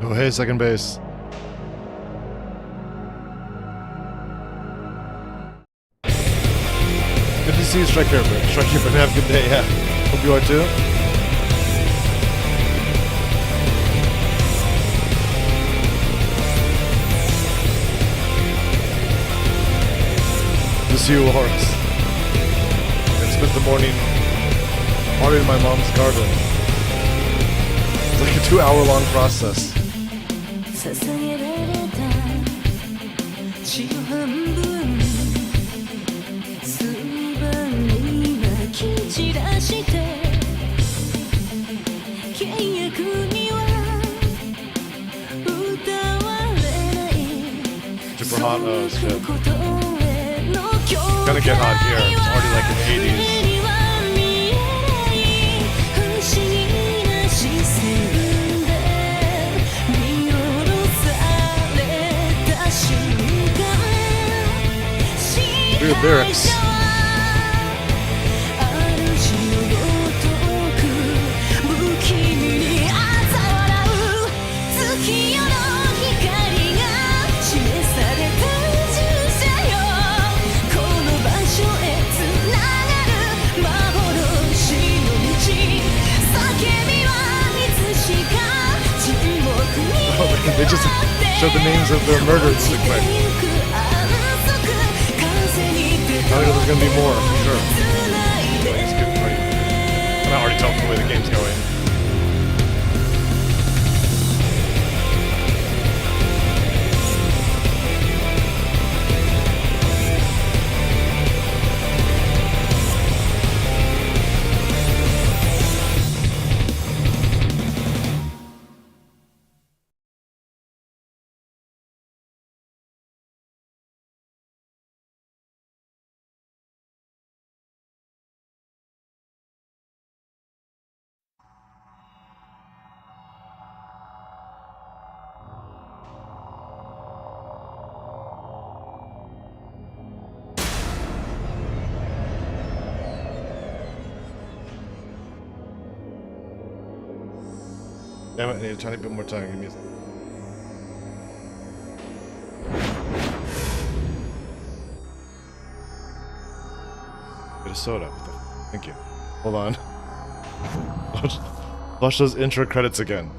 Oh, hey, second base. Good to see you, Striker. Striker, have a good day, yeah. Hope you are too. To see you, Horace. I spent the morning watering in my mom's garden. It's like a 2-hour-long process. Super hot, oh shit. Gonna get hot here. It's already like in the 80s. Weird lyrics. They just showed the names of the murders really quick. I think there's gonna be more, for sure. It's good. I can already tell from the way the game's going. Damn it, I need a tiny bit more time. Give me a... Get a soda. Thank you. Hold on. Flush those intro credits again.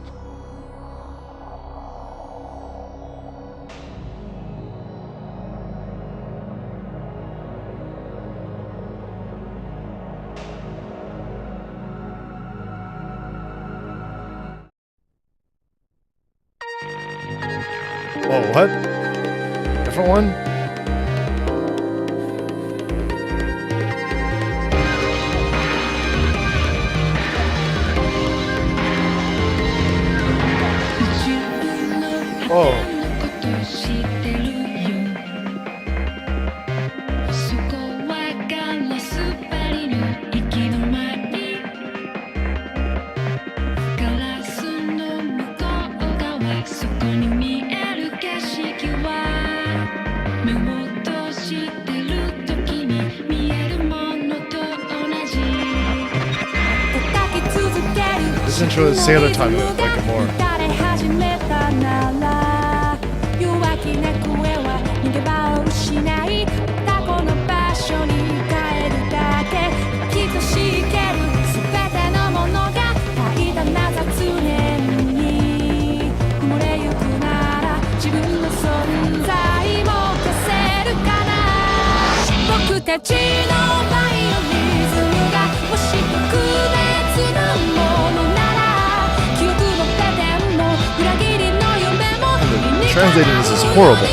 Oh, what? Different one? Oh. This intro is Sailor Time, I like it more. たちのバイオリズムがもし特別なものなら記憶のペテンも裏切りの夢も Translating this is horrible.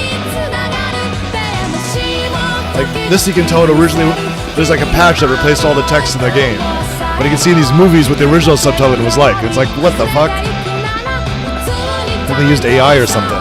Like, this you can tell it originally, there's like a patch that replaced all the text in the game. But you can see these movies with the original subtitle it was like. It's like, what the fuck? I think they used AI or something.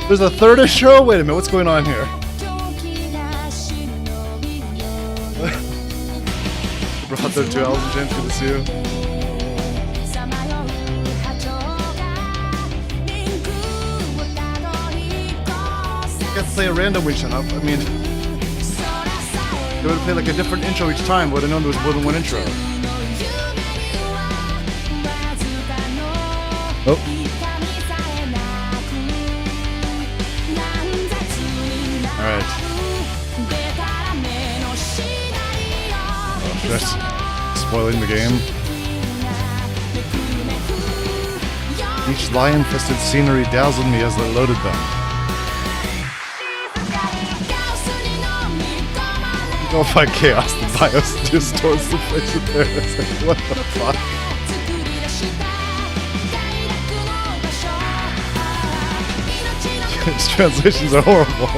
There's a third intro? Wait a minute, what's going on here? Brought their 2 albums in for this year. You can't play a random each time. I mean, they would play like a different intro each time. Would have known there was more than one intro. Oh. Alright. Oh, that's spoiling the game. Each lion-infested scenery dazzled me as I loaded them. Go find chaos, the BIOS distorts the face of there. It's like, what the fuck? Its translations are horrible.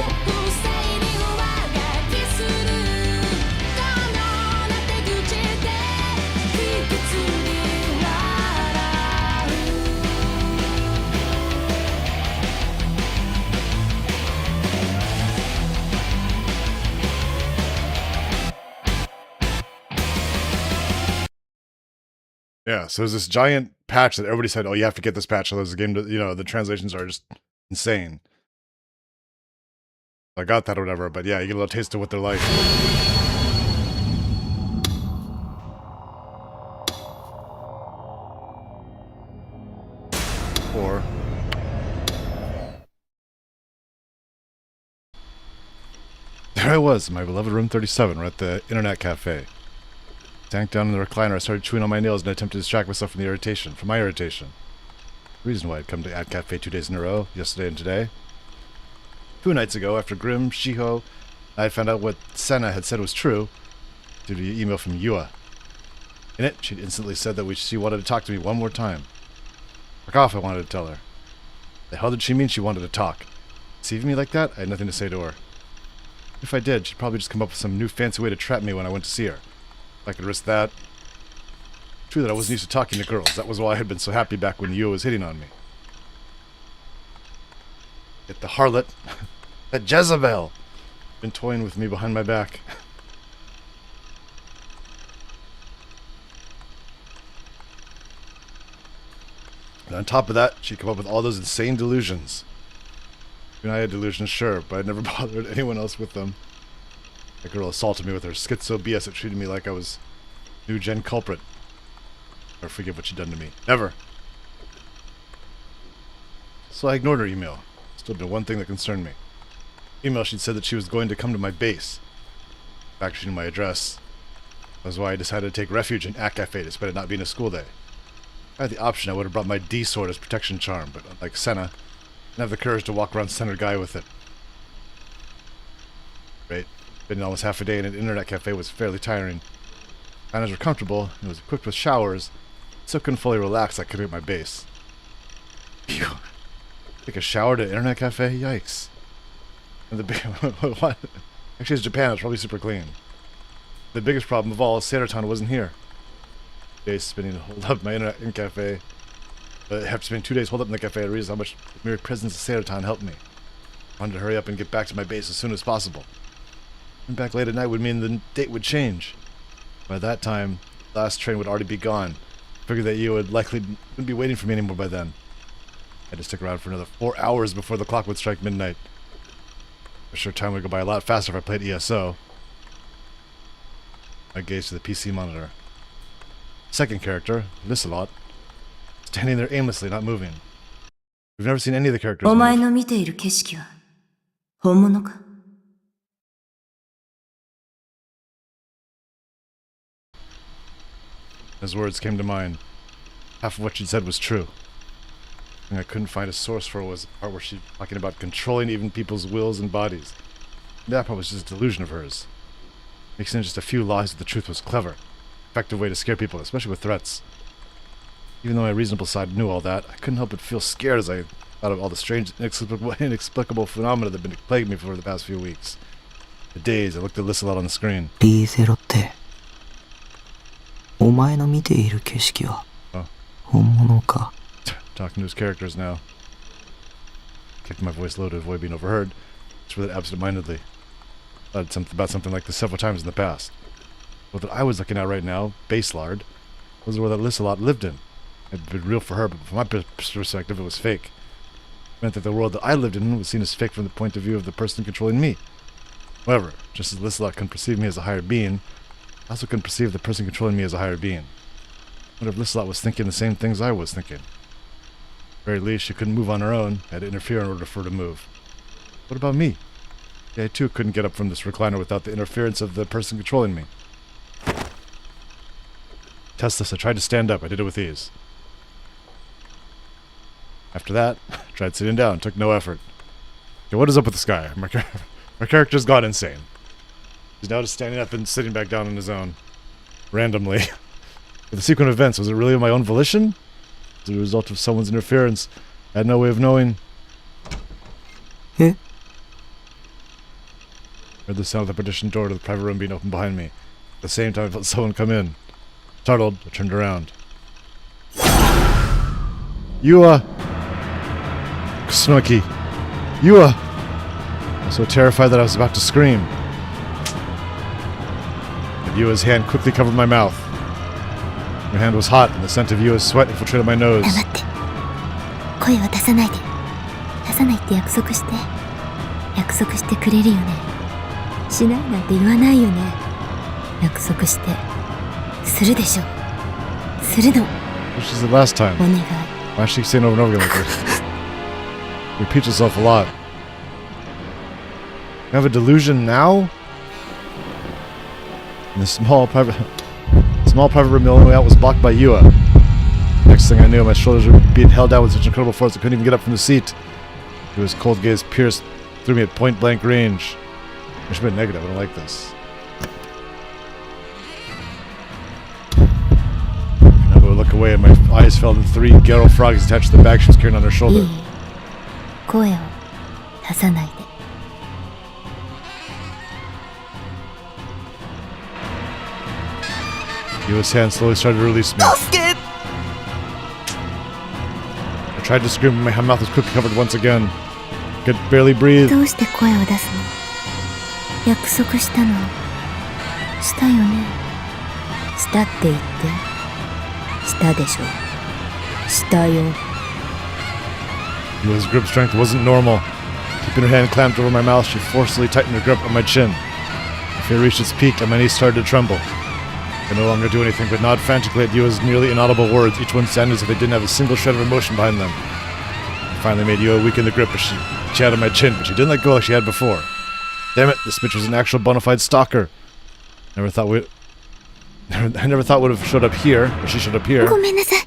Yeah, so there's this giant patch that everybody said, oh, you have to get this patch, otherwise the game, you know, the translations are just insane. I got that or whatever, but yeah, you get a little taste of what they're like. Or... there I was, in my beloved room 37, we're at the internet cafe. Sank down in the recliner, I started chewing on my nails in an attempt to distract myself from my irritation. The reason why I'd come to Ad Cafe 2 days in a row, yesterday and today. 2 nights ago, after Grim, Shiho, I had found out what Senna had said was true, due to the email from Yua. In it, she'd instantly said that she wanted to talk to me one more time. Fuck off, I wanted to tell her. The hell did she mean she wanted to talk? Deceiving me like that? I had nothing to say to her. If I did, she'd probably just come up with some new fancy way to trap me when I went to see her. I could risk that. True that I wasn't used to talking to girls. That was why I had been so happy back when Yua was hitting on me. Yet the harlot, that Jezebel, been toying with me behind my back. And on top of that, she'd come up with all those insane delusions. I had delusions, sure, but I'd never bothered anyone else with them. That girl assaulted me with her schizo BS that treated me like I was new gen culprit. Never forgive what she'd done to me. Never. so I ignored her email. Still did one thing that concerned me. Email, she'd said that she was going to come to my base. In fact, she knew my address. That was why I decided to take refuge in Act Cafe despite it not being a school day. If I had the option, I would have brought my D sword as protection charm, but unlike Senna, I didn't have the courage to walk around Center Guy with it. Right. Spending almost half a day in an internet cafe was fairly tiring. Diners were comfortable, and it was equipped with showers, so I couldn't fully relax like I could at my base. Phew. Take a shower at an internet cafe? Yikes. And the big what? Actually, it's Japan. It's probably super clean. The biggest problem of all is Seiratan wasn't here. Days spending holed up in my internet cafe. I have to spend 2 days holed up in the cafe. I realized how much the mere presence of Seiratan helped me. I wanted to hurry up and get back to my base as soon as possible. Coming back late at night would mean the date would change. By that time, the last train would already be gone. I figured that you would likely wouldn't be waiting for me anymore by then. I had to stick around for another 4 hours before the clock would strike midnight. For sure, time would go by a lot faster if I played ESO. I gazed to the PC monitor. Second character, Lissalot, standing there aimlessly, not moving. We've never seen any of the characters お前 move. の見ている景色は本物か？ His words came to mind. Half of what she said was true. The thing I couldn't find a source for was the part where she's talking about controlling even people's wills and bodies. That part was just a delusion of hers. Mixing in just a few lies with the truth was clever. Effective way to scare people, especially with threats. Even though my reasonable side knew all that, I couldn't help but feel scared as I thought of all the strange, inexplicable phenomena that had been plaguing me for the past few weeks. For days, I looked at Lissalot on the screen. リーゼロってお前の見ている景色は本物か？ Talking to his characters now. Kept my voice low to avoid being overheard. Just read it absent-mindedly. Thought about something like this several times in the past. What that I was looking at right now, Baselard, was the world that Lissalot lived in. It had been real for her, but from my perspective, it was fake. It meant that the world that I lived in was seen as fake from the point of view of the person controlling me. However, just as Lissalot couldn't perceive me as a higher being, I also couldn't perceive the person controlling me as a higher being. What if Lissalot was thinking the same things I was thinking? At the very least, she couldn't move on her own. I had to interfere in order for her to move. What about me? I too couldn't get up from this recliner without the interference of the person controlling me. Testless, I tried to stand up. I did it with ease. After that, I tried sitting down. Took no effort. Okay, what is up with this guy? My character's gone insane. He's now just standing up and sitting back down on his own. Randomly. But the sequence of events, was it really of my own volition? Was it a result of someone's interference? I had no way of knowing. Eh? Heard the sound of the partition door to the private room being opened behind me. At the same time, I felt someone come in. Startled, I turned around. Yua! Kusunoki! Yua! I was so terrified that I was about to scream. But Yua's hand quickly covered my mouth. Her hand was hot, and the scent of Yua's sweat infiltrated my nose. 黙って声は出さないで出さないって約束してくれるよねしないなんて言わないよね約束してするでしょするの This is the last time. お願い Why does she keep saying over and over again like this? Repeats herself a lot. You have a delusion now? In the small private room, the only way out was blocked by Yua. Next thing I knew, my shoulders were being held down with such incredible force I couldn't even get up from the seat. Yua's cold gaze pierced through me at point-blank range. I should have been negative. I don't like this. I would look away, and my eyes fell on 3 Garo frogs attached to the bag she was carrying on her い shoulder. い声を出さないで Yua's hand slowly started to release me. I tried to scream, but my mouth was quickly covered once again. I could barely breathe. どうして声を出すの約束したのしたよねしたって言ってしたでしょしたよ Yua's grip strength wasn't normal. Keeping her hand clamped over my mouth, she forcefully tightened her grip on my chin. My fear reached its peak, and my knees started to tremble. I could no longer do anything but nod frantically at Yua's nearly inaudible words, each one sounding as if they didn't have a single shred of emotion behind them. Finally made Yua weaken the grip she had on my chin, but she didn't let go like she had before. Damn it, this bitch was an actual bona fide stalker. I never thought would have showed up here, or she showed up here. ごめんなさい。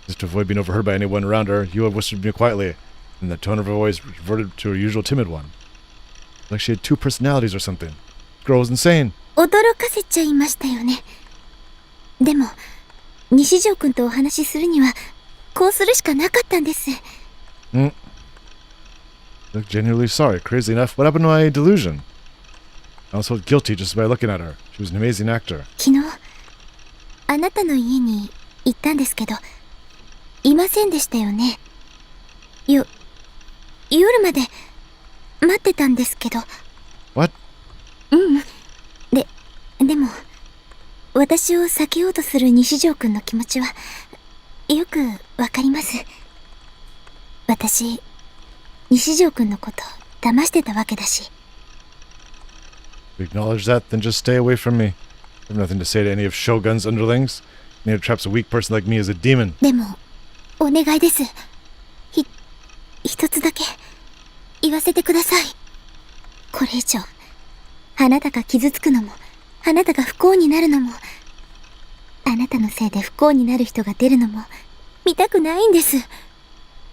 Just to avoid being overheard by anyone around her, Yua whispered me quietly, and the tone of her voice reverted to her usual timid one. Like she had two personalities or something. Girl was insane. 驚かせちゃいましたよね。でも、西条くんとお話しするには、こうするしかなかったんです。 Look genuinely sorry. Crazy enough, what happened to my delusion? I almost felt guilty just by looking at her. She was an amazing actor. 昨日、あなたの家に行ったんですけど、いませんでしたよね。夜まで待ってたんですけど。 What? でも、私を避けようとする西条くんの気持ちは、よくわかります。私、西条くんのこと騙してたわけだし。 If you acknowledge that, then just stay away from me. I have nothing to say to any of Shogun's underlings. Nader traps a weak person like me as a demon. でも、お願いです。一つだけ、言わせてください。これ以上、あなたが傷つくのも、あなたが不幸になるのも、あなたのせいで不幸になる人が出るのも、見たくないんです。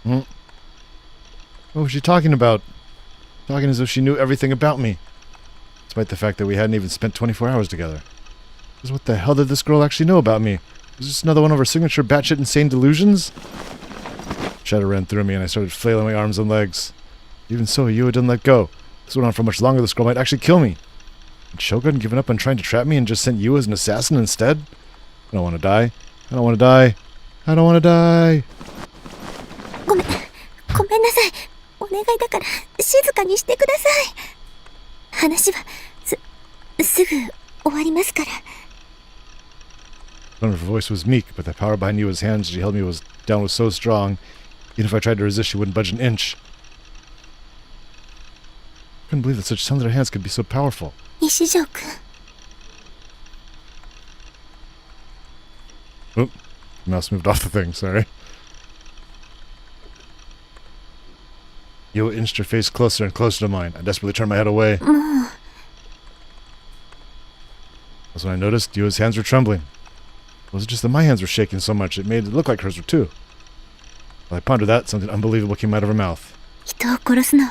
What was she talking about? Talking as if she knew everything about me. Despite the fact that we hadn't even spent 24 hours together. Because what the hell did this girl actually know about me? Was this another one of her signature batshit insane delusions? Shadow ran through me and I started flailing my arms and legs. Even so, Yua didn't let go. This went on for much longer. This girl might actually kill me. Had Shogun given up on trying to trap me and just sent Yua as an assassin instead? I don't want to die. I don't want to die. I don't want to die. ごめんなさい。お願いだから、静かにしてください。話は、すぐ終わりますから。 Tone of her voice was meek, but the power behind Yua's hands she held me down was so strong. Even if I tried to resist, she wouldn't budge an inch. I couldn't believe that such slender hands could be so powerful. 西条くん。 Oop. Mouse moved off the thing, sorry. Yua inched her face closer and closer to mine. I desperately turned my head away. もう、 That's when I noticed Yua's hands were trembling. It wasn't just that my hands were shaking so much, it made it look like hers were too. While I pondered that, something unbelievable came out of her mouth. 人を殺すのは、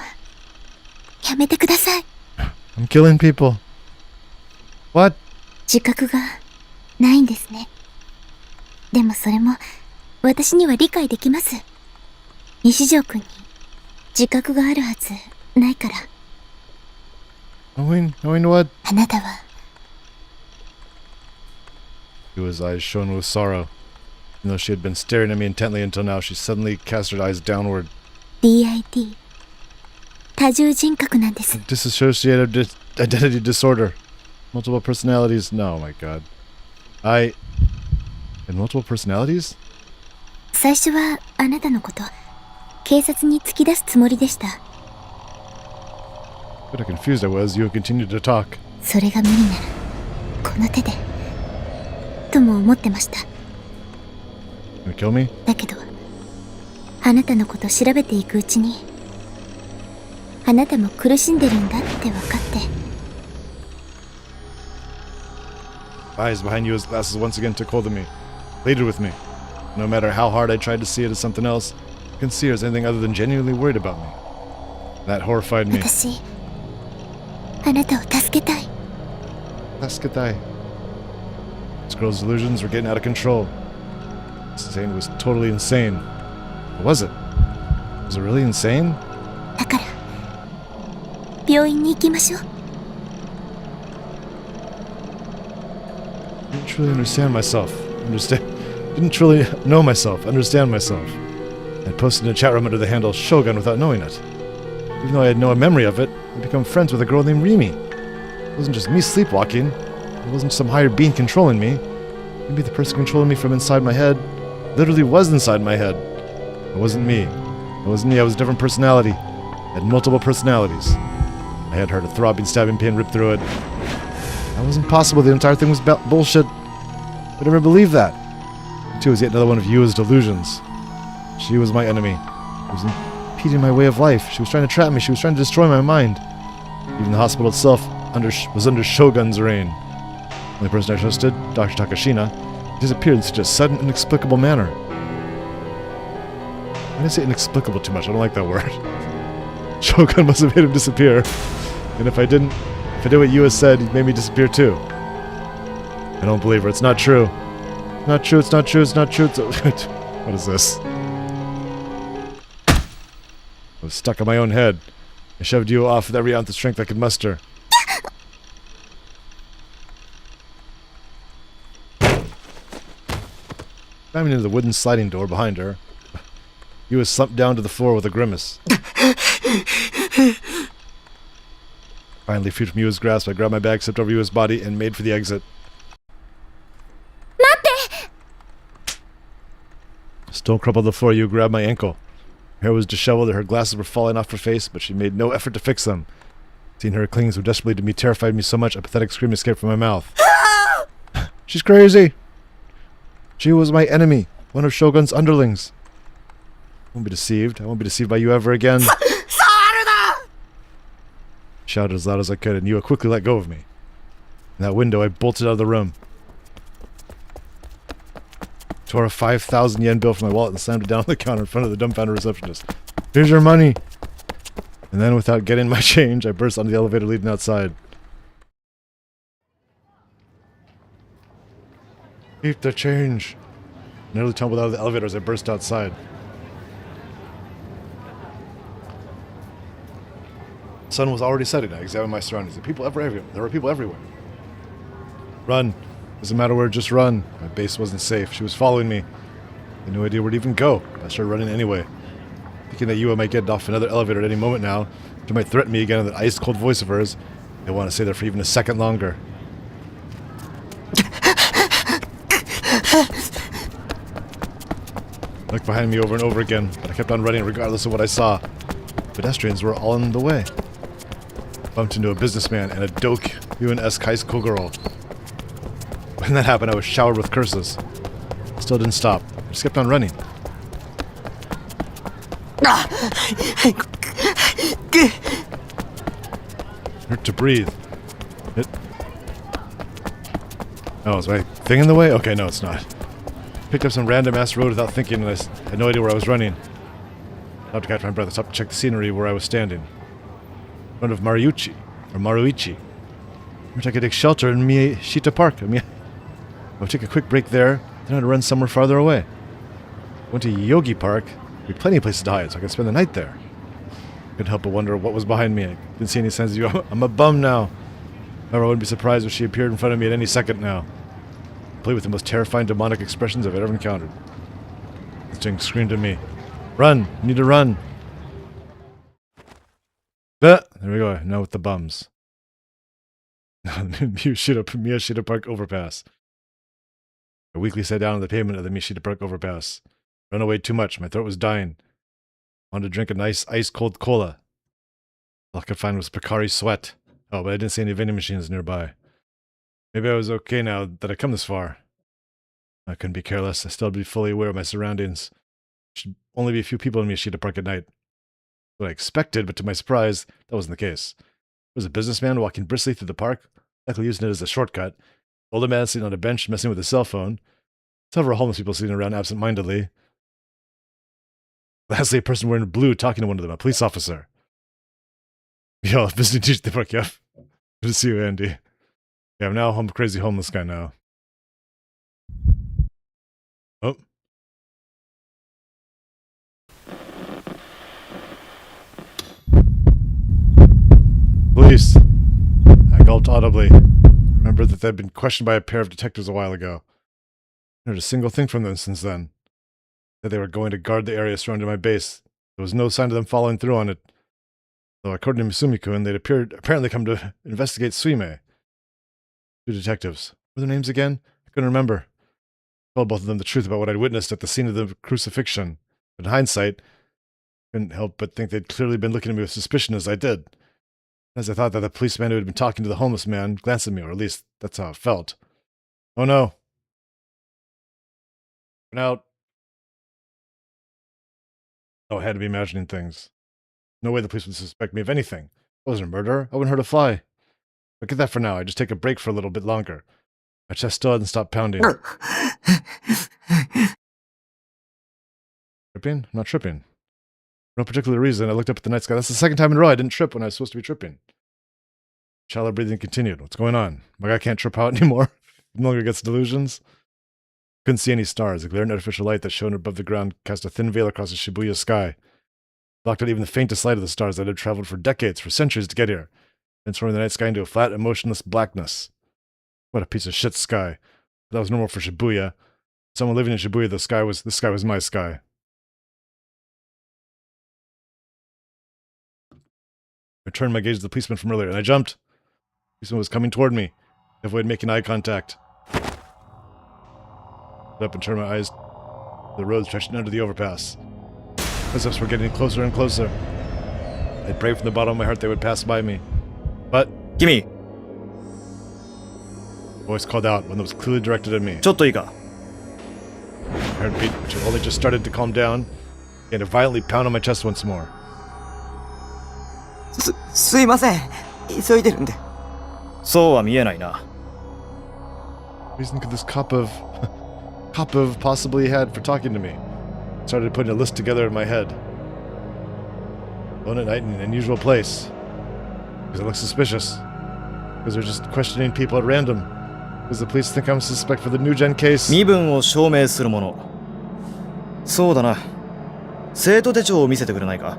やめてください。 I'm killing people. What? 自覚がないんですね。でもそれも私には理解できます。西条くんに自覚があるはずないから。 Knowing what? あなたは Yua's eyes shone with sorrow. Even though she had been staring at me intently until now, she suddenly cast her eyes downward. DID 多重人格なんです。 Dissociative identity disorder. Multiple personalities? No, my god. I... And multiple personalities? 最初はあなたのこと警察に突き出すつもりでした。 But how confused I was, Yua continued to talk. それが無理ならこの手でとも思ってました。 Gonna kill me? だけどあなたのこと調べていくうちにあなたも苦しんでるんだって分かって。 Eyes behind Yua's glasses once again took hold of me. Pleaded with me. No matter how hard I tried to see it as something else, I couldn't see her as anything other than genuinely worried about me. That horrified me. 私あなたを助けたい。 Tasketai. This girl's delusions were getting out of control. Insane was totally insane. What was it? Was it really insane? だから病院に行きましょう。 I didn't truly understand myself. Didn't truly know myself, understand myself. I posted in a chat room under the handle Shogun without knowing it. Even though I had no memory of it, I'd become friends with a girl named Rimi. It wasn't just me sleepwalking. It wasn't some higher being controlling me. Maybe the person controlling me from inside my head literally was inside my head. It wasn't me. It wasn't me. I was a different personality. I had multiple personalities. I had heard a throbbing, stabbing pain rip through it. That wasn't possible. The entire thing was bullshit. I never believed that. It too was yet another one of Yua's delusions. She was my enemy. She was impeding my way of life. She was trying to trap me. She was trying to destroy my mind. Even the hospital itself was under Shogun's reign. The only person I trusted, Dr. Takashina, disappeared in such a sudden, inexplicable manner. I didn't say inexplicable too much. I don't like that word. Shogun must have made him disappear. And if I did what Yua said, he made me disappear too. I don't believe her. It's not true. Not true. It's not true. It's not true. What is this? I was stuck on my own head. I shoved Yua off with every ounce of strength I could muster. Climbing into the wooden sliding door behind her, Yua slumped down to the floor with a grimace. Finally freed from Yua's grasp, I grabbed my bag, slipped over Yua's body, and made for the exit. Stone crumpled on the floor. Yua grabbed my ankle. Her hair was disheveled, her glasses were falling off her face, but she made no effort to fix them. Seeing her clinging so desperately to me terrified me so much, a pathetic scream escaped from my mouth. She's crazy! She was my enemy, one of Shogun's underlings. I won't be deceived. I won't be deceived by you ever again. Shouted as loud as I could, and Yua quickly let go of me. In that window, I bolted out of the room. Tore a 5,000 yen bill from my wallet and slammed it down on the counter in front of the dumbfounded receptionist. Here's your money! And then, without getting my change, I burst onto the elevator leading outside. Keep the change. I nearly tumbled out of the elevator as I burst outside. The sun was already setting. I examined my surroundings. There were people everywhere. Run. Doesn't matter where, just run. My base wasn't safe. She was following me. I had no idea where to even go. I started running anyway. Thinking that Yua might get off another elevator at any moment now. She might threaten me again in that ice-cold voice of hers. I didn't want to stay there for even a second longer. I looked behind me over and over again, but I kept on running regardless of what I saw. Pedestrians were all in the way. I bumped into a businessman and a doke UN-esque high school girl. When that happened, I was showered with curses. Still didn't stop. I just kept on running. Hurt to breathe. Oh, is my thing in the way? Okay, no, it's not. Picked up some random-ass road without thinking, and I had no idea where I was running. I stopped to catch my breath. I stopped to check the scenery where I was standing. In front of Maruichi. Which I could take shelter in Miyashita Park. I would take a quick break there, then I'd run somewhere farther away. Went to Yogi Park. There were plenty of places to hide, so I could spend the night there. I couldn't help but wonder what was behind me. I didn't see any signs of you. I'm a bum now. However, I wouldn't be surprised if she appeared in front of me at any second now. Complete with the most terrifying demonic expressions I've ever encountered. This thing screamed at me. Run! You need to run! There we go. Now with the bums. Miyashita Park overpass. I weakly sat down on the pavement of the Miyashita Park overpass. Run away too much. My throat was dying. I wanted to drink a nice ice-cold cola. All I could find was Picari Sweat. Oh, but I didn't see any vending machines nearby. Maybe I was okay now that I'd come this far. I couldn't be careless. I still had to be fully aware of my surroundings. There should only be a few people in Miyashita Park at night. What I expected, but to my surprise, that wasn't the case. There was a businessman walking briskly through the park, likely using it as a shortcut. Older man sitting on a bench messing with his cell phone. Several homeless people sitting around absent-mindedly. Lastly, a person wearing blue talking to one of them, a police officer. Yo, visiting teacher at the park, yeah. Good to see you, Andy. Yeah, I'm now a crazy homeless guy now. Oh. Police. I gulped audibly. Remember that they'd been questioned by a pair of detectives a while ago. I heard a single thing from them since then. That they were going to guard the area surrounding my base. There was no sign of them following through on it. Though according to Misumi-kun, they'd apparently come to investigate Suime. Two detectives. What were their names again? I couldn't remember. I told both of them the truth about what I'd witnessed at the scene of the crucifixion. But in hindsight, I couldn't help but think they'd clearly been looking at me with suspicion as I did. As I thought that the policeman who had been talking to the homeless man glanced at me, or at least that's how it felt. Oh no. Been out. Oh, I had to be imagining things. No way the police would suspect me of anything. I wasn't a murderer. I wouldn't hurt a fly. Forget that for now. I just take a break for a little bit longer. My chest still hadn't stopped pounding. Tripping? I'm not tripping. For no particular reason, I looked up at the night sky. That's the second time in a row I didn't trip when I was supposed to be tripping. Shallow breathing continued. What's going on? My guy can't trip out anymore. He no longer gets delusions. Couldn't see any stars. The glaring artificial light that shone above the ground cast a thin veil across the Shibuya sky. Blocked out even the faintest light of the stars that had traveled for decades, for centuries to get here, transforming the night sky into a flat, emotionless blackness. What a piece of shit sky. That was normal for Shibuya. Someone living in Shibuya, the sky was my sky. I turned my gaze to the policeman from earlier, and I jumped. The policeman was coming toward me. I avoided making eye contact. I up and turned my eyes to the road stretching under the overpass. Footsteps were getting closer and closer. I prayed from the bottom of my heart they would pass by me. But... Kimi, a voice called out, one that was clearly directed at me. ちょっといいか My heartbeat, which had only just started to calm down, began to violently pound on my chest once more. すいません。急いでるんで。そうは見えないな。 What reason could this cop have possibly had for talking to me? I started putting a list together in my head. Alone at night in an unusual place. Because it looks suspicious. Because they're just questioning people at random. Does the police think I'm a suspect for the new gen case? 身分を証明するもの。そうだな。生徒手帳を見せてくれないか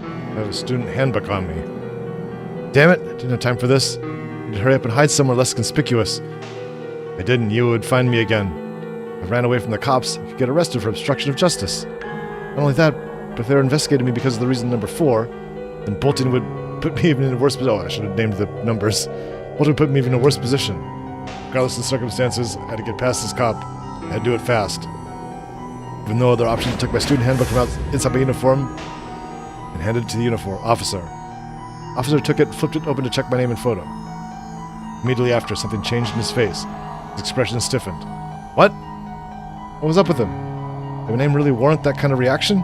I have a student handbook on me. Damn it, I didn't have time for this. I need to hurry up and hide somewhere less conspicuous. If I didn't, you would find me again. If I ran away from the cops, I could get arrested for obstruction of justice. Not only that, but if they were investigating me because of the reason number 4, then Bolton would put me even in a worse position. Oh, I should have named the numbers. Bolton would put me even in a worse position. Regardless of the circumstances, I had to get past this cop. I had to do it fast. Even no other option, I took my student handbook from inside my uniform and handed it to the uniform officer. Officer took it and flipped it open to check my name and photo. Immediately after, something changed in his face. His expression stiffened. What? What was up with him? Did my name really warrant that kind of reaction?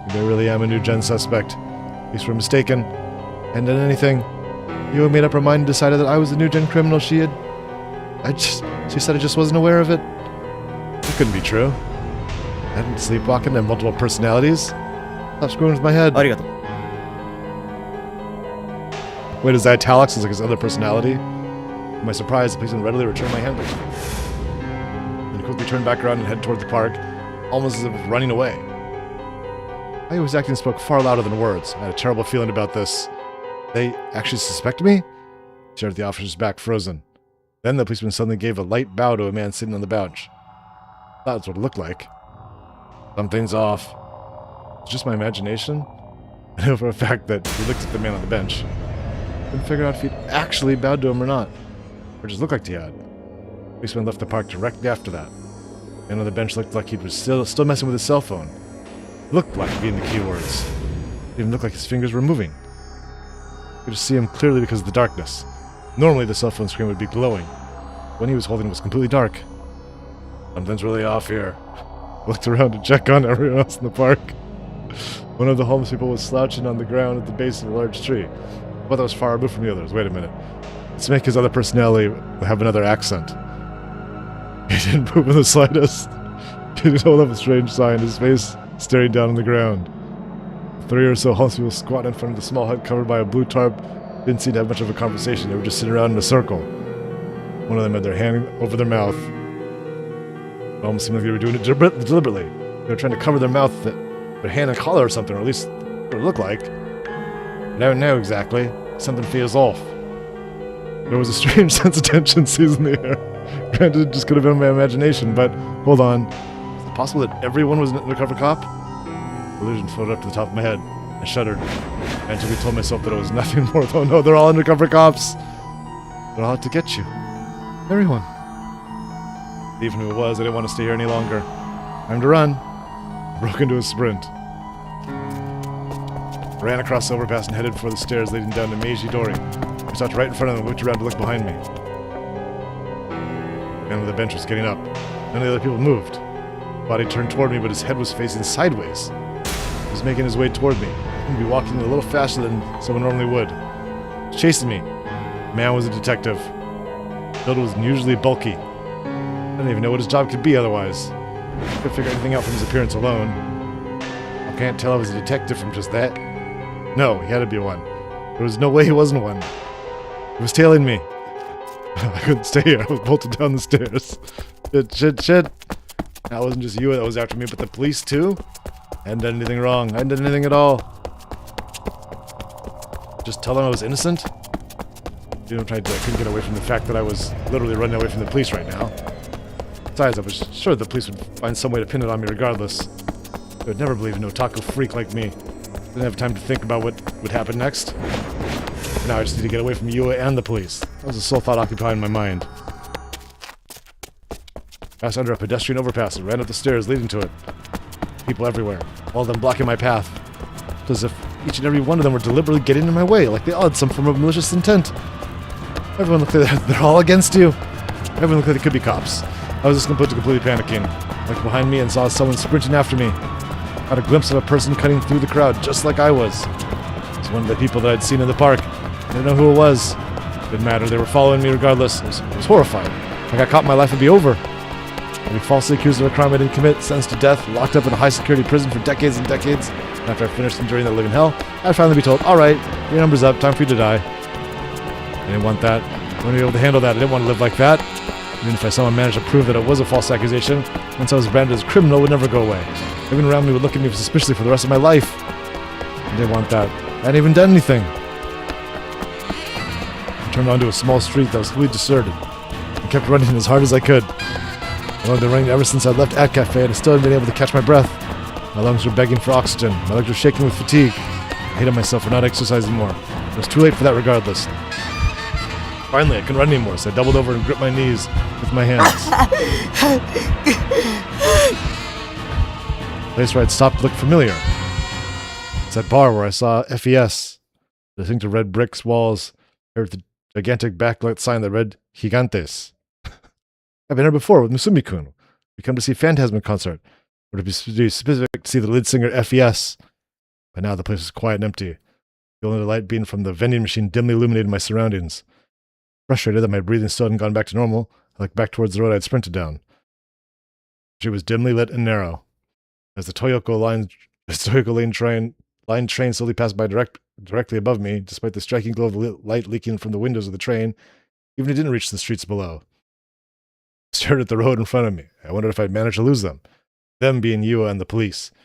Maybe I really am a new gen suspect. At least we're mistaken. And in anything, you made up her mind and decided that I was the new gen criminal she said I just wasn't aware of it. That couldn't be true. I hadn't sleepwalking and multiple personalities. Stop screwing with my head. ありがとう。 Wait, is that italics? Is like his other personality? To my surprise, the policeman readily returned my handbook. Then quickly turned back around and headed toward the park, almost as if running away. How he was acting spoke far louder than words. I had a terrible feeling about this. They actually suspect me? I stared at the officer's back, frozen. Then the policeman suddenly gave a light bow to a man sitting on the bench. That's what it looked like. Something's off. It's just my imagination. I know for a fact that he looked at the man on the bench. Couldn't figure out if he'd actually bowed to him or not. Or just looked like he had. The policeman left the park directly after that. The man on the bench looked like he was still messing with his cell phone. Looked like being the keywords. It even looked like his fingers were moving. I could just see him clearly because of the darkness. Normally the cell phone screen would be glowing. When he was holding it was completely dark. Something's really off here. I looked around to check on everyone else in the park. One of the homeless people was slouching on the ground at the base of a large tree. But that was far removed from the others. Wait a minute. Let's make his other personality have another accent. He didn't move in the slightest. He didn't hold up a strange sign, his face staring down on the ground. 3 or so homeless people squatting in front of the small hut covered by a blue tarp didn't seem to have much of a conversation. They were just sitting around in a circle. One of them had their hand over their mouth. It almost seemed like they were doing it deliberately. They were trying to cover their mouth, their hand and collar or something, or at least what it looked like. I don't know exactly. Something feels off. There was a strange sense of tension seizing the air. Granted, it just could have been my imagination, but hold on. Is it possible that everyone was an undercover cop? The illusion floated up to the top of my head. I shuddered. I mentally told myself that it was nothing more. Oh no, they're all undercover cops. They're all out to get you. Everyone. Even if it was, I didn't want to stay here any longer. Time to run. I broke into a sprint. I ran across the overpass and headed for the stairs leading down to Meiji Dori. I stopped right in front of them and looked around to look behind me. The man on the bench was getting up. None of the other people moved. His body turned toward me, but his head was facing sideways. was making his way toward me. He'd be walking a little faster than someone normally would. He was chasing me. The man was a detective. Build was unusually bulky. I didn't even know what his job could be otherwise. I couldn't figure anything out from his appearance alone. I can't tell if he was a detective from just that. No, he had to be one. There was no way he wasn't one. He was tailing me. I couldn't stay here. I was bolted down the stairs. Shit. That wasn't just you that was after me, but the police too? I hadn't done anything wrong. I hadn't done anything at all. Just tell them I was innocent? I couldn't get away from the fact that I was literally running away from the police right now. Besides, I was sure the police would find some way to pin it on me regardless. They would never believe an otaku freak like me. Didn't have time to think about what would happen next. Now I just need to get away from Yua and the police. That was the sole thought occupying my mind. Passed under a pedestrian overpass and ran up the stairs leading to it. People everywhere, all of them blocking my path. It was as if each and every one of them were deliberately getting in my way, like they all had some form of malicious intent. Everyone looked like they're all against you. Everyone looked like they could be cops. I was just completely panicking. I looked behind me and saw someone sprinting after me. I had a glimpse of a person cutting through the crowd, just like I was. It was one of the people that I'd seen in the park. I didn't know who it was. Didn't matter, they were following me regardless. I was horrified. If I got caught, my life would be over. I'd be falsely accused of a crime I didn't commit, sentenced to death, locked up in a high-security prison for decades and decades. And after I finished enduring that living hell, I'd finally be told, alright, your number's up, time for you to die. I didn't want that. I wouldn't be able to handle that. I didn't want to live like that. Even if I somehow managed to prove that it was a false accusation, once I was branded as a criminal, it would never go away. Everyone around me would look at me suspiciously for the rest of my life. I didn't want that. I hadn't even done anything. I turned onto a small street that was completely deserted. I kept running as hard as I could. I'd been running ever since I left At Cafe, and I still hadn't been able to catch my breath. My lungs were begging for oxygen. My legs were shaking with fatigue. I hated myself for not exercising more. It was too late for that regardless. Finally, I couldn't run anymore, so I doubled over and gripped my knees with my hands. The place where I'd stopped looked familiar. It's that bar where I saw FES. The thing to red bricks walls, paired with the gigantic backlit sign that read Gigantes. I've been here before with Musumi-kun. We come to see Phantasm concert, or to be specific, to see the lead singer FES. But now the place is quiet and empty. The only light beam from the vending machine dimly illuminated my surroundings. Frustrated that my breathing still hadn't gone back to normal, I looked back towards the road I'd sprinted down. She was dimly lit and narrow. As the Toyoko line train slowly passed by directly above me, despite the striking glow of the light leaking from the windows of the train, even it didn't reach the streets below. I stared at the road in front of me. I wondered if I'd managed to lose them. Them being Yua and the police. Too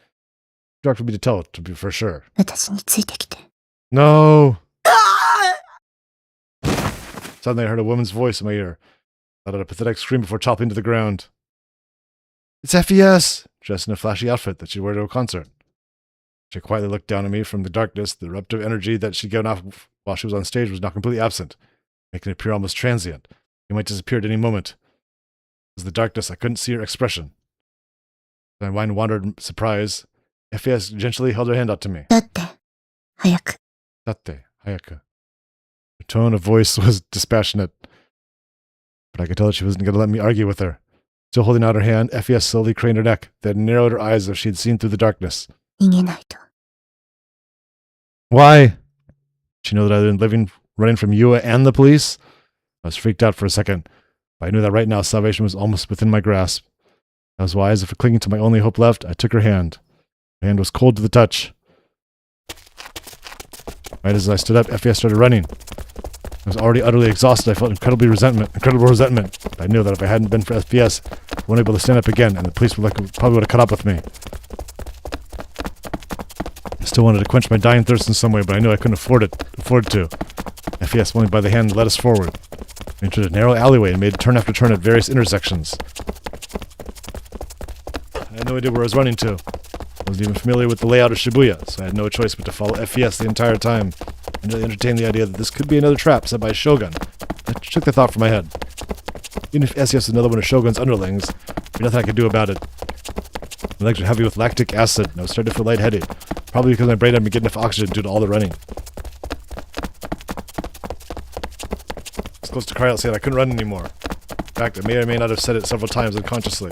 dark for me to tell, to be for sure. 私についてきて。 No! Suddenly I heard a woman's voice in my ear. I let out a pathetic scream before toppling to the ground. It's FES! Dressed in a flashy outfit that she'd wear to a concert. She quietly looked down at me from the darkness. The eruptive energy that she'd given off while she was on stage was now completely absent, making it appear almost transient. She might disappear at any moment. As the darkness, I couldn't see her expression. My mind wandered in surprise. FES gently held her hand out to me. だって、早く。 Datte, hayaku. Her tone of voice was dispassionate, but I could tell that she wasn't going to let me argue with her. Still holding out her hand, FES slowly craned her neck, then narrowed her eyes as she had seen through the darkness. 逃げないと。 Why? She knew that I had been running from Yua and the police? I was freaked out for a second, but I knew that right now salvation was almost within my grasp. That was why, as if clinging to my only hope left, I took her hand. Her hand was cold to the touch. Right as I stood up, FES started running. I was already utterly exhausted. I felt incredible resentment. But I knew that if I hadn't been for FES, I wouldn't be able to stand up again, and the police probably would have caught up with me. I still wanted to quench my dying thirst in some way, but I knew I couldn't afford to. FES went by the hand and led us forward. We entered a narrow alleyway and made turn after turn at various intersections. I had no idea where I was running to. I wasn't even familiar with the layout of Shibuya, so I had no choice but to follow FES the entire time. I really entertained the idea that this could be another trap set by Shogun. I took the thought from my head. Even if FES is another one of Shogun's underlings, there's nothing I could do about it. My legs were heavy with lactic acid, and I was starting to feel lightheaded, probably because my brain hadn't been getting enough oxygen due to all the running. I was close to cry out saying I couldn't run anymore. In fact, I may or may not have said it several times unconsciously.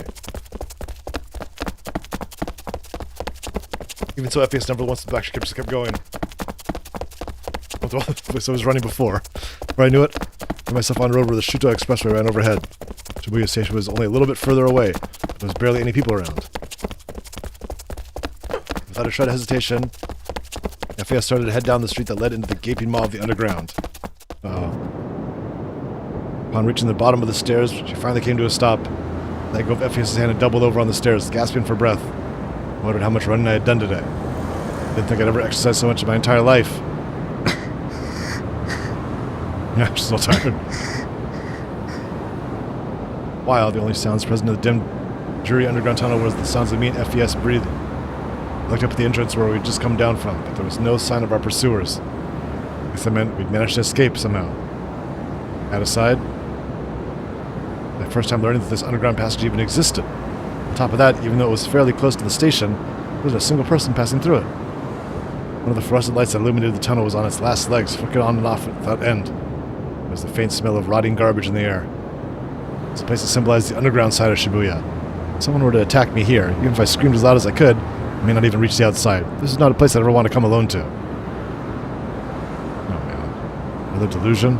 Even so, FES never once the black ship just kept going. So I was running before. Where I knew it, I put myself on the road where the Shuto Expressway ran overhead. Shibuya Station was only a little bit further away, but there was barely any people around. Without a shred of hesitation, FES started to head down the street that led into the gaping maw of the underground. Upon reaching the bottom of the stairs, she finally came to a stop. Let go of FES's hand and doubled over on the stairs, gasping for breath. I wondered how much running I had done today. Didn't think I'd ever exercised so much in my entire life. Yeah, she's all tired. While the only sounds present in the dim, dreary underground tunnel was the sounds of me and FES breathing. I looked up at the entrance where we'd just come down from, but there was no sign of our pursuers. I guess that meant we'd managed to escape somehow. At a side, my first time learning that this underground passage even existed. On top of that, even though it was fairly close to the station, there wasn't a single person passing through it. One of the fluorescent lights that illuminated the tunnel was on its last legs, flickered on and off without end. There was the faint smell of rotting garbage in the air. It's a place that symbolized the underground side of Shibuya. If someone were to attack me here, even if I screamed as loud as I could, I may not even reach the outside. This is not a place I'd ever want to come alone to. Oh man. Another delusion?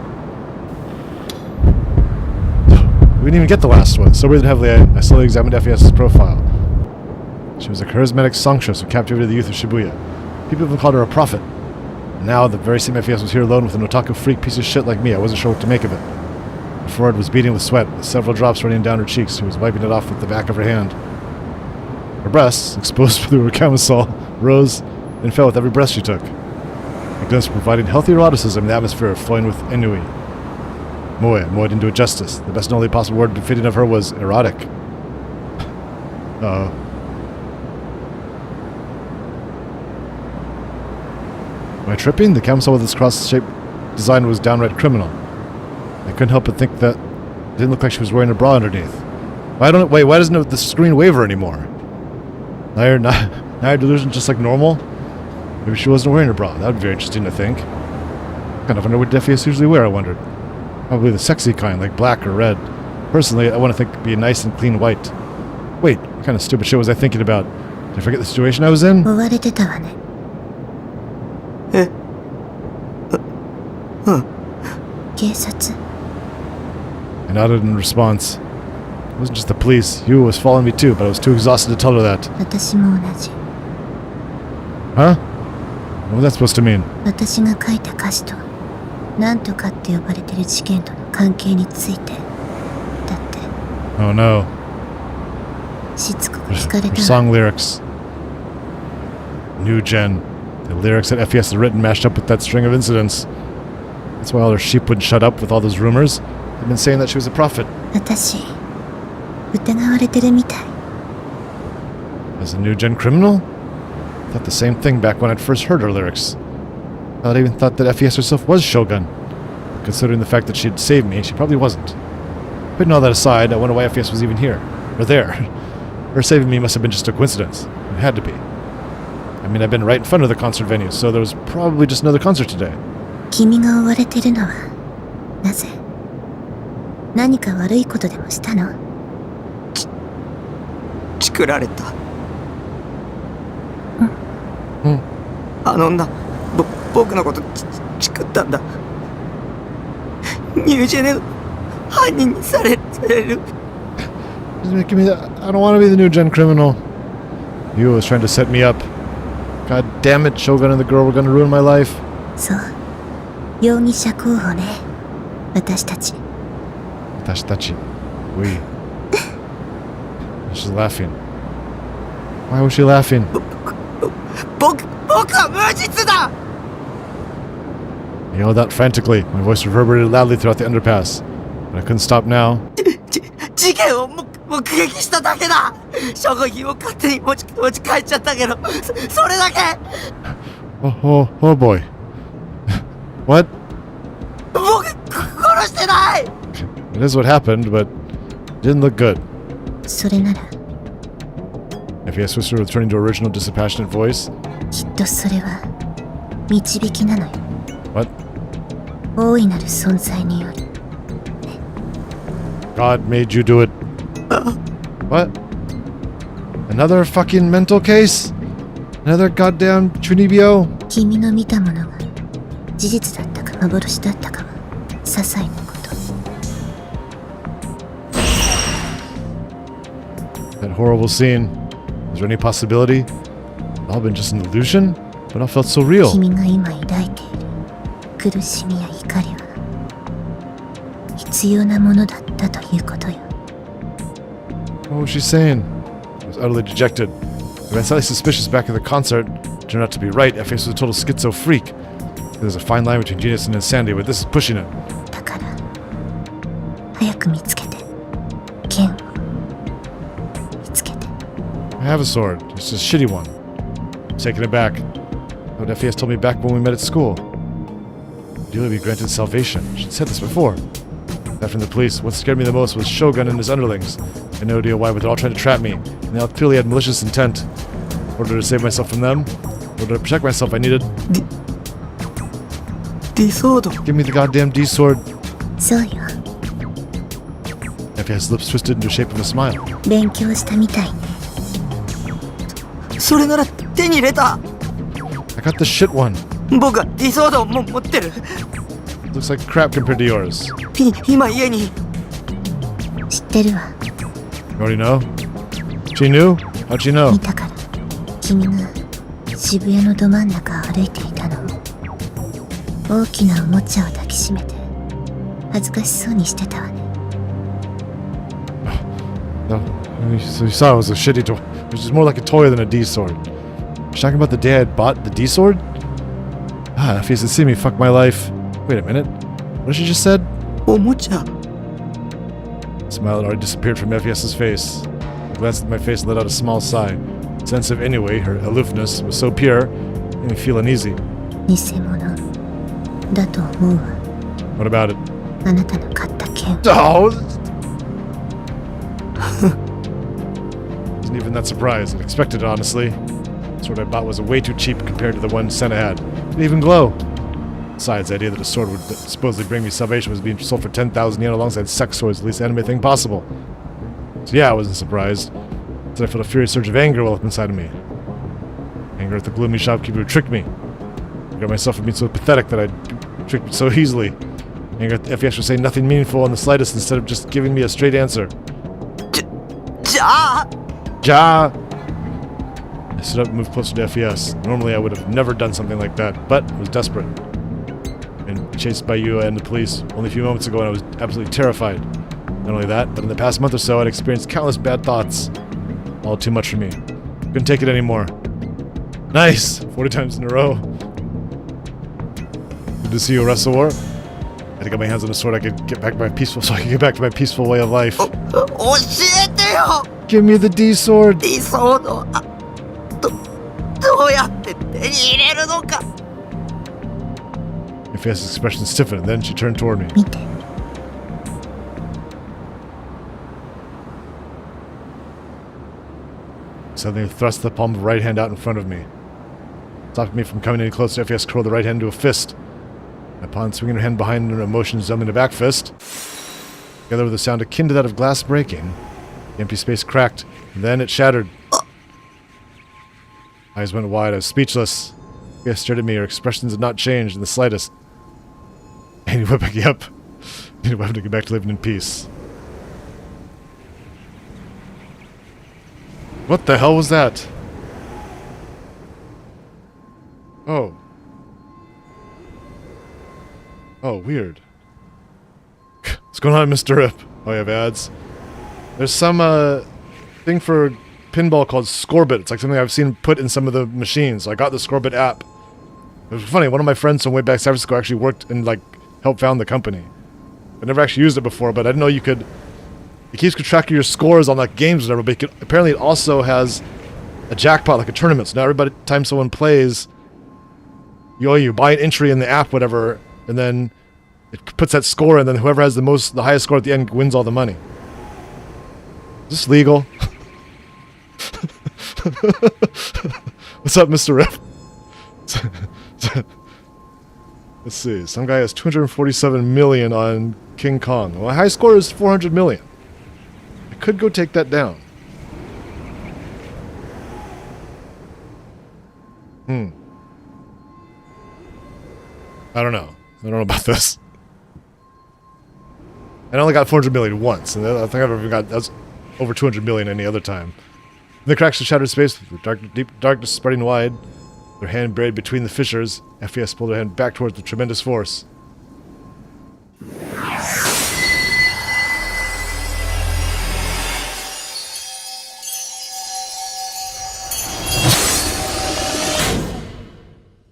We didn't even get the last one. So breathing heavily, I slowly examined FES's profile. She was a charismatic songstress who captivated the youth of Shibuya. People even called her a prophet. And now, the very same FES was here alone with an otaku freak piece of shit like me. I wasn't sure what to make of it. Her forehead was beading with sweat, with several drops running down her cheeks. She was wiping it off with the back of her hand. Her breasts, exposed through her camisole, rose and fell with every breath she took. A glimpse providing healthy eroticism in the atmosphere flowing with ennui. Moe didn't do it justice. The best and only possible word befitting of her was erotic. Uh-oh. Am I tripping? The camisole with its cross-shaped design was downright criminal. I couldn't help but think that it didn't look like she was wearing a bra underneath. Why doesn't the screen waver anymore? Now your delusion just like normal? Maybe she wasn't wearing a bra. That would be very interesting to think. Kind of wonder what FES usually wear, I wondered. Probably the sexy kind, like black or red. Personally, I want to think it'd be a nice and clean white. Wait, what kind of stupid shit was I thinking about? Did I forget the situation I was in? 追われてたわね。警察。 I nodded in response. It wasn't just the police. Yu was following me too, but I was too exhausted to tell her that. 私も同じ。 Huh? What was that supposed to mean? 私が書いた歌詞と、なんとかって呼ばれてる事件との関係について。だって、 Oh no. しつこく聞かれ Her たわ。 song lyrics. New Gen. The lyrics that FES had written mashed up with that string of incidents. That's why all her sheep wouldn't shut up with all those rumors. They'd been saying that she was a prophet. 私、疑われてるみたい。 As a New Gen criminal? I thought the same thing back when I'd first heard her lyrics. I even thought that FES herself was Shogun. Considering the fact that she'd saved me, she probably wasn't. Putting all that aside, I wonder why FES was even here. Or there. Her saving me must have been just a coincidence. It had to be. I mean, I've been right in front of the concert venue, so there was probably just another concert today. 君が追われてるのは、なぜ？何か悪いことでもしたの？チクられた。うん。あの女、僕のことチクったんだ。ニュージェネの犯人にされる。Just making me I don't want to be the New Gen criminal. You was trying to set me up. God damn it, Shogun and the girl were gonna ruin my life. そう。容疑者候補ね。私たち。Tashitachi. We. She's laughing. Why was she laughing? 僕は無実だ! I yelled out frantically. My voice reverberated loudly throughout the underpass. But I couldn't stop now. 事件を目撃しただけだ! 証拠品を勝手に持ち帰っちゃったけど、それだけ! Oh boy. What? 僕殺してない! It is what happened, but it didn't look good. それなら、 FES was returning to her original dispassionate voice. きっとそれは導きなのよ。 What? 大いなる存在により。 God made you do it. What? Another fucking mental case? Another goddamn Trinibio? 君の見たものが事実だったか幻だったかは些細なこと。 That horrible scene. Is there any possibility? It's all been just an illusion? But it all felt so real. 君が今抱いている苦しみや怒りは必要なものだったということよ。 What was she saying? I was utterly dejected. If I was slightly suspicious back at the concert, it turned out to be right. F.A.S. was a total schizo freak. There's a fine line between genius and insanity, but this is pushing it. だから早く見つけて剣を見つけて。 I have a sword. It's a shitty one. I'm taking it back. What F.A.S. told me back when we met at school. Ideally, we granted salvation. She'd said this before. That from the police, what scared me the most was Shogun and his underlings. I had no idea why, but they're all trying to trap me, and they all clearly had malicious intent. In order to save myself from them, in order to protect myself, I needed... ディソード Give me the goddamn D sword. そうよ、 F.A.S. lips twisted into the shape of a smile. 勉強したみたいね。それなら手に入れた I got the shit one. 僕はディソードを持ってる Looks like crap compared to yours. 今家に知ってるわ。 You already know? She knew? How'd she know? 見たから。君が渋谷のど真ん中を歩いていたの。大きなおもちゃを抱きしめて恥ずかしそうにしてたわね。 No. So you saw it was a shitty toy. It was just more like a toy than a D sword. She's talking about the day I bought the D sword? Ah, F.A.S. had seen me fuck my life. Wait a minute. What she just said? おもちゃ The smile had already disappeared from F.A.S.'s face. I glanced at my face and let out a small sigh. Sense of anyway, her aloofness was so pure, it made me feel uneasy. 偽物だと思うわ。 What about it? あなたの買った剣。 Oh! Wasn't even that surprised. I expected it, honestly. The sword I bought was way too cheap compared to the one Senna had. It didn't even glow. Besides, the idea that a sword would supposedly bring me salvation was being sold for 10,000 yen alongside sex swords, the least anime thing possible. So yeah, I wasn't surprised. Then I felt a furious surge of anger well up inside of me. Anger at the gloomy shopkeeper who tricked me. I got myself for being so pathetic that I'd tricked so easily. Anger at the F.A.S. for saying nothing meaningful in the slightest instead of just giving me a straight answer. じゃあ Ja! I stood up and moved closer to F.E.S. Normally I would have never done something like that, but I was desperate. And chased by you and the police only a few moments ago and I was absolutely terrified. Not only that, but in the past month or so I'd experienced countless bad thoughts. All too much for me. Couldn't take it anymore. Nice! 40 times in a row. Good to see you, Wrestle War. I had to get my hands on a sword I could get back to my peaceful so I could get back to my peaceful way of life. 教えてよ Give me the D sword! ディソードどうやって手に入れるのか F.A.S.'s expression stiffened, and then she turned toward me. 見て。 Suddenly thrust the palm of her right hand out in front of me. Stopping me from coming any closer, F.A.S. curled the right hand into a fist. Upon swinging her hand behind her emotion resembling a back fist, together with a sound akin to that of glass breaking, the empty space cracked, and then it shattered. Eyes went wide, I was speechless. F.A.S. stared at me, her expressions had not changed in the slightest. I needed a weapon, yep. I needed a weapon to get back to living in peace. What the hell was that? Oh. Oh, weird. What's going on, Mr. Rip? Oh, you have ads? There's some, thing for pinball called Scorebit. It's like something I've seen put in some of the machines. So I got the Scorebit app. It was funny, one of my friends from way back San Francisco actually worked and, like, helped found the company. I never actually used it before, but I didn't know you could... It keeps track of your scores on, like, games or whatever, but apparently it also has a jackpot, like a tournament. So now every time someone plays, you buy an entry in the app, whatever, and then it puts that score, and then whoever has the highest score at the end wins all the money. Is this legal? What's up, Mr. Rip? Let's see. Some guy has 247 million on King Kong. Well, my high score is 400 million. I could go take that down. I don't know. I don't know about this. I only got 400 million once, and I think I've ever got that's over 200 million any other time. In the cracks of shattered space, with deep darkness spreading wide, their hand buried between the fissures, FES pulled her hand back towards the tremendous force.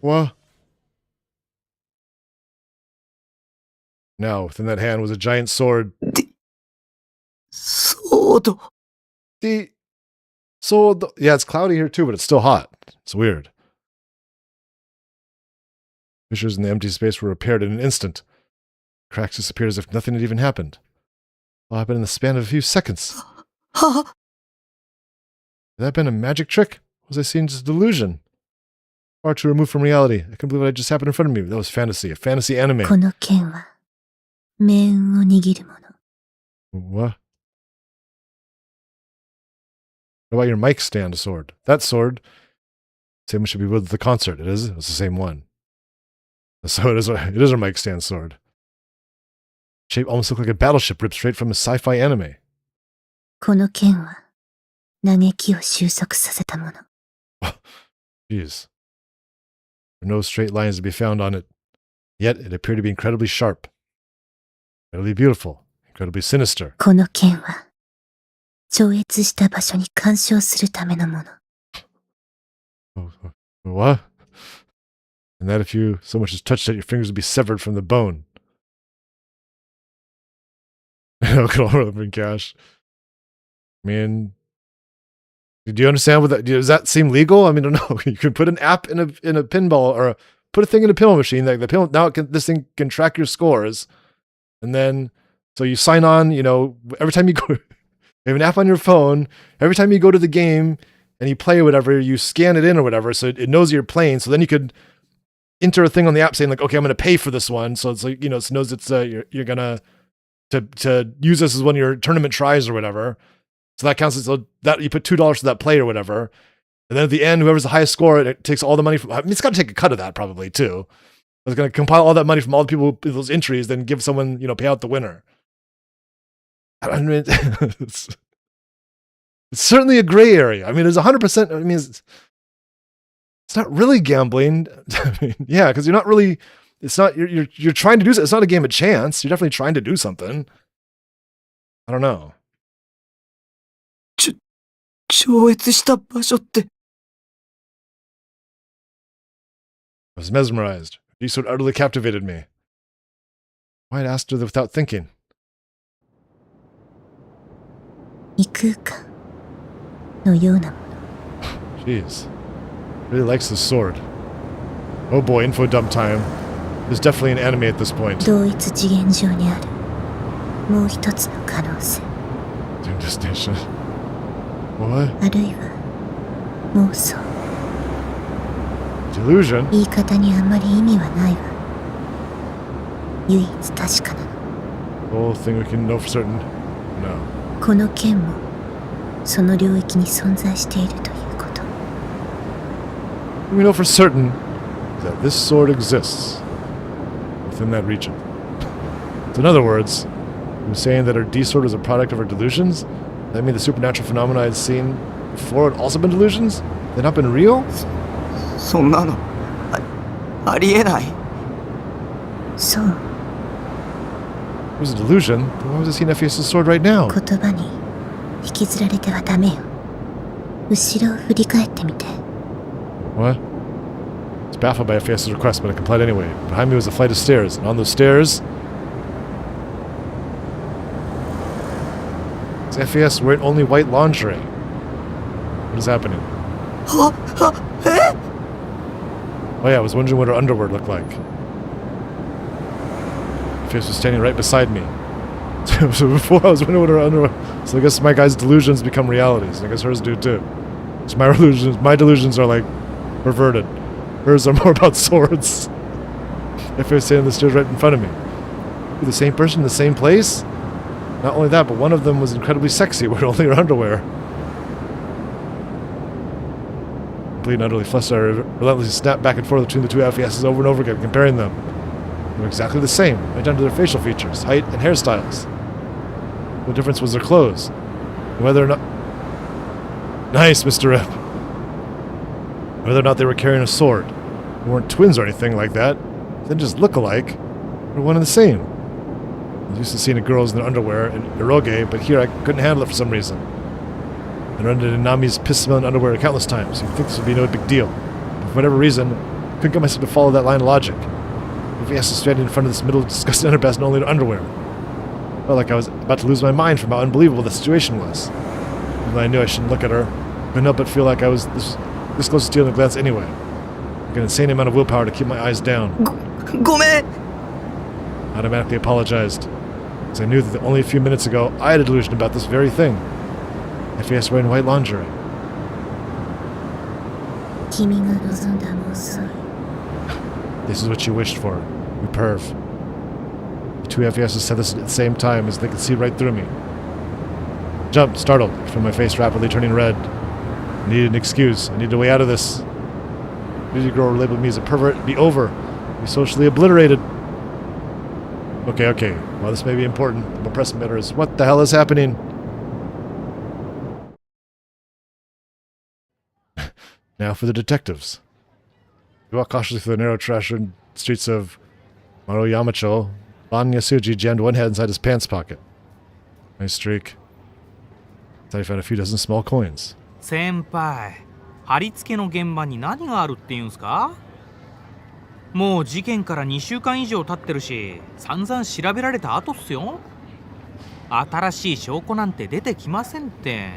What? Now, within that hand was a giant sword. ソード。 The sword. Yeah, it's cloudy here too, but it's still hot. It's weird. Fissures in the empty space were repaired in an instant. Cracks disappeared as if nothing had even happened. All happened in the span of a few seconds. は Had that been a magic trick? Was I seeing just a delusion? Far too removed from reality. I couldn't believe what had just happened in front of me. That was fantasy. A fantasy anime. この剣は命運を握るもの。 What? What about your mic stand sword? That sword, same one should be with the concert. It is? It's the same one. So it is a mic stand sword. Shape almost looked like a battleship ripped straight from a sci-fi anime. この剣は嘆きを収束させたもの。 Jeez. There are no straight lines to be found on it. Yet it appeared to be incredibly sharp. Incredibly beautiful. Incredibly sinister. この剣は超越した場所に干渉するためのもの。 What? And that if you so much as touched it, your fingers would be severed from the bone. Look at all the living cash. I mean, do you understand what that? Does that seem legal? I mean, I don't know. You could put an app in a pinball, or put a thing in a pinball machine. Like the pinball, now this thing can track your scores, and then so you sign on. You know, every time you go, you have an app on your phone. Every time you go to the game and you play or whatever, you scan it in or whatever, so it knows you're playing. So then you could enter a thing on the app saying like, okay, I'm going to pay for this one. So it's like, you know, it knows it's you're gonna to use this as one of your tournament tries or whatever. So that counts as that you put $2 for that play or whatever. And then at the end, whoever's the highest score, it takes all the money from, I mean, it's got to take a cut of that probably too. It's going to compile all that money from all the people with those entries, then give someone, you know, pay out the winner. I mean, it's certainly a gray area. I mean, there's 100%, I mean, it's not really gambling. I mean, yeah, because you're not really, it's not, you're trying to do, it's not a game of chance. You're definitely trying to do something. I don't know. 超越した場所って。 I was mesmerized. She so utterly captivated me. Why had asked her without thinking? 異空間のようなもの。 Jeez. Really likes this sword. Oh boy, info dump time. There's definitely an anime at this point. 同一次元上にあるもう一つの可能性。 Doom destination. What? あるいは妄想。 Delusion? 言い方にあんまり意味はないわ。唯一確かなの。 The whole thing we can know for certain? No. この剣もその領域に存在しているということ。 What we know for certain is that this sword exists within that region. So in other words, you're saying that our D sword is a product of our delusions? That mean the supernatural phenomena I'd seen before had also been delusions? They'd not been real? そんなのありえない。そう、 It was a delusion. Then why was I seeing Ephias' sword right now? 言葉に引きずられてはダメよ。後ろを振り返ってみて。 What? I was baffled by Ephias' request, but I complied anyway. Behind me was a flight of stairs, and on those stairs... is Ephias wearing only white lingerie? What is happening? はえ Oh yeah, I was wondering what her underwear looked like. Ephias was standing right beside me. So before I was wondering what her underwear... So I guess my guy's delusions become realities. I guess hers do too. So my delusions are like perverted. Hers are more about swords. Ephias standing on the stairs right in front of me. The same person, the same place? Not only that, but one of them was incredibly sexy, wearing only her underwear. Complete and utterly flustered, I relentlessly snapped back and forth between the two FESs over and over again, comparing them. They were exactly the same, right down to their facial features, height, and hairstyles. The difference was their clothes. And whether or not... Nice, Mr. Rip. Whether or not they were carrying a sword. They weren't twins or anything like that. They didn't just look alike. They were one and the same. I was used to seeing girls in their underwear in eroge, but here I couldn't handle it for some reason. I run into Nami's piss-smelling underwear countless times. You'd think this would be no big deal. But for whatever reason, I couldn't get myself to follow that line of logic. If he has to standing in front of this middle disgusting underpass and only in underwear. I felt like I was about to lose my mind from how unbelievable the situation was. Even though I knew I shouldn't look at her, I couldn't help but feel like I was this close to stealing a glance anyway. Like an insane amount of willpower to keep my eyes down. ごめん I automatically apologized, as I knew that only a few minutes ago I had a delusion about this very thing. FES wearing white lingerie. 君が望んだ妄想 This is what you wished for, you perv. The two FESs said this at the same time as they could see right through me. I jumped, startled, from my face rapidly turning red. I needed an excuse. I needed a way out of this. Beauty girl labeled me as a pervert, be over, be socially obliterated. Okay. While this may be important, the more pressing matter is what the hell is happening? Now for the detectives. We walked cautiously through the narrow, trash-ridden streets of Maroyamacho. Ban Yasuji jammed one hand inside his pants pocket. Nice streak. Thought he found a few dozen small coins. 先輩、貼り付けの現場に何があるって言うんすか？もう事件から2週間以上経ってるし、散々調べられた後っすよ。新しい証拠なんて出てきませんって。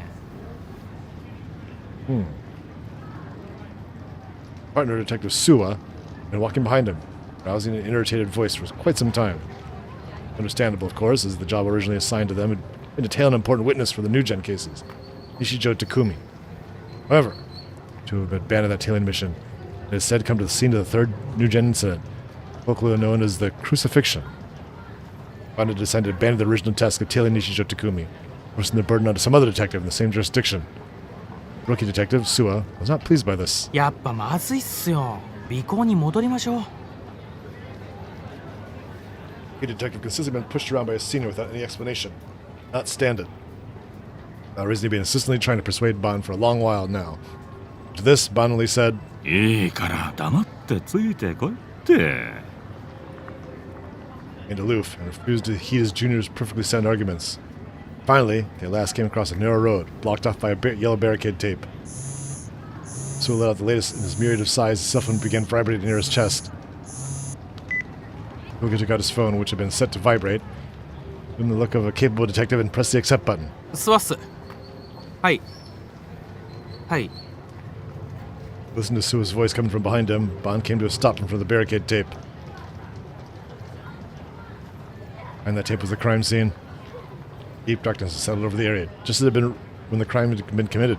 Partner Detective Suwa and walking behind him, rousing an irritated voice for quite some time. Understandable, of course, as the job originally assigned to them had been to tail an important witness for the new gen cases, Nishijo Takumi. However, two had abandoned that tailing mission and instead come to the scene of the third new gen incident, locally known as the Crucifixion. Banda decided to abandon the original task of tailing Nishijo Takumi, forcing the burden onto some other detective in the same jurisdiction. Rookie detective Suwa was not pleased by this. やっぱまずいっすよ。尾行に戻りましょう。The detective consistently been pushed around by a senior without any explanation. Not stand it. Recently been insistently trying to persuade Ban for a long while now. To this, Ban only said, いいから黙ってついてこいって。 and aloof, and refused to heed his junior's perfectly sound arguments. Finally, they at last came across a narrow road, blocked off by a yellow barricade tape. So let out the latest in his myriad of sighs, his cell phone began vibrating near his chest. Luka took out his phone, which had been set to vibrate, in the look of a capable detective, and pressed the accept button. 座っす。はい。はい。 Listened to Sua's voice coming from behind him, Bond came to a stop in front of the barricade tape. And that tape was the crime scene. Deep darkness had settled over the area, just as it had been when the crime had been committed.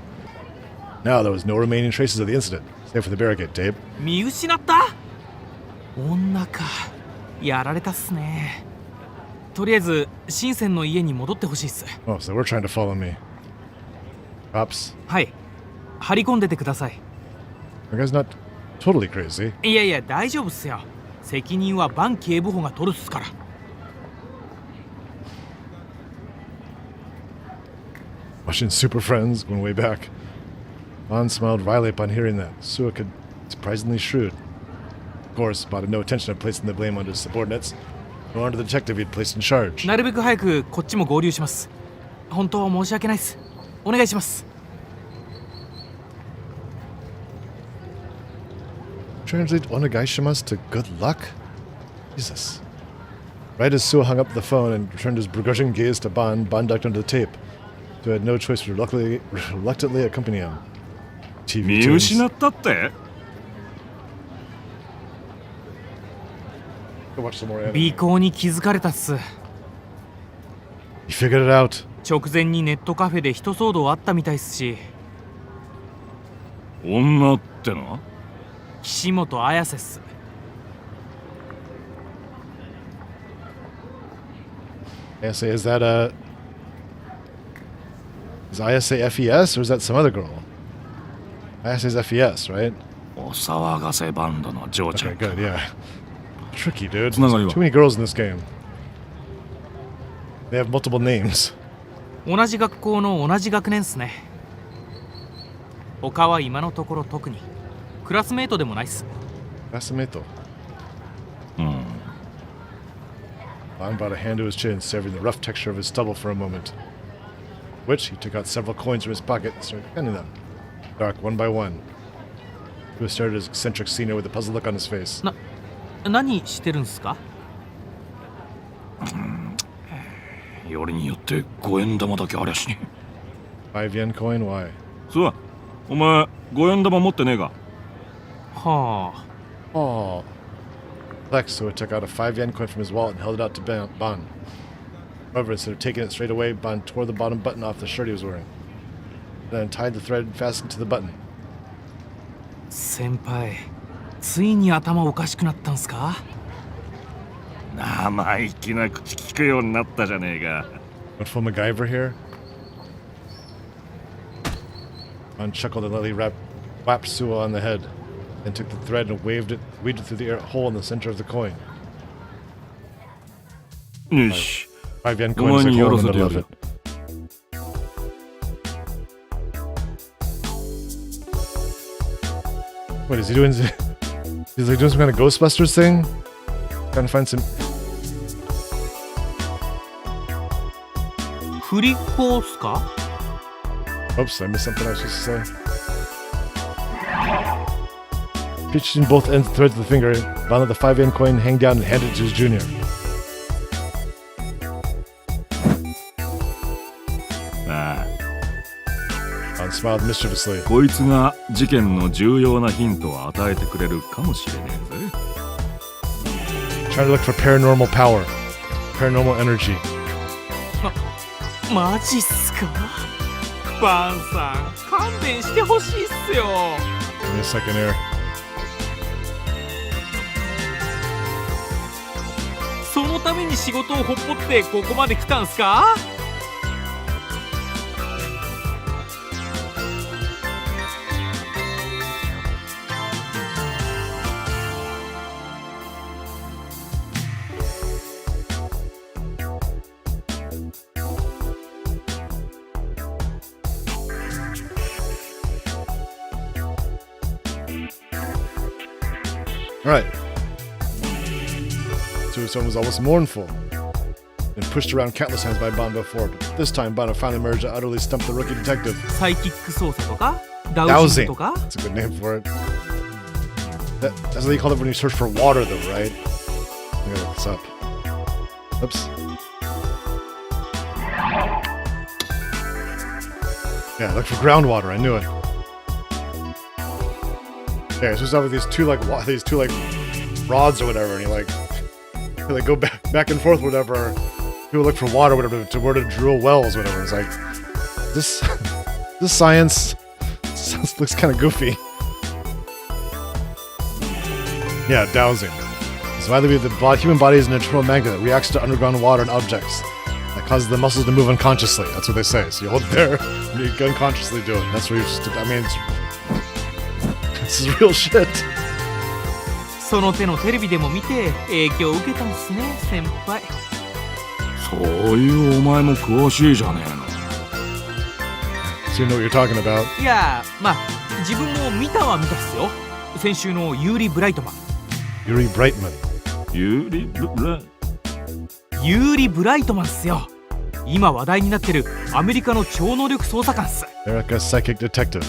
Now there was no remaining traces of the incident, save for the barricade tape. 見失った？女か。やられたっすね。とりあえず、深センの家に戻ってほしいっす。Oh, so we're trying to follow me. Cops? はい。張り込んでてください。The guy's not totally crazy. いやいや、大丈夫っすよ。責任はバン警部補が取るっすから。Watching Super Friends going way back. Bond smiled wryly upon hearing that. Suwa could surprisingly shrewd. Of course, Bond had no intention of placing the blame on his subordinates, nor on the detective he'd placed in charge. なるべく早くこっちも合流します。本当申し訳ないっす。お願いします。 Translate onegaishimasu to good luck? Jesus. Right as Suwa hung up the phone and turned his begrudging gaze to Bond ducked under the tape. So had no choice but to reluctantly accompany him. TV 見 tunes. 失ったって？ Go watch some more anime. 尾行に気づかれたっす。 You figured it out. 直前にネットカフェで一騒動あったみたいっすし、女ってのは？岸本綾瀬っす。 Ayase, is that a... Is Ayase FES or is that some other girl? ISA's FES, right? お騒がせバンドのジョーちゃ Okay, んか。 good, yeah. Tricky, dude. つながりは Too many girls in this game. They have multiple names. 同じ学校の同じ学年っすね。他は今のところ特にクラスメートでもないっす。 Casamento. うん。 Bond brought a hand to his chin, savoring the rough texture of his stubble for a moment. Which he took out several coins from his pocket and started counting them. Dark, one by one. He stared at his eccentric senior with a puzzled look on his face. 何してるんすか？よりによって5円玉だけありゃしね。 5 yen coin? Why? そう、お前5円玉持ってねえか。はあ。 Oh. Plexo took out a 5 yen coin from his wallet and held it out to Bond. However, instead of taking it straight away, Bond tore the bottom button off the shirt he was wearing. Then untied the thread and fastened to the button. 先輩、ついに頭おかしくなったんすか？生意気な口聞くようになったじゃねえか。 Went full MacGyver here? Bond chuckled and lightly whapped Sewell on the head, then took the thread and weaved it through the hole in the center of the coin. よし。 5 yen coin is like a hole in the middle of it. What is he doing? He's like doing some kind of Ghostbusters thing? Trying to find some. 振り子っすか？ Oops, I missed something I was supposed to say. Pitched in both ends of the threads of the finger, Bond let the 5 yen coin hang down and handed it to his junior. ああ、 Bond smiled mischievously. こいつが事件の重要なヒントを与えてくれるかもしれねえぜ。 Trying to look for paranormal power, paranormal energy. マジっすか？バンさん、勘弁してほしいっすよ。 Give me a second here. そのために仕事をほっぽってここまで来たんすか？ Alright. Suicide was almost mournful. Been pushed around countless times by Bond before, but this time Bond finally managed to utterly stump the rookie detective. サイキック操作とかダウジングとか That's a good name for it. That's what you call it when you search for water, though, right? I'm gonna look this up. Oops. Yeah, look for groundwater. I knew it. Yeah, so it's with these two like rods or whatever, and you go back and forth, whatever. People look for water, whatever, to where to drill wells, whatever. It's like this science looks kind of goofy. Yeah, dowsing. So either the human body is an internal magnet that reacts to underground water and objects that causes the muscles to move unconsciously. That's what they say. So you hold it there, and you unconsciously do it. That's where this is real shit. その手のテレビでも見て影響を受けたんすね、先輩。そういうお前も詳しいじゃねえの。 So you know what you're talking about. いや、まあ自分も見たは見たっすよ。先週のユーリ・ブライトマン。Yuri Brightman. ユーリブラ。ユーリ・ブライトマンっすよ。今話題になってるアメリカの超能力捜査官っす。 America's psychic detective.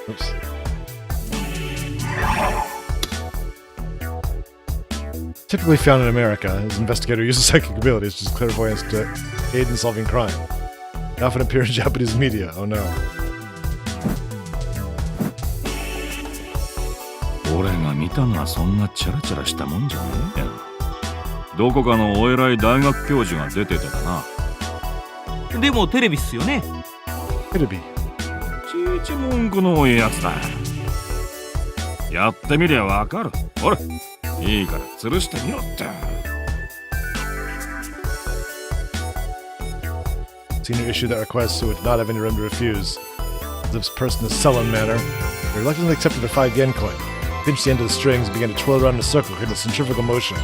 Oops. Typically found in America, his investigator uses psychic abilities such as clairvoyance to aid in solving crime. They often appear in Japanese media. Oh no. 俺が見たのはそんなチャラチャラしたもんじゃねえや。どこかのお偉い大学教授が出ててだな。でもテレビっすよね。 Could it be? ちいち文句の多いやつだ。やってみりゃわかる。ほら、いいから吊るしてみろって。 Senior issue that requests who would not have any room to refuse. lips pursed in a sullen manner. He reluctantly accepted the 5 yen coin, pinched the end of the strings, and began to twirl around in a circle, creating a centrifugal motion.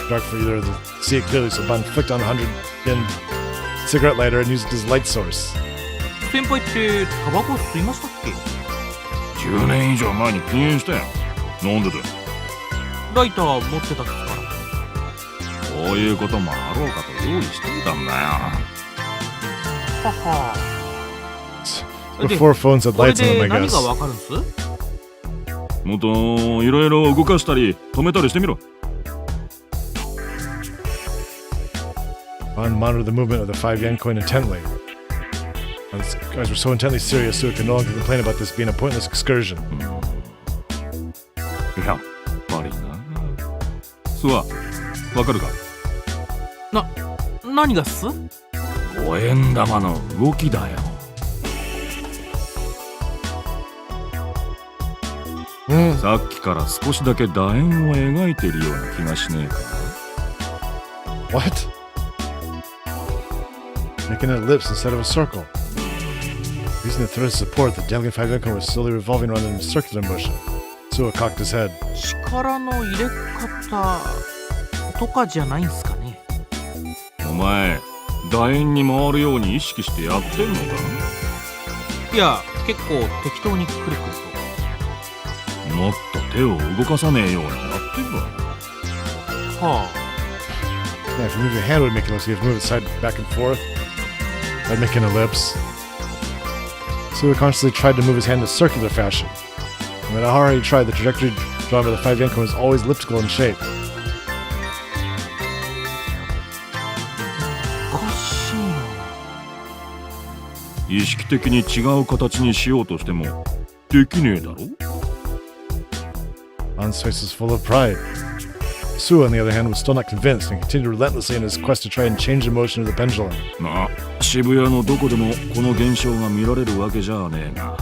Dark for either to see it clearly, so Ban flicked on a 100 yen cigarette lighter and used it as light source. 先輩ってタバコ吸いましたっけ？ 10年以上前に禁煙したよ。なんでだよ。ライター持ってたっすから。こういうこともあろうかと用意していたんだよ。はは。 Before phones had これ lights on で them, I 何 guess. がわかるんす？もっといろいろ動かしたり止めたりしてみろ。Ban monitored the movement of the 5 yen coin intently. His eyes were so intently serious, so he could no longer complain about this being a pointless excursion. やっぱりな。スワ、わかるか？何がっす五円玉の動きだよ。さっきから少しだけ楕円を描いてるような気がしねえか？ What? Making an ellipse instead of a circle. Using the thread as support, the dangling 5 yen coin was slowly revolving around in a circular motion. Suwa cocked his head. 力の入れ方とかじゃないんすかね。お前、楕円に回るように意識してやってんのか？いや、結構適当にくるくると。もっと手を動かさねえようにやってるわ。はあ。 Yeah, if you move your hand, it would make it look like you have to move it side back and forth. I'd make an ellipse. Suwa consciously tried to move his hand in a circular fashion. No matter how hard he tried, the trajectory drawn by the 5 yen coin was always elliptical in shape. おかしいな。意識的に違う形にしようとしてもできねえだろ？ An's face was full of pride. Suwa, on the other hand, was still not convinced and continued relentlessly in his quest to try and change the motion of the pendulum. まあ、渋谷のどこでもこの現象が見られるわけじゃねえが、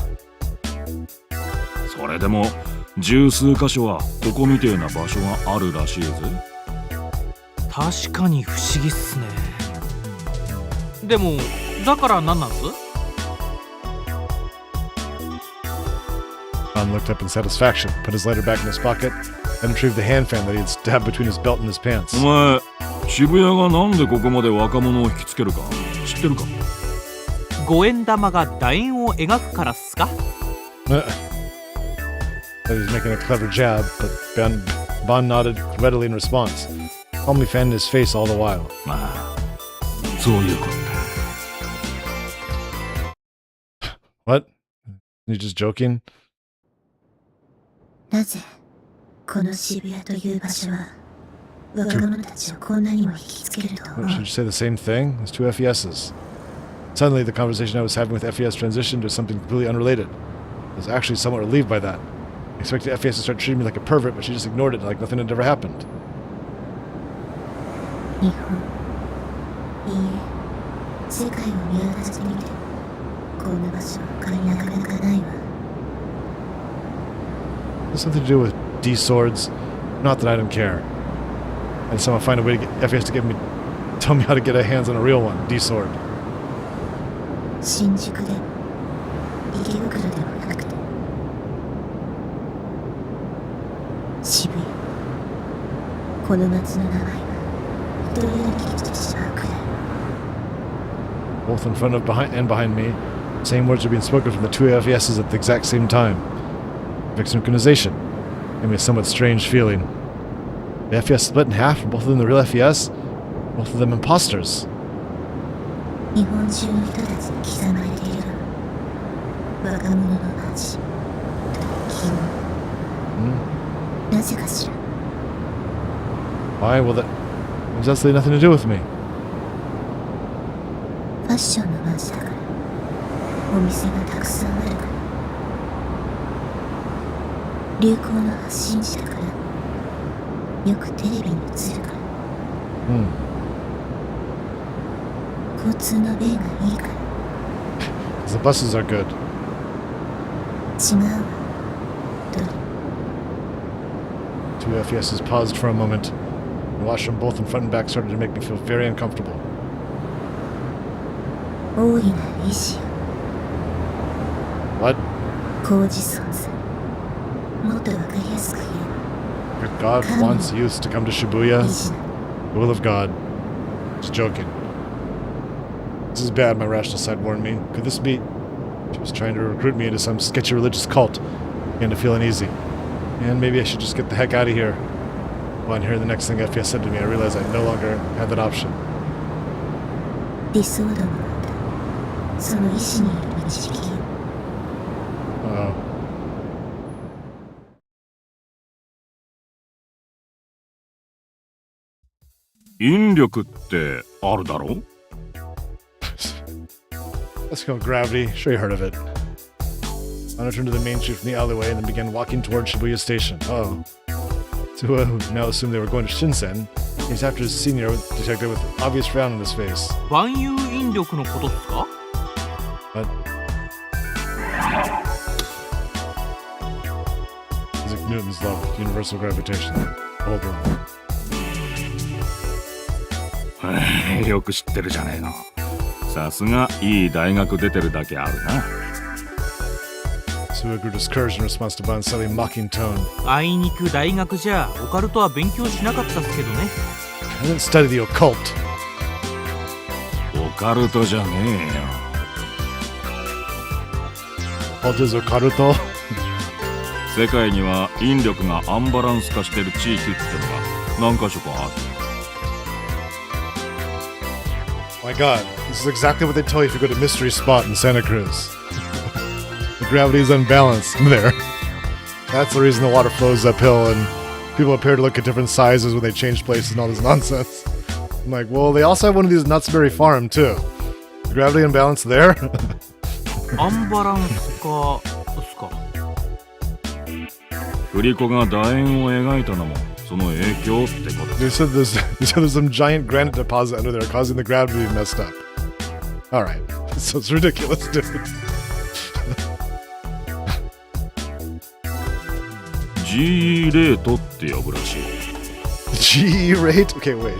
それでも十数箇所はここみてえな場所があるらしいぜ。確かに不思議っすね。でも、だから何なんす？ An looked up in satisfaction, put his lighter back in his pocket, and retrieved the hand fan that he had stabbed between his belt and his pants. お前、渋谷がなんでここまで若者を引きつけるか知ってるか？ 5円玉が楕円を描くからっすか？ That he was making a clever jab, but Ban nodded readily in response, calmly fanning his face all the while. まあ、そういうことだ。 What? You just joking? なぜこの渋谷という場所は若者たちをこんなにも引きつけると思 What, う should you say the same thing? There's 2 FESs. Suddenly, the conversation I was having with FES transitioned to something completely unrelated. I was actually somewhat relieved by that. I expected FES to start treating me like a pervert, but she just ignored it like nothing had ever happened. 日本いいえ世界を見渡してみてこんな場所他になかなかないわ Has something to do with D swords? Not that I don't care. I just want to find a way to get FES to tell me how to get our hands on a real one, D sword. 新宿でも池袋でもなくて渋谷この街の名前はどれだけしてしまうくらい Both in front of and behind me, the same words are being spoken from the 2 FESs at the exact same time. Perfect synchronization gave me a somewhat strange feeling. The FES split in half, and both of them the real FES, both of them imposters. 日本中の人たちに刻まれている若者の街という疑問なぜかしら Why? Well, that has absolutely nothing to do with me. ファッションの街だからお店がたくさんあるから流行の発信者だからよくテレビに映るから 交通の便がいいから The buses are good. 違うわドリ 2 FESs paused for a moment, and watched them both in front and back started to make me feel very uncomfortable. 大いなる意志よ What? 高次尊さ。もっとわかりやすく言 If God wants youth to come to え Shibuya, ば、意地な the will of God. Just joking. This is bad, my rational side warned me. Could this be? She was trying to recruit me into some sketchy religious cult. Began to feel uneasy. And maybe I should just get the heck out of here. Upon hearing the next thing FPS said to me, I realized I no longer had that option. 理想だもの。その意志による導き。 Uh-oh. 引力ってあるだろ？ Let's go, Gravity. Sure you heard of it. I returned to the main street from the alleyway and then began walking toward Shibuya Station. Oh. Tsuo, who now assumed they were going to Shinsen, he's after his senior detective with an obvious frown on his face. 万有引力のことっすか？ What? Isaac Newton's law of universal gravitation. Hold on. よく知ってるじゃねえの。さすがいい大学出てるだけあるな。Tsuo grew discouraged in response to Ban's slightly mocking tone. あいにく大学じゃオカルトは勉強しなかったっすけどね。 I didn't study the occult. オカルトじゃねえよ。 Occult is occult? 世界には引力がアンバランス化してる地域ってのが何か所かある。 My god, this is exactly what they tell you if you go to Mystery Spot in Santa Cruz. The gravity is unbalanced there. That's the reason the water flows uphill and people appear to look at different sizes when they change places and all this nonsense. I'm like, well, they also have one of these Nutsberry Farm too. The gravity imbalance there? アンバランス化っすか？振り子が楕円を描いたのもその影響ってこと。 They said there's some giant granite deposit under there causing the gravity to be messed up. Alright, so it's ridiculous, dude. G レートって呼ぶらしい。 GE rate? Okay, wait.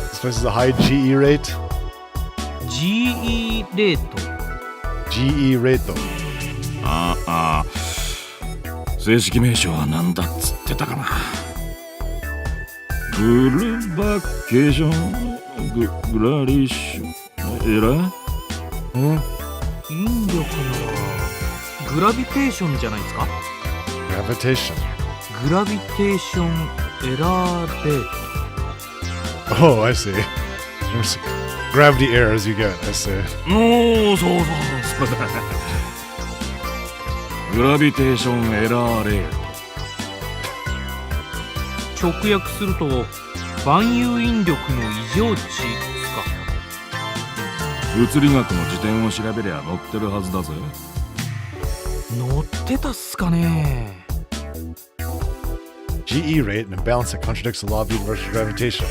This place is a high GE rate? GE レート。 GE rate. ああ、正式名称は何だっつってたかな。グルバケーショングラリッシュえらい？ Hmm? 引力ならグラビテーションじゃないですか？ Gravitation. グラビテーションエラーレート。 Oh, I see. Gravity error as you get, I see. おお、そうそうだ。グラビテーションエラーレート。直訳すると万有引力の異常値ですか？物理学の辞典を調べりゃ載ってるはずだぜ。乗ってたっすかね。 GE rate, an imbalance that contradicts the law of universal gravitation.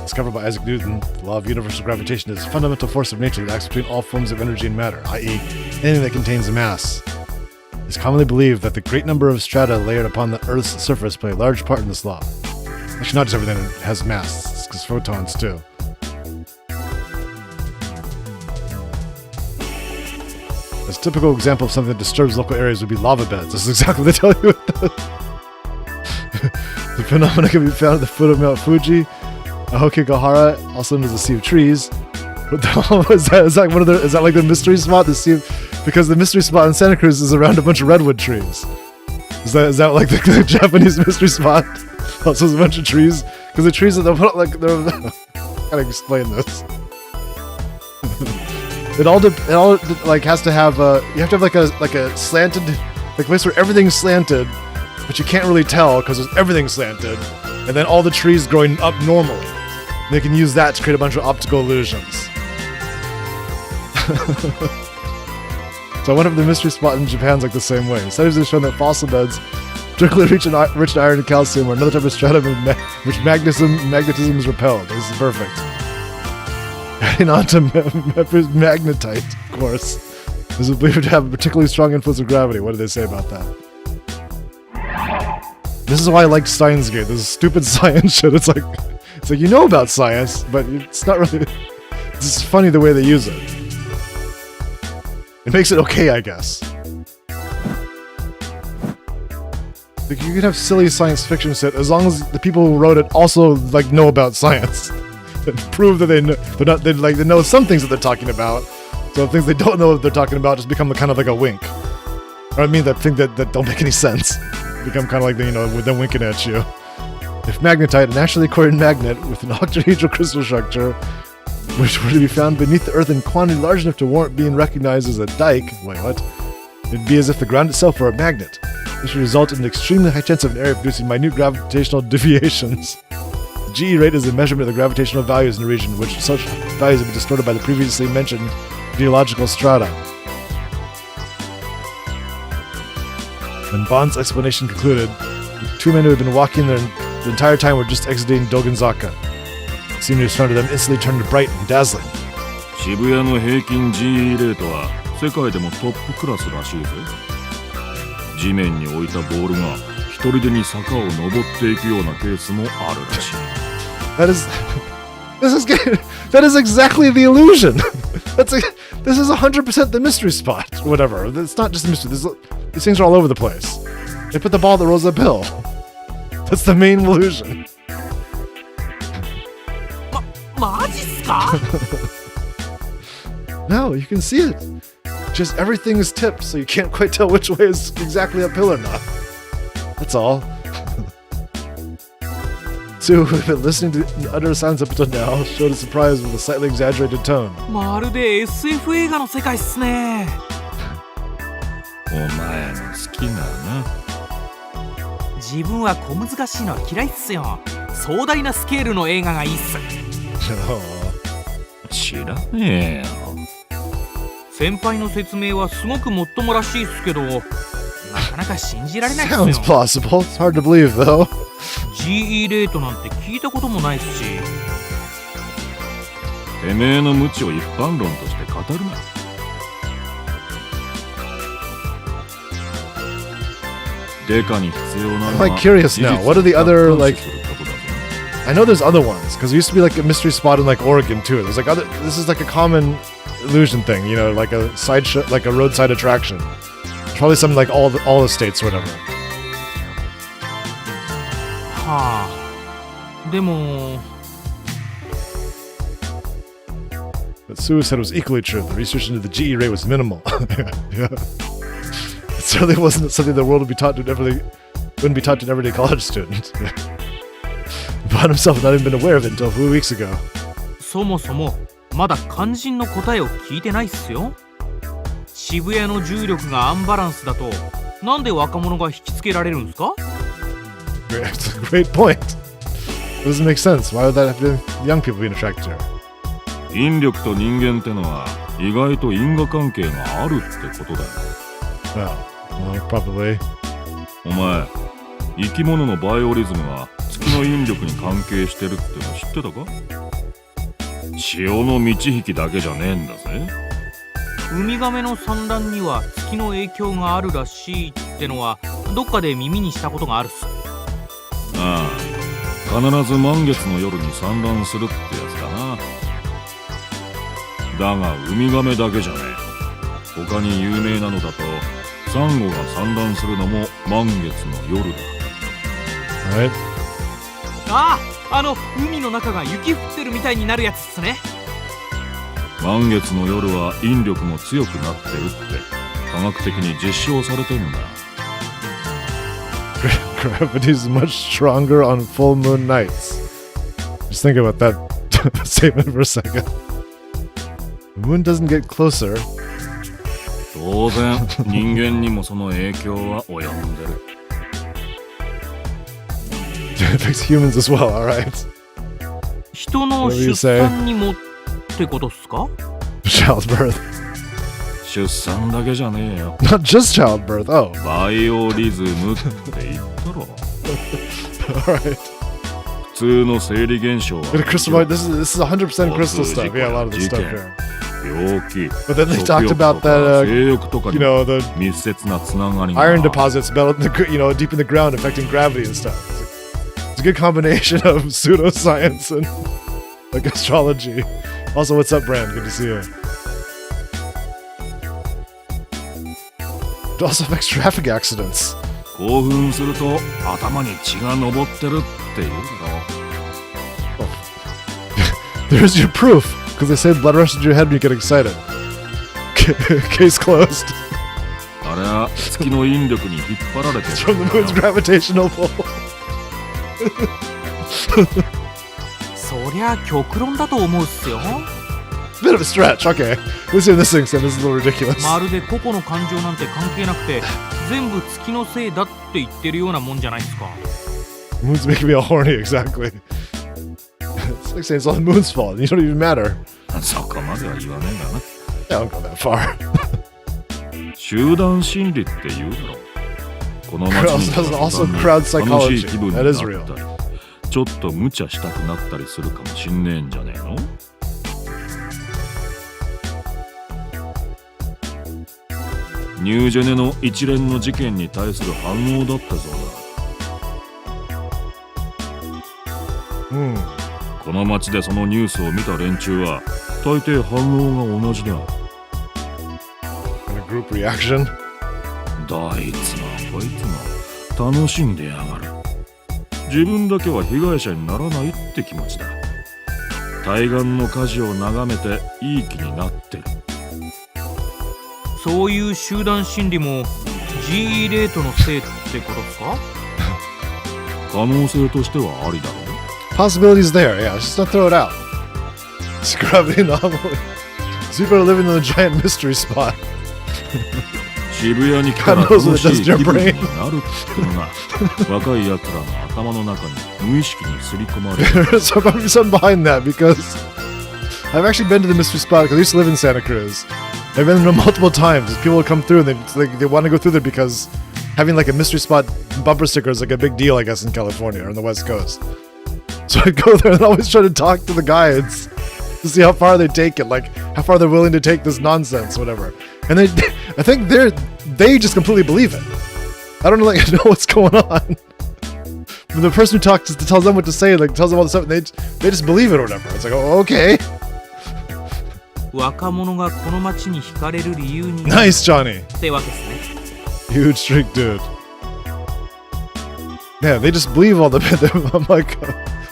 Discovered by Isaac Newton, the law of universal gravitation is a fundamental force of nature that acts between all forms of energy and matter, i.e., anything that contains a mass. It is commonly believed that the great number of strata layered upon the Earth's surface play a large part in this law. Actually, not just everything that has mass, because photons too. A typical example of something that disturbs local areas would be lava beds. This is exactly what they tell you. The phenomena can be found at the foot of Mount Fuji, Ahokigahara, also known as the Sea of Trees. What the hell is that? Is that one of the? Is that like the mystery spot? The Sea of, because the mystery spot in Santa Cruz is around a bunch of redwood trees. Is that like the Japanese mystery spot? Also, there's a bunch of trees because the trees that they put like they're. How to explain this? It all like has to have you have to have like a slanted like place where everything's slanted, but you can't really tell because everything's slanted, and then all the trees growing up normally. They can use that to create a bunch of optical illusions. So I wonder if the mystery spot in Japan's like the same way. Studies have shown that fossil beds, particularly rich in iron and calcium, are another type of stratum in which magnetism is repelled. This is perfect. Adding on to magnetite, of course, is believed to have a particularly strong influence of gravity. What do they say about that? This is why I liked Steins Gate. This is stupid science shit. It's like you know about science, but it's not really. It's funny the way they use it. It makes it okay, I guess. Like, you can have silly science fiction shit as long as the people who wrote it also like know about science and prove that they know some things that they're talking about. So things they don't know that they're talking about just become kind of like a wink. Or I mean that thing that don't make any sense become kind of like with them winking at you. If magnetite, a naturally occurring magnet with an octahedral crystal structure, which were to be found beneath the Earth in quantity large enough to warrant being recognized as a dike, wait, what? It'd be as if the ground itself were a magnet. This would result in an extremely high chance of an area producing minute gravitational deviations. The GE rate is a measurement of the gravitational values in the region, which such values have been distorted by the previously mentioned geological strata. When Bond's explanation concluded, the two men who had been walking there the entire time were just exiting Dogenzaka. The scenery in front of them instantly turned bright and dazzling. 渋谷の平均 GE レートは世界でもトップクラスらしいぜ。地面に置いたボールが一人でに坂を登っていくようなケースもあるらしい。That is exactly the illusion. This is 100% the mystery spot. Whatever. It's not just a mystery. These things are all over the place. They put the ball that rolls uphill. That's the main illusion. マジっすか？ No, you can see it. Just everything is tipped, so you can't quite tell which way is exactly uphill or not. That's all. Sue, who had been listening to the Utter Silence up until now, showed a surprise with a slightly exaggerated tone. まるで SF 映画の世界っすね。お前の好きなな。自分は小難しいのは嫌いっすよ。壮大なスケールの映画がいいっす。知らねえよ。先輩の説明はすごくもっともらしいっすけど、なかなか信じられないっすよ。 Sounds plausible. It's hard to believe, though. GE レートなんて聞いたこともないっすし。てめえの無知を一般論として語るな。デカに必要なのは I'm like curious now. What are the other I know there's other ones because there used to be like a mystery spot in like Oregon too. There's like this is like a common illusion thing, like a sideshow, like a roadside attraction. Probably something like all the states or whatever. はあ。でも。 But Sue said it was equally true. The research into the GE rate was minimal. Yeah. It certainly wasn't something the world wouldn't be taught to an everyday college student. Bond himself had not even been aware of it until a few weeks ago. そもそもまだ肝心の答えを聞いてないっすよ。渋谷の重力がアンバランスだとなんで若者が引きつけられるんですか？ It's a great point. It doesn't make sense. Why would that have been young people being attracted to her? 引力と人間ってのは意外と因果関係があるってことだよ。Well, probably. お前、生き物のバイオリズムは月の引力に関係してるっての知ってたか？潮の満ち引きだけじゃねえんだぜ。ウミガメの産卵には月の影響があるらしいってのはどっかで耳にしたことがあるっす。ああ、必ず満月の夜に産卵するってやつだな。だがウミガメだけじゃねえ。他に有名なのだとサンゴが産卵するのも満月の夜だ。Right? ああ、海の中が雪降ってるみたいになるやつっすね。満月の夜は引力も強くなってるって科学的に実証されてるんだ。Gravity is much stronger on full moon nights. Just think about that statement for a second. The moon doesn't get closer. 当然人間にもその影響は及んでる。It affects humans as well, alright? 人の出産にもってことっすか？ Childbirth. 出産だけじゃねえよ。Not just childbirth, oh. バイオリズムって言ったろ。Alright. 普通の生理現象は Crystal, this is 100% crystal stuff. Yeah, a lot of this stuff here. 病気、 But then they talked about that, 性欲とかに the 密接なつながりが iron deposits deep in the ground affecting gravity and stuff. It's a good combination of pseudoscience and like astrology Also, what's up, Brand? Good to see you. It also affects traffic accidents. 興奮すると頭に血が上ってるって言うだろ。 There's your proof, because they say blood rushes to your head when you get excited. Case closed. あれは月の引力に引っ張られて It's る from ん the だ moon's よ。 gravitational pull. そりゃ極論だと思うっすよ。 Bit of a stretch. Okay. Listen to this thing, Sam. This is a little ridiculous. まるで個々の感情なんて関係なくて全部月のせいだって言ってるようなもんじゃないですか。 Moon's making me all horny, exactly. It's like saying it's all the moon's fault. You don't even matter. そこまでは言わねえがな。 Yeah, I don't go that far. 集団心理って言うだろ。この街に Also crowd 楽し psychology. い気分に That な is っ real. たり、ちょっと無茶したくなったりするかもしんねえんじゃねえの。ニュージェネの一連の事件に対する反応だったそうだ。Hmm. この街でそのニュースを見た連中は大抵反応が同じだ。 And a group reaction. どいつもこいつも楽しんでやがる。自分だけは被害者にならないって気持ちだ。対岸の火事を眺めていい気になってる。そういう集団心理も GE レートのせいってことですか？可能性としてはありだろう。 Possibilities there. Yeah, just don't throw it out. It's gravity anomaly. So people are living in a giant mystery spot. 渋谷に来たら God knows 楽 what し it does い to your 気分に brain. なるってのが若いやつらの頭の中に無意識に刷り込まれる。 So there might be something behind that because I've actually been to the mystery spot because I used to live in Santa Cruz. I've been there multiple times. People will come through and they want to go through there because having like a mystery spot bumper sticker is like a big deal, I guess, in California or on the West Coast. So I go there and always try to talk to the guides to see how far they take it, like how far they're willing to take this nonsense, whatever. And I think they just completely believe it. I don't know what's going on. But the person who talks tells them what to say, like tells them all the stuff, and they just believe it or whatever. It's like, oh, okay, 若者がこの街に惹かれる理由に nice, Johnny, ってわけですね。 huge streak, dude. Yeah, they just believe all the bit. I'm like,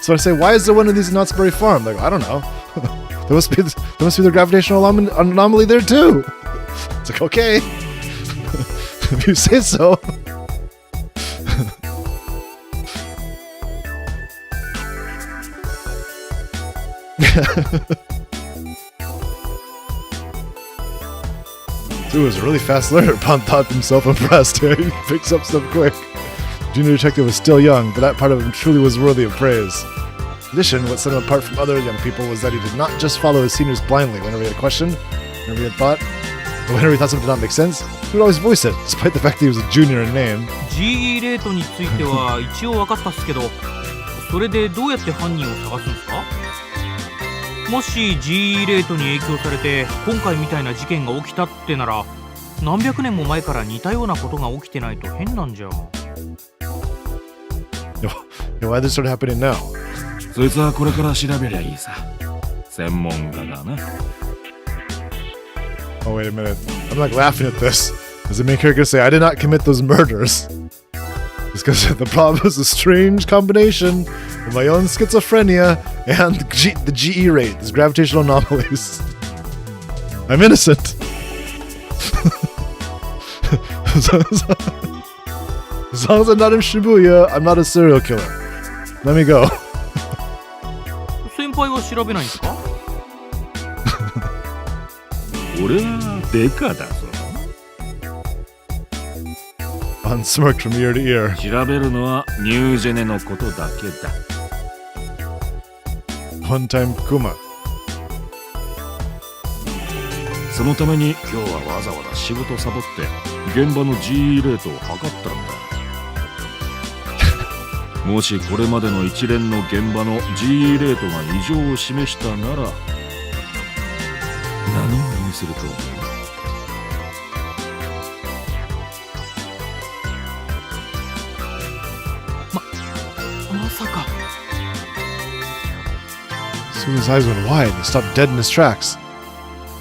so I say, why is there one of these in Knott's Berry Farm? Like, I don't know. there must be the gravitational anomaly there too. It's like, okay, if you say so. Dude was a really fast learner. Pond thought himself impressed. He picks up stuff quick. Junior detective was still young, but that part of him truly was worthy of praise. In addition, what set him apart from other young people was that he did not just follow his seniors blindly. Whenever he had a question, whenever he had thought, or whenever he thought something did not make sense, he would always voice it, despite the fact that he was a junior in name. GE レートについては一応分かったっすけど、それでどうやって犯人を探すんですか？もし GE レートに影響されて今回みたいな事件が起きたってなら、何百年も前から似たようなことが起きてないと変なんじゃ。Why this started happening now? そいつはこれから調べりゃいいさ。専門家がな。 Oh, wait a minute. I'm like laughing at this. As the main character say, I did not commit those murders. It's because the problem is a strange combination of my own schizophrenia and the GE rate, these gravitational anomalies. I'm innocent. As long as I'm not in Shibuya, I'm not a serial killer. Let me go. 先輩は調べないんですか？俺はデカだぞ。Unsmirked from ear to ear. 調べるのはニュージェネのことだけだ。 One time Kuma. そのために今日はわざわざ仕事サボって現場の GE レートを測ったんだ。もしこれまでの一連の現場の GE レートが異常を示したなら何を意味すると思う？まさか Soon his eyes went wide and he stopped dead in his tracks.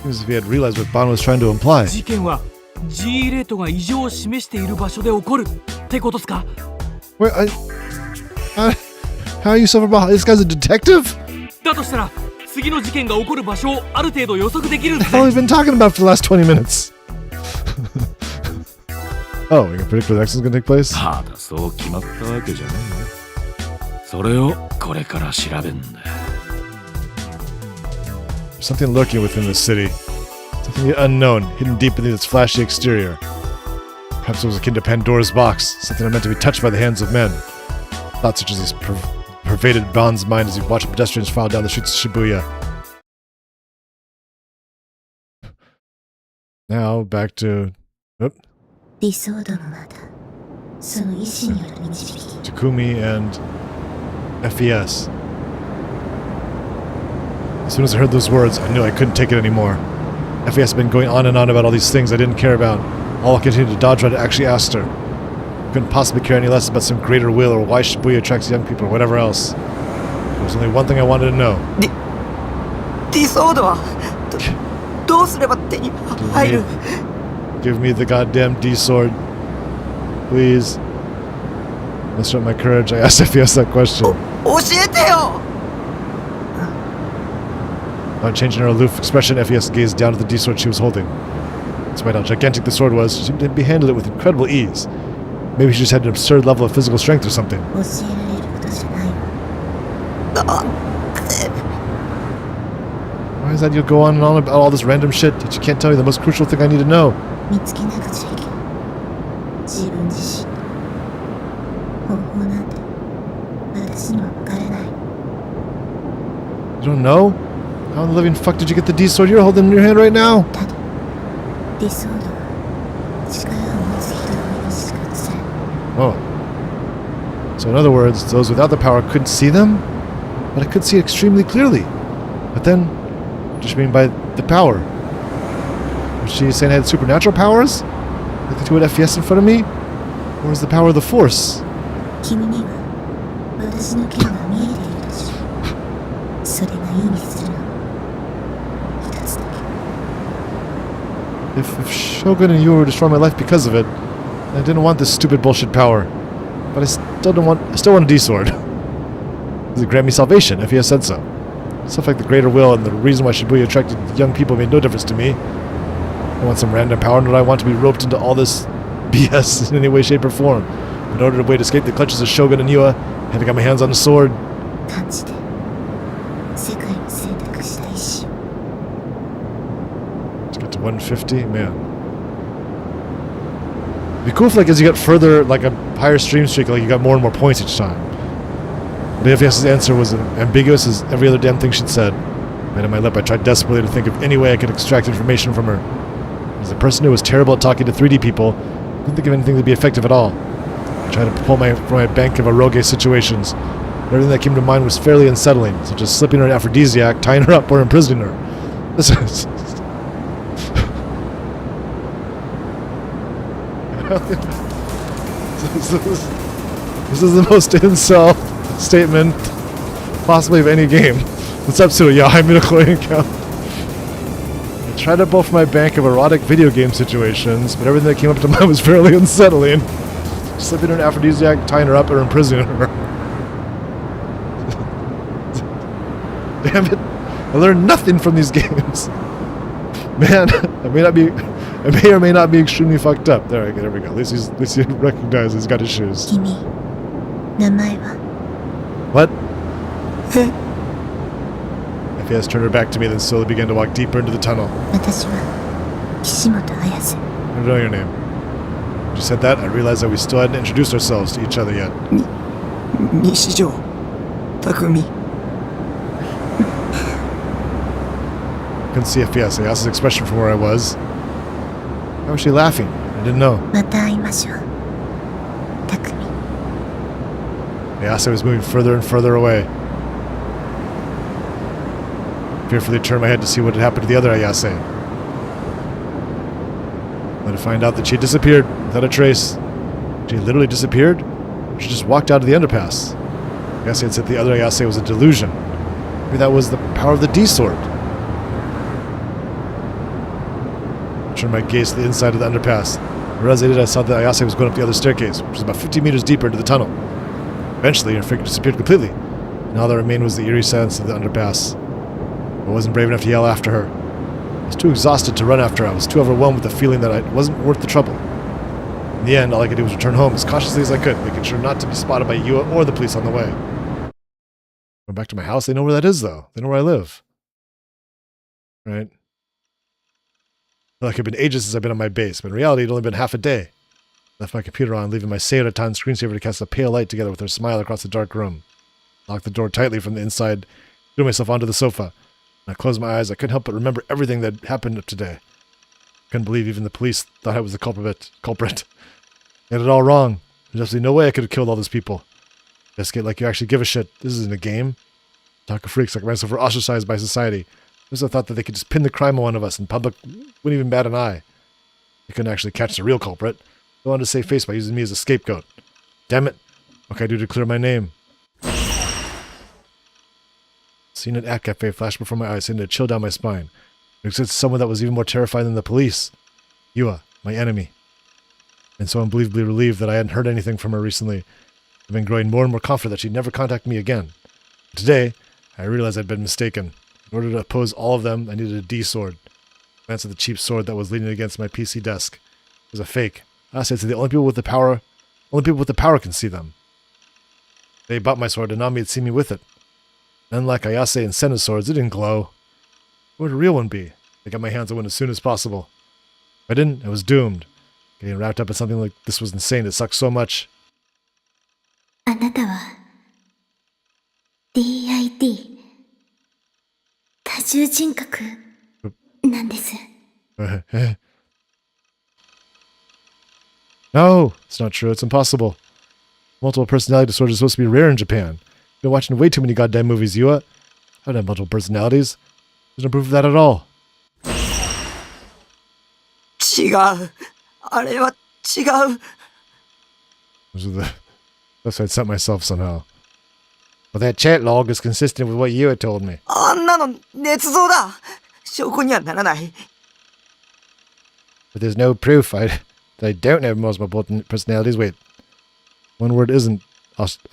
Seems as if he had realized what Ban was trying to imply. 事件は G レートが異常を示している場所で起こるってことっすか？ Wait, how are you so far behind? This guy's a detective? だとしたら次の事件が起こる場所をある程度予測できるんで What す the hell ね have we been talking about for the last 20 minutes? Oh, we can predict where the action's gonna take place? まだそう決まったわけじゃないよ。それをこれから調べんだ。 There's something lurking within this city. Something unknown, hidden deep beneath its flashy exterior. Perhaps it was akin to Pandora's box, something not meant to be touched by the hands of men. Thoughts such as these pervaded Ban's mind as he watched pedestrians file down the streets of Shibuya. Now, back to... Oh, 理想度もまだその意志による導き Takumi and FES. As soon as I heard those words, I knew I couldn't take it anymore. FES had been going on and on about all these things I didn't care about. All I continued to dodge what I actually asked her. Couldn't possibly care any less about some greater will or why Shibuya attracts young people or whatever else. There was only one thing I wanted to know. ディソードはどうすれば手に入る？ Give me the goddamn D-sword. Please. Muster up my courage. I asked FES that question. 教えてよ！ On changing her aloof expression, FES gazed down at the D-sword she was holding. Despite how gigantic the sword was, she seemed to be handled it with incredible ease. Maybe she just had an absurd level of physical strength or something. 教えられることじゃないわ Why is that you go on and on about all this random shit that you can't tell me the most crucial thing I need to know? 見つけなくちゃいけない自分自身方法なんて私には分からない You don't know? How in the living fuck did you get the D-sword you're holding in your hand right now? ただ理想度は力を持つ人の目にしか映せない Oh. So in other words, those without the power couldn't see them? But I could see it extremely clearly. But then, what does she mean by the power? Was she saying I had supernatural powers? Like the two at FES in front of me? Or was the power of the Force? 君には私の剣が見えているでしょそれが意味するのは一つだけ If Shogun and you were destroying my life because of it, I didn't want this stupid bullshit power. But I still want a D-sword. Does it grant me salvation, FES said so? Stuff like the greater will and the reason why Shibuya attracted young people made no difference to me. I want some random power, nor do I want to be roped into all this BS in any way, shape, or form. In order to escape the clutches of Shogun and Yua, I had to get my hands on a sword. 感じて世界を選択した意志 To get to 150, man. It'd be cool if, like, as you got further, like a higher stream streak, like you got more and more points each time. But FES's answer was as ambiguous as every other damn thing she'd said. Biting my lip, I tried desperately to think of any way I could extract information from her. As a person who was terrible at talking to 3D people, I couldn't think of anything that'd be effective at all. I tried to pull from my bank of eroge situations. But everything that came to mind was fairly unsettling, such as slipping her an aphrodisiac, tying her up, or imprisoning her. This is... This is the most incel statement possibly of any game. What's up, Suda? Yeah, I'm in a clothing count. I tried to pull from my bank of erotic video game situations, but everything that came up to mind was fairly unsettling. Slipping her an aphrodisiac, tying her up, or imprisoning her. Damn it. I learned nothing from these games. Man, I may or may not be extremely fucked up. There we go. At least he recognizes he's got his shoes. 君名前は What? FES turned her back to me, then slowly began to walk deeper into the tunnel. 私は岸本綾瀬 I don't know your name. When you said that, I realized that we still hadn't introduced ourselves to each other yet. 西条匠 Couldn't see FES. I asked his expression from where I was. Why was she laughing? I didn't know. また会いましょう匠 I asked I was moving further and further away. Fearfully turned my head to see what had happened to the other Ayase. Then to find out that she had disappeared without a trace. She had literally disappeared? She just walked out of the underpass. Ayase had said the other Ayase was a delusion. Maybe that was the power of the D sword. I turned my gaze to the inside of the underpass. As I did, I saw that Ayase was going up the other staircase, which was about 50 meters deeper into the tunnel. Eventually, her figure disappeared completely, and all that remained was the eerie silence of the underpass. I wasn't brave enough to yell after her. I was too exhausted to run after her. I was too overwhelmed with the feeling that it wasn't worth the trouble. In the end, all I could do was return home as cautiously as I could, making sure not to be spotted by Yua or the police on the way. Going back to my house, they know where that is, though. They know where I live. Right? I feel like it's been ages since I've been on my base, but in reality, it'd only been half a day. I left my computer on, leaving my Seiratan screensaver to cast a pale light together with her smile across the dark room. Locked the door tightly from the inside, threw myself onto the sofa. When I closed my eyes, I couldn't help but remember everything that happened today. I couldn't believe even the police thought I was the culprit. They had it all wrong. There's absolutely no way I could have killed all those people. Investigate like you actually give a shit. This isn't a game. Talk of freaks like myself were ostracized by society. There's the thought that they could just pin the crime on one of us and public wouldn't even bat an eye. They couldn't actually catch the real culprit. They wanted to save face by using me as a scapegoat. Damn it. What can I do to clear my name? Seeing an at cafe flash before my eyes, sending a chill down my spine. There exists someone that was even more terrifying than the police. Yua, my enemy. And so unbelievably relieved that I hadn't heard anything from her recently. I've been growing more and more confident that she'd never contact me again. Today, I realized I'd been mistaken. In order to oppose all of them, I needed a D sword. I glanced at the cheap sword that was leaning against my PC desk. It was a fake. I said, the only people with the power can see them. They bought my sword, and Nami had seen me with it. Unlike Ayase and Senna's swords, it didn't glow. Where would a real one be? I got my hands on one as soon as possible. If I didn't, I was doomed. Getting wrapped up in something like this was insane. It sucked so much. あなたは DID 多重人格なんです。 No, it's not true. It's impossible. Multiple personality disorder is supposed to be rare in Japan. You've been watching way too many goddamn movies, Yua. I don't have multiple personalities. There's no proof of that at all. 違う。あれは違う。 That's why I'd set myself somehow. Well, that chat log is consistent with what Yua told me. あんなの捏造だ。証拠にはならない。 But there's no proof that I don't have multiple personalities. Wait. One word isn't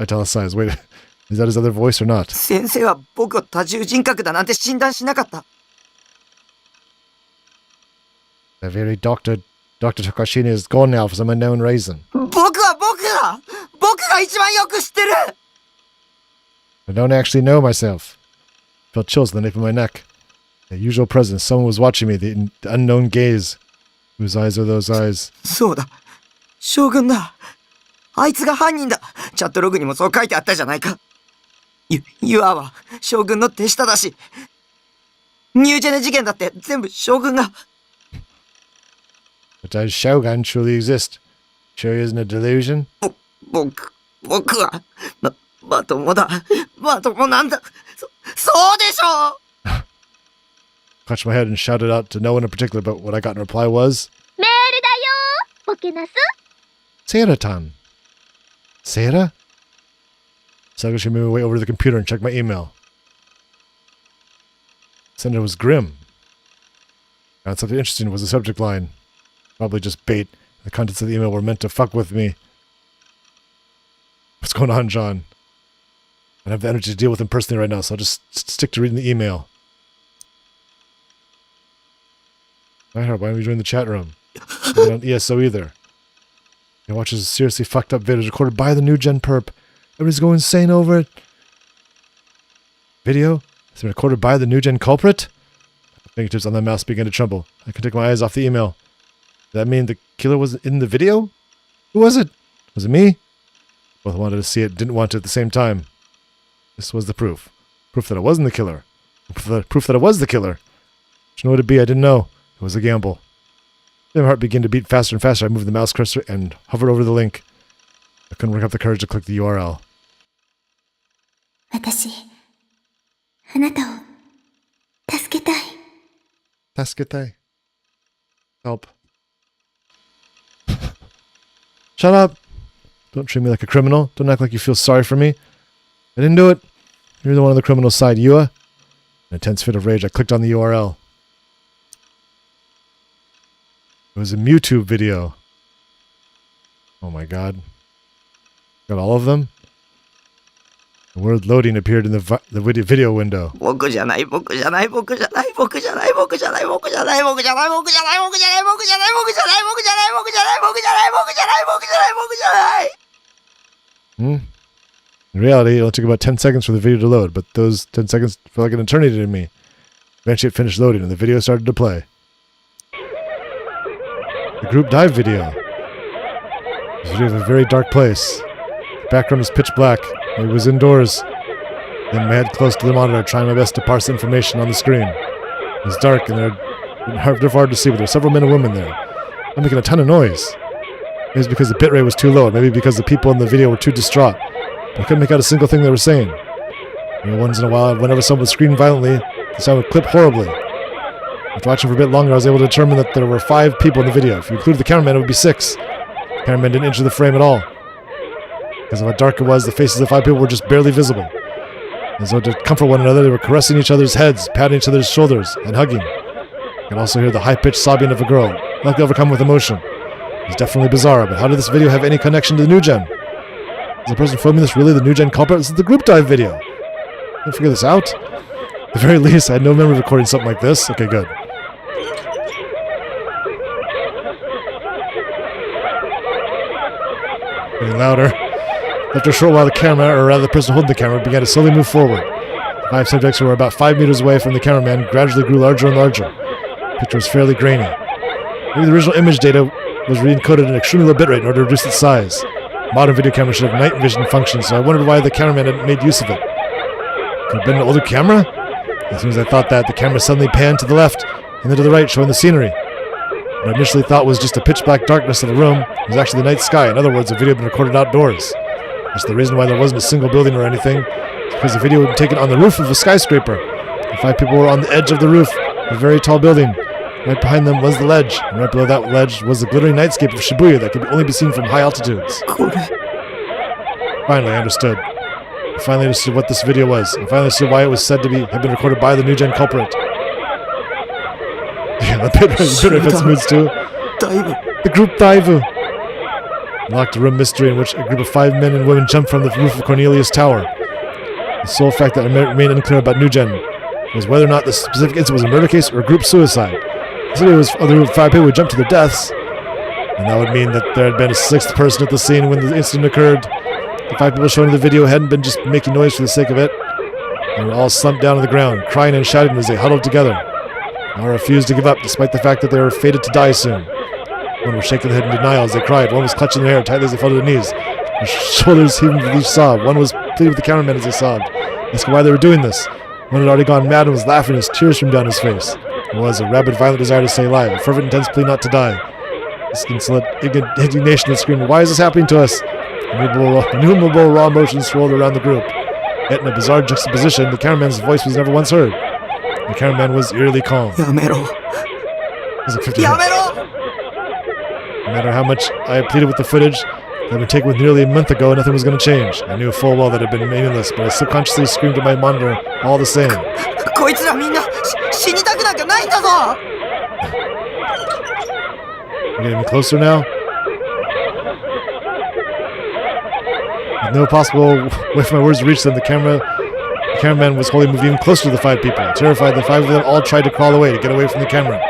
italicized. Wait. Is that his other voice or not? 先生は僕を多重人格だなんて診断しなかった。 The very Dr. Takashina is gone now for some unknown reason. 僕が一番よく知ってる。 I don't actually know myself. I felt chills in the nape of my neck. The usual presence. Someone was watching me. The unknown gaze. Whose eyes are those eyes? そうだ。将軍だ。あいつが犯人だ。チャットログにもそう書いてあったじゃないか。ユアは将軍の手下だし。ニュージェネ事件だって全部将軍が。But does Shogun truly exist? Sure he isn't a delusion? 僕は、まともだ。まともなんだ。そうでしょ Clutched my head and shouted out to no one in particular, but what I got in reply was... メールだよボケナス Seira-tan. Seira? Sagashi made my way over to the computer and checked my email. Sender was grim. Found something interesting was the subject line. Probably just bait. The contents of the email were meant to fuck with me. What's going on, John? I don't have the energy to deal with him personally right now, so I'll just stick to reading the email. Why don't we join the chat room? I'm not on ESO either. He watches seriously fucked up videos recorded by the new gen perp. Everybody's going insane over it. Video? It's been recorded by the new gen culprit? Fingertips on the mouse began to tremble. I could take my eyes off the email. Does that mean the killer was in the video? Who was it? Was it me? Both wanted to see it, didn't want to at the same time. This was the proof. Proof that I wasn't the killer. Proof that I was the killer. Which you know what it'd be? I didn't know. It was a gamble. Then my heart began to beat faster and faster. I moved the mouse cursor and hovered over the link. I couldn't work up the courage to click the URL. 私、あなたを助けたい。Tasketai. Help. Shut up! Don't treat me like a criminal. Don't act like you feel sorry for me. I didn't do it. You're the one on the criminal side, Yua. In a tense fit of rage, I clicked on the URL. It was a Mewtwo video. Oh my god. Got all of them? The word loading appeared in the video window. 僕じゃない、僕じゃない、僕じゃない、僕じゃない、僕じゃない、僕じゃない、僕じゃない、僕じゃない、僕じゃない、僕じゃない、僕じゃない、僕じゃない、僕じゃない、僕じゃない、僕じゃない、僕じゃない、僕じゃない。 In reality, it only took about 10 seconds for the video to load, but those 10 seconds felt like an eternity to me. Eventually it finished loading and the video started to play. The group dive video. This video of a very dark place. The background was pitch black. It was indoors. Then my head close to the monitor, trying my best to parse the information on the screen. It was dark and they're hard to see, but there were several men and women there. I'm making a ton of noise. Maybe it's because the bitrate was too low, maybe because the people in the video were too distraught. But I couldn't make out a single thing they were saying. Once in a while, whenever someone would scream violently, the sound would clip horribly. After watching for a bit longer, I was able to determine that there were 5 people in the video. If you included the cameraman, it would be 6. The cameraman didn't enter the frame at all. Because of how dark it was, the faces of 5 people were just barely visible. As though to comfort one another, they were caressing each other's heads, patting each other's shoulders, and hugging. I could also hear the high-pitched sobbing of a girl, likely overcome with emotion. It was definitely bizarre, but how did this video have any connection to the New Gen? Is the person filming this really the New Gen culprit? This is the group dive video. Can I figure this out? At the very least, I had no memory of recording something like this. Okay, good. Getting louder. After a short while, the camera, or rather the person holding the camera, began to slowly move forward. The 5 subjects who were about 5 meters away from the cameraman gradually grew larger and larger. The picture was fairly grainy. Maybe the original image data was re-encoded at an extremely low bitrate in order to reduce its size. Modern video cameras should have night vision functions, so I wondered why the cameraman hadn't made use of it. Could it have been an older camera? As soon as I thought that, the camera suddenly panned to the left, and then to the right, showing the scenery. What I initially thought was just a pitch-black darkness of a room was actually the night sky. In other words, the video had been recorded outdoors. That's the reason why there wasn't a single building or anything, because the video had been taken on the roof of a skyscraper. The 5 people were on the edge of the roof of a very tall building. Right behind them was the ledge, and right below that ledge was the glittering nightscape of Shibuya that could only be seen from high altitudes. Finally, I understood. I finally understood what this video was. I finally understood why it was said to have been recorded by the New Gen culprit. Yeah, the bitrate fits moods too. The group Daivu. Unlocked a room mystery in which a group of 5 men and women jumped from the roof of Cornelius Tower. The sole fact that remained unclear about New Gen was whether or not the specific incident was a murder case or a group suicide. This video was other 5 people who jumped to their deaths, and that would mean that there had been a 6th person at the scene when the incident occurred. The 5 people shown in the video hadn't been just making noise for the sake of it. They were all slumped down on the ground, crying and shouting as they huddled together. All refused to give up, despite the fact that they were fated to die soon. One was shaking their head in denial as they cried. One was clutching their hair tightly as they fell to their knees. Their shoulders heaving with each sob. One was pleading with the cameraman as they sobbed, asking why they were doing this. One had already gone mad and was laughing as tears streamed down his face. It was a rabid, violent desire to stay alive, a fervent, intense plea not to die. This insolent indignation that screamed, "Why is this happening to us?" Innumerable raw emotions swirled around the group. Yet in a bizarre juxtaposition, the cameraman's voice was never once heard. The cameraman was eerily calm. やめろ。 It was like 50 やめろ。 No matter how much I pleaded with the footage that had been taken with nearly a month ago, nothing was going to change. I knew full well that it had been meaningless, but I subconsciously screamed at my monitor all the same. こいつらみんな死にたくなんかないんだぞ。 You're getting me closer now? With no possible way for my words to reach them, the cameraman was holding moving even closer to the 5 people. Terrified, the 5 of them all tried to crawl away to get away from the camera.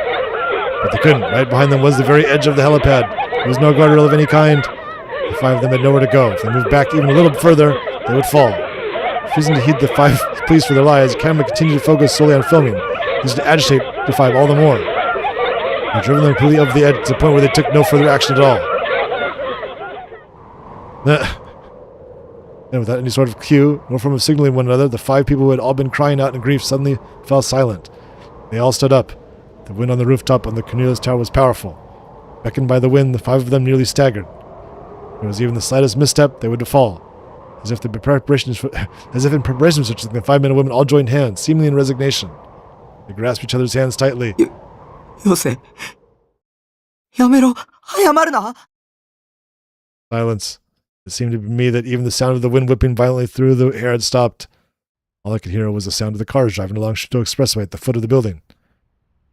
But they couldn't. Right behind them was the very edge of the helipad. There was no guardrail of any kind. The 5 of them had nowhere to go. If they moved back even a little further, they would fall. Refusing to heed the 5 pleas for their lives, the camera continued to focus solely on filming, used to agitate the 5 all the more. They driven them completely over the edge to the point where they took no further action at all. And without any sort of cue, nor form of signaling one another, the 5 people who had all been crying out in grief suddenly fell silent. They all stood up. The wind on the rooftop on the Cornelius Tower was powerful. Beckoned by the wind, the 5 of them nearly staggered. If there was even the slightest misstep, they would fall. As if in preparation for such thing, the 5 men and women all joined hands, seemingly in resignation. They grasped each other's hands tightly. よせ。やめろ。謝るな。 Silence. It seemed to me that even the sound of the wind whipping violently through the air had stopped. All I could hear was the sound of the cars driving along Shuto Expressway at the foot of the building.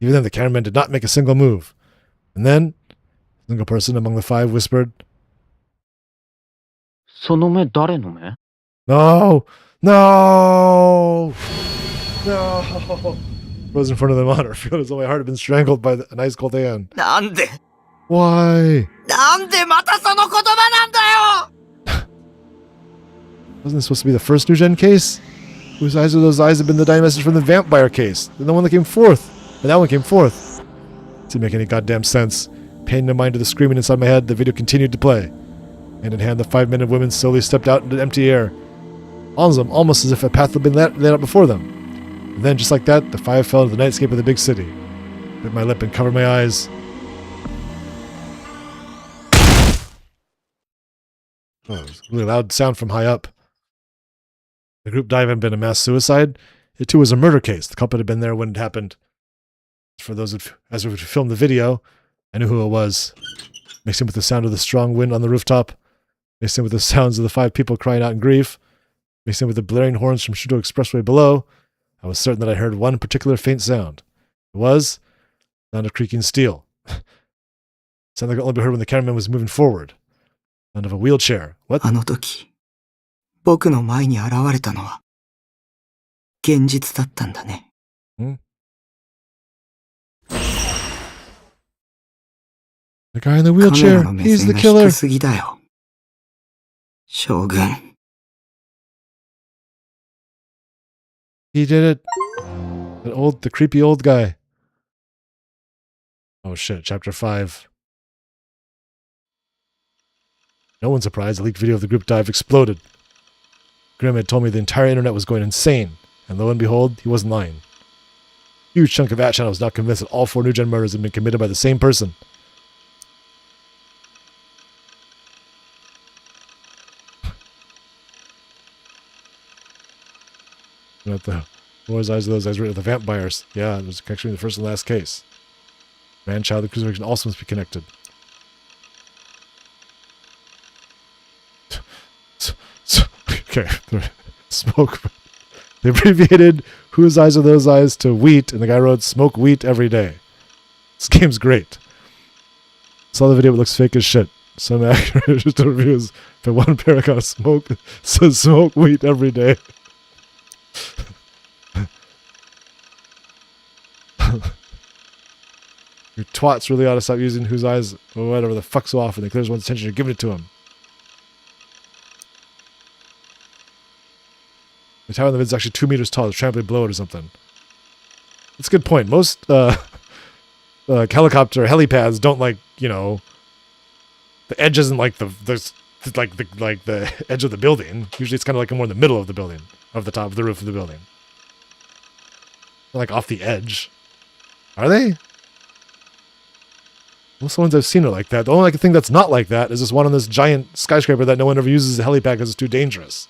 Even then, the cameraman did not make a single move. And then, a single person among the five whispered, その目誰の目？ No! No! No! Rose in front of the monitor, feeling as though my heart had been strangled by an ice cold hand. なんで Why? なんでまたその言葉なんだよ Wasn't this supposed to be the first new gen case? Whose eyes are those eyes have been the dying message from the vampire case? And the one that came fourth. And that one came fourth. Didn't make any goddamn sense. Paying no mind to the screaming inside my head, the video continued to play. Hand in hand, the 5 men and women slowly stepped out into the empty air. All of them, almost as if a path had been laid out before them. And then, just like that, the 5 fell into the nightscape of the big city. Bit my lip and covered my eyes. Oh, it was a really loud sound from high up. The group dive had been a mass suicide. It too was a murder case. The culprit had been there when it happened. For those as we filmed the video, I knew who it was. Mixed in with the sound of the strong wind on the rooftop. Mixed in with the sounds of the 5 people crying out in grief. Mixed in with the blaring horns from Shuto Expressway below. I was certain that I heard one particular faint sound. It was the sound of creaking steel. Sound that could only be heard when the cameraman was moving forward. Sound of a wheelchair. What? あの時、僕の前に現れたのは、現実だったんだね。The guy in the カメラ wheelchair. の目 He's 線 the が killer. 低すぎだよ。将軍。 He did it. The creepy old guy. Oh shit, chapter 5. No one's surprised the leaked video of the group dive exploded. Grimm had told me the entire internet was going insane, and lo and behold, he wasn't lying. Huge chunk of action. I was not convinced that all 4 New Gen murders had been committed by the same person. Not the War's eyes of those eyes were the vampires. Yeah, it was a connection between the first and last case. Man-child, the crucifixion also must be connected. Okay, smoke. They abbreviated whose eyes are those eyes to wheat, and the guy wrote smoke wheat every day. This game's great. Saw the video, it looks fake as shit. Some accurate just reviews for one paragon of smoke says smoke wheat every day. Your twats really ought to stop using whose eyes or whatever the fuck so often. They clears one's attention, you're giving it to him. The tower in the mid is actually 2 meters tall. It's trampoline below it or something. That's a good point. Most helicopter helipads don't the edge isn't like the edge of the building. Usually it's kind of like more in the middle of the building, of the top of the roof of the building. Like off the edge. Are they? Most of the ones I've seen are like that. The only thing that's not like that is this one on this giant skyscraper that no one ever uses a helipad because it's too dangerous.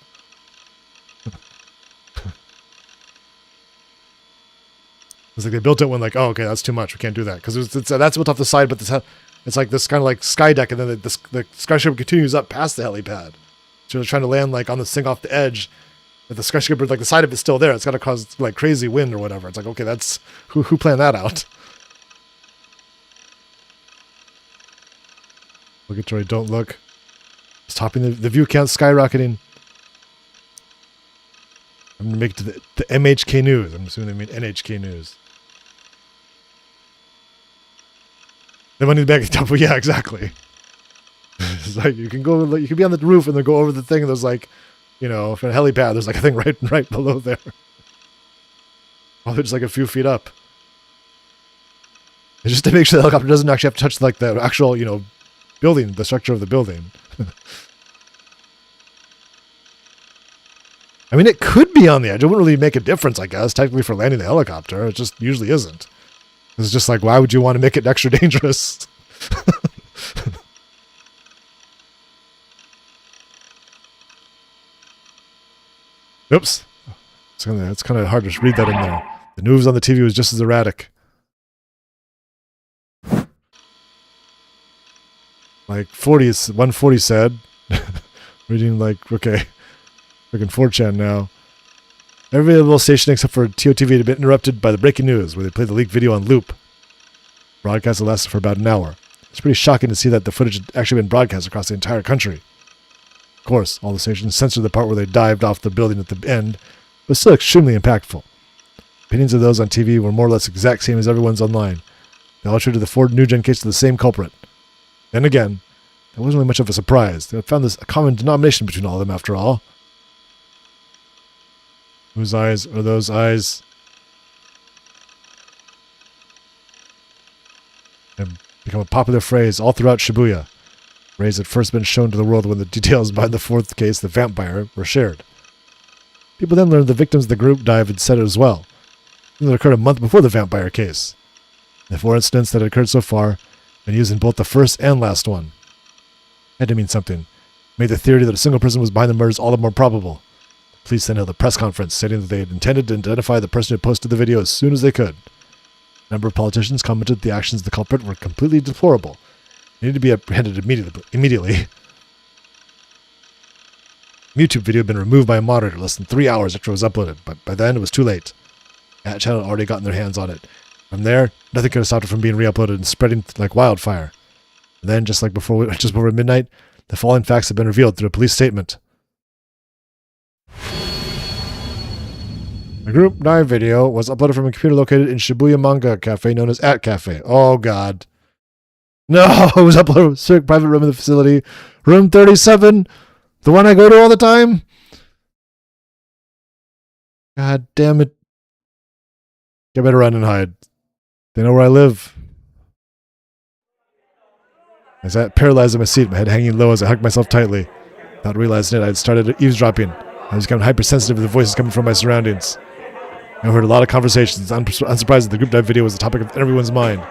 It's like they built it when oh, okay, that's too much. We can't do that. Because that's built off the side, but it's like this kind of like sky deck, and then the skyscraper continues up past the helipad. So they're trying to land on this thing off the edge. But the skyscraper, the side of it's still there. It's got to cause crazy wind or whatever. It's like, okay, that's who planned that out? Look at Troy, don't look. It's topping the view count skyrocketing. I'm gonna make it to the MHK News. I'm assuming they mean NHK News. The money in the back of the top. Well, yeah, exactly. It's like you can be on the roof and then go over the thing. And there's for a helipad, there's a thing right below there. Oh, they're just a few feet up. It's just to make sure the helicopter doesn't actually have to touch the actual building, the structure of the building. I mean, it could be on the edge. It wouldn't really make a difference, I guess, technically for landing the helicopter. It just usually isn't. It's just why would you want to make it extra dangerous? Oops. It's kind of hard to read that in there. The news on the TV was just as erratic. 140 said. Reading okay. Freaking 4chan now. Every available station except for TOTV had been interrupted by the breaking news, where they played the leaked video on loop. Broadcast had lasted for about an hour. It's pretty shocking to see that the footage had actually been broadcast across the entire country. Of course, all the stations censored the part where they dived off the building at the end, but still extremely impactful. Opinions of those on TV were more or less exact same as everyone's online. They all attributed the Ford New Gen case to the same culprit. Then again, that wasn't really much of a surprise. They had found this a common denomination between all of them after all. Whose eyes are those eyes? And become a popular phrase all throughout Shibuya. Phrase had first been shown to the world when the details behind the fourth case, the vampire, were shared. People then learned the victims of the group dive had said it as well. It occurred a month before the vampire case. The 4 incidents that had occurred so far had been used in both the first and last one. Had to mean something. Made the theory that a single person was behind the murders all the more probable. The police then held a press conference stating that they had intended to identify the person who posted the video as soon as they could. A number of politicians commented that the actions of the culprit were completely deplorable. They needed to be apprehended immediately. The YouTube video had been removed by a moderator less than 3 hours after it was uploaded, but by then it was too late. That channel had already gotten their hands on it. From there, nothing could have stopped it from being re-uploaded and spreading like wildfire. And then, just before midnight, the following facts had been revealed through a police statement. The group dive video was uploaded from a computer located in Shibuya Manga Cafe known as At Cafe. Oh, God. No, it was uploaded to a private room in the facility. Room 37, the one I go to all the time. God damn it. I better run and hide. They know where I live. I sat paralyzed in my seat, my head hanging low as I hugged myself tightly. Without realizing it, I had started eavesdropping. I was becoming hypersensitive to the voices coming from my surroundings. I heard a lot of conversations. It's unsurprising the group dive video was the topic of everyone's mind.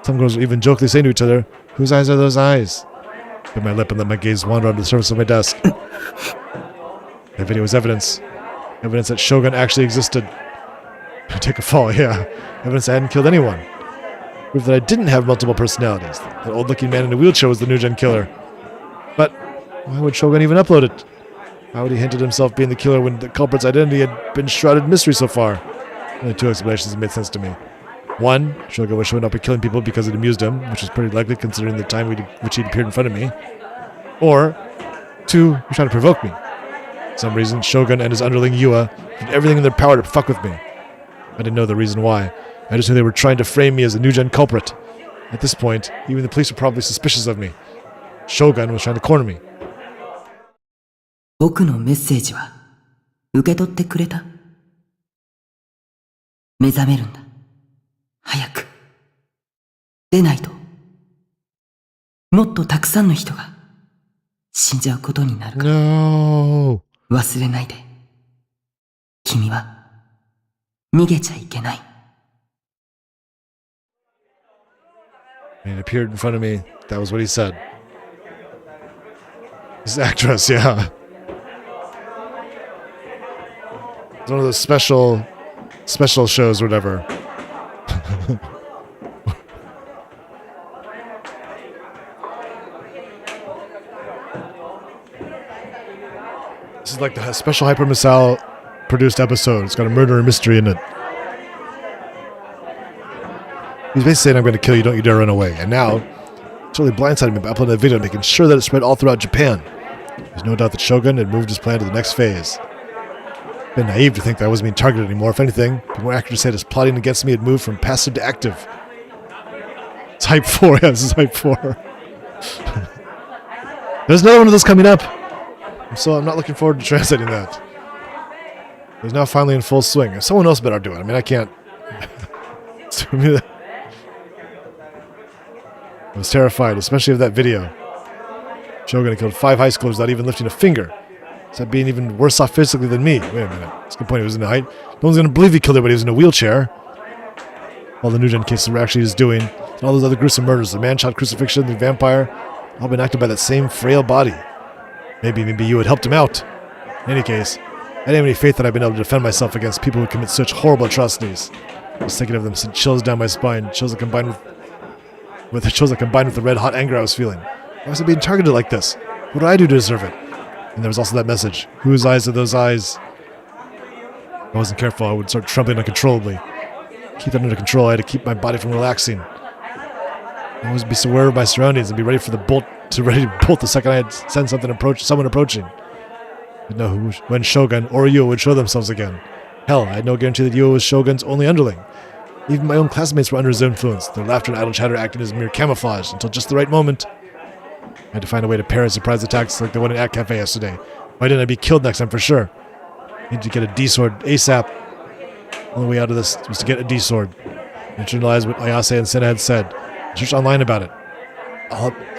Some girls were even jokingly saying to each other, "Whose eyes are those eyes?" I bit my lip and let my gaze wander onto the surface of my desk. That video was evidence. Evidence that Shogun actually existed. Take a fall, yeah. Evidence I hadn't killed anyone. Proof that I didn't have multiple personalities. That old-looking man in a wheelchair was the New Gen killer. But why would Shogun even upload it? How would he hint at himself being the killer when the culprit's identity had been shrouded in mystery so far? Only 2 explanations made sense to me. 1, Shogun was showing up and killing people because it amused him, which was pretty likely considering the time which he'd appeared in front of me. Or 2, he was trying to provoke me. For some reason, Shogun and his underling Yua did everything in their power to fuck with me. I didn't know the reason why. I just knew they were trying to frame me as a New Gen culprit. At this point, even the police were probably suspicious of me. Shogun was trying to corner me. 僕のメッセージは受け取ってくれた？目覚めるんだ。早く。でないと、もっとたくさんの人が死んじゃうことになるから。No. 忘れないで。君は逃げちゃいけない。And it appeared in front of me. That was what he said. This actress, yeah. It's one of those special shows or whatever. This is like the special Hyper Misao produced episode. It's got a murder mystery in it. He's basically saying, "I'm going to kill you, don't you dare run away." And now, totally blindsided me by uploading that video, making sure that it spread all throughout Japan. There's no doubt that Shogun had moved his plan to the next phase. It's been naive to think that I wasn't being targeted anymore. If anything, the more accurate to say that his plotting against me had moved from passive to active. It's Hype 4, yeah, this is Hype 4. There's another one of those coming up. So I'm not looking forward to translating that. It's now finally in full swing. Someone else better do it. I mean, I can't. I was terrified, especially of that video. Shogun had killed 5 high schoolers without even lifting a finger. Is that being even worse off physically than me? Wait a minute. That's a good point. He was in the height. No one's going to believe he killed everybody. He was in a wheelchair. All the New Gen cases were actually just doing. And all those other gruesome murders. The man-child crucifixion, the vampire. All been acted by that same frail body. Maybe you had helped him out. In any case, I didn't have any faith that I'd been able to defend myself against people who commit such horrible atrocities. I was thinking of them sent chills down my spine. Chills that combined with the red-hot anger I was feeling. Why was I being targeted like this? What did I do to deserve it? And there was also that message. Whose eyes are those eyes? I wasn't careful, I would start trembling uncontrollably. To keep that under control, I had to keep my body from relaxing. I always be aware of my surroundings and be ready to bolt the second I had sensed someone approaching. I didn't know when Shogun or Yua would show themselves again. Hell, I had no guarantee that Yua was Shogun's only underling. Even my own classmates were under his influence, their laughter and idle chatter acting as mere camouflage until just the right moment. I had to find a way to parry surprise attacks like the one in At Cafe yesterday. Why didn't I be killed next time for sure? I needed to get a D-sword ASAP. The only way out of this was to get a D-sword. I internalized what Ayase and Senna had said. I searched online about it.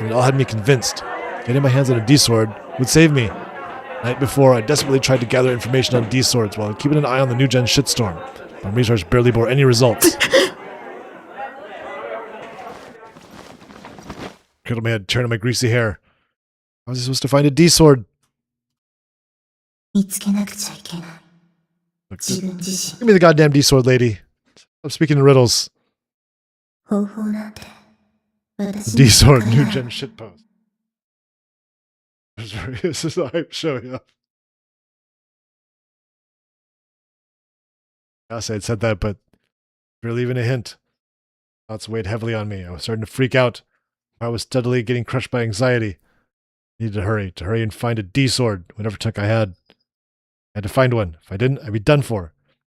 It all had me convinced. Getting my hands on a D-sword would save me. The night before, I desperately tried to gather information on D-swords while keeping an eye on the new gen shitstorm. My research barely bore any results. Cradled my head, tearing at my greasy hair. How was I supposed to find a D-sword? 見つけなくちゃいけない。 Look, 自分自身 give me the goddamn D-sword, lady. Stop speaking in riddles. 方法なんて私 The に D-sword わから new ない gen shitpost. This is a hype show, yeah. Yes, I had said that, but barely even a hint. Thoughts weighed heavily on me. I was starting to freak out. I was steadily getting crushed by anxiety. I needed to hurry and find a D-sword, whatever tech I had. I had to find one. If I didn't, I'd be done for.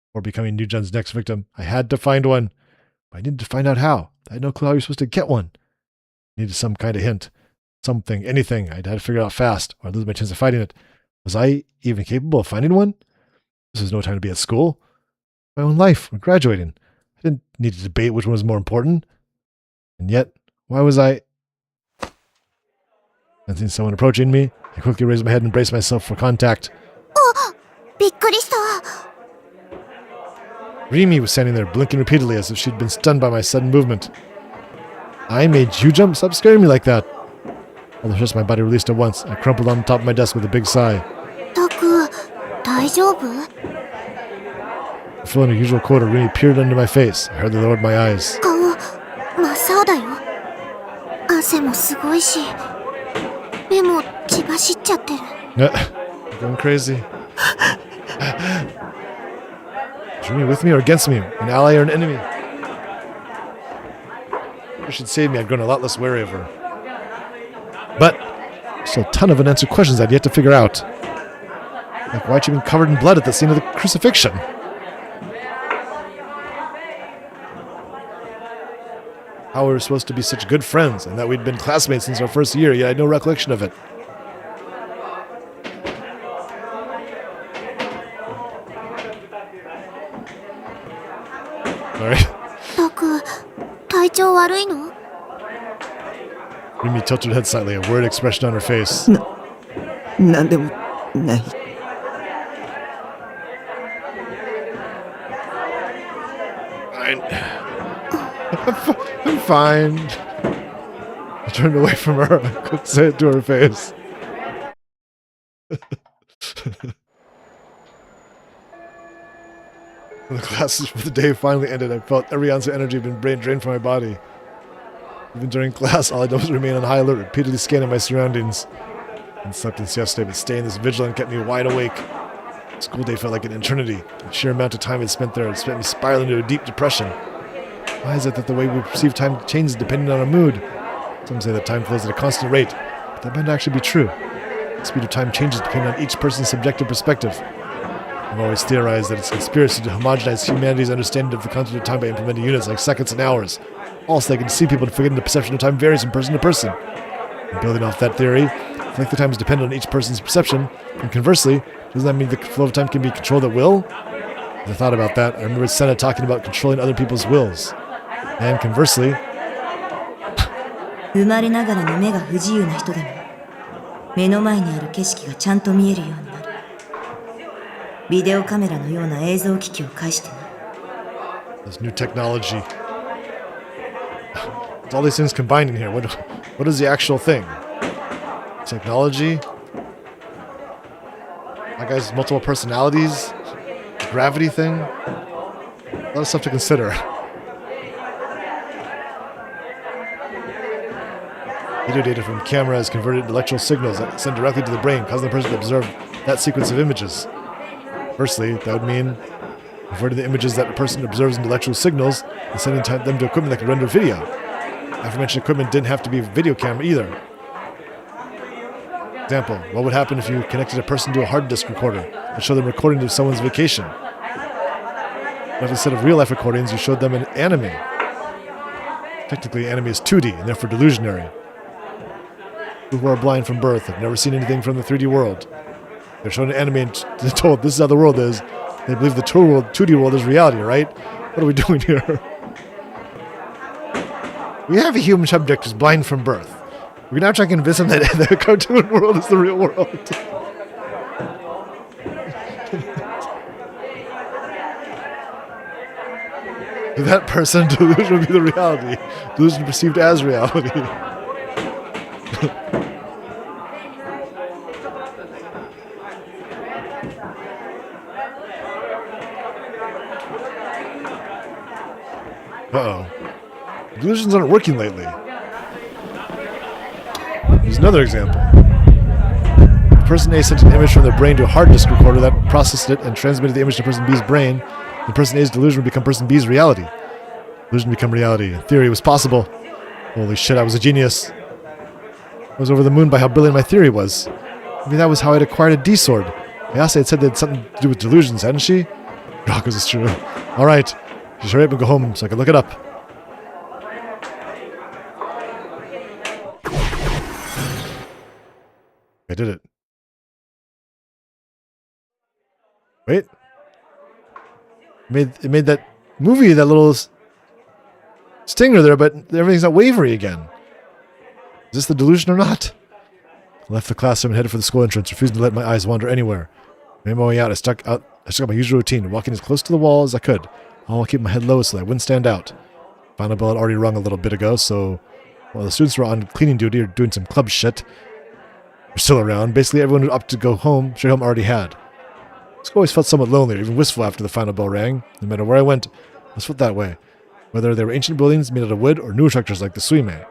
Before becoming New Gen's next victim, I had to find one. But I needed to find out how. I had no clue how you're supposed to get one. I needed some kind of hint. Something, anything. I'd had to figure it out fast, or I'd lose my chance of fighting it. Was I even capable of finding one? This was no time to be at school. My own life. We're graduating. I didn't need to debate which one was more important. And yet, why was I... Sensing someone approaching me, I quickly raised my head and braced myself for contact. びっくりした Rimi was standing there, blinking repeatedly as if she'd been stunned by my sudden movement. I made you jump? Stop scaring me like that. All the stress of my body released at once. I crumpled on the top of my desk with a big sigh. タク大丈夫 Fulfilling her usual quota, Rimi peered into my face. I hardly lowered my eyes. 顔真っ青だよ汗もすごいし目も血走っちゃってる You're going crazy. Is Rimi with me or against me? An ally or an enemy? If she'd saved me, I'd grown a lot less wary of her. But still a ton of unanswered questions I'd yet to figure out. Like why'd she been covered in blood at the scene of the crucifixion? How we were supposed to be such good friends, and that we'd been classmates since our first year, yet I had no recollection of it. Alright. タク体調悪いの Rimi tilted her head slightly, a worried expression on her face. なんでもない。 Fine. I'm fine. I turned away from her. I couldn't say it to her face. When the classes for the day finally ended, I felt every ounce of energy had been drained from my body. Even during class, all I did was remain on high alert, repeatedly scanning my surroundings. I slept in siesta, but staying this vigilant kept me wide awake. School day felt like an eternity. The sheer amount of time I'd spent there had sent me spiraling into a deep depression. Why is it that the way we perceive time changes depending on our mood? Some say that time flows at a constant rate, but that might actually be true. The speed of time changes depending on each person's subjective perspective. I've always theorized that it's a conspiracy to homogenize humanity's understanding of the concept of time by implementing units like seconds and hours. Also, they can deceive people into forgetting the perception of time varies from person to person. And building off that theory, I think the time is dependent on each person's perception, and conversely, doesn't that mean the flow of time can be controlled at will? As I thought about that, I remembered Senna talking about controlling other people's wills. And conversely, 生まれながらの目が不自由な人でも目の前にある景色がちゃんと見えるようになる。ビデオカメラのような映像機器を介してな。 this new technology. It's all these things combined in here. What is the actual thing? Technology? That guy's multiple personalities? The gravity thing? A lot of stuff to consider. Video data from the camera is converted into electrical signals that send directly to the brain, causing the person to observe that sequence of images. Firstly, that would mean refer to the images that a person observes in electrical signals and sending them to equipment that can render video. Aforementioned equipment didn't have to be video camera either. Example, what would happen if you connected a person to a hard disk recorder and showed them recording of someone's vacation? But if instead of real-life recordings, you showed them an anime. Technically, anime is 2D and therefore delusionary. People who are blind from birth have never seen anything from the 3D world. They're shown an anime and told this is how the world is. They believe the 2D world is reality, right? What are we doing here? We have a human subject who's blind from birth. We're now trying to convince him that the cartoon world is the real world. To that person, delusion will be the reality. Delusion perceived as reality. Uh-oh. Delusions aren't working lately. Here's another example. Person A sent an image from their brain to a hard disk recorder that processed it and transmitted the image to person B's brain. The person A's delusion would become person B's reality. Delusion become reality. In theory, it was possible. Holy shit, I was a genius. I was over the moon by how brilliant my theory was. Maybe that was how I'd acquired a D-sword. Ayase had said that had something to do with delusions, hadn't she? God, this is true. Alright, just hurry up and go home so I can look it up. I did it. Wait. It made that movie, that little stinger there, but everything's not wavery again. Is this the delusion or not? I left the classroom and headed for the school entrance, refusing to let my eyes wander anywhere. Made my way out, I stuck out my usual routine, walking as close to the wall as I could, all while keeping my head low so that I wouldn't stand out. Final bell had already rung a little bit ago, so while the students were on cleaning duty or doing some club shit, were still around. Basically, everyone who opted to go home, straight home, already had. School always felt somewhat lonely or even wistful after the final bell rang. No matter where I went, I was felt that way, whether they were ancient buildings made out of wood or newer structures like the Suime.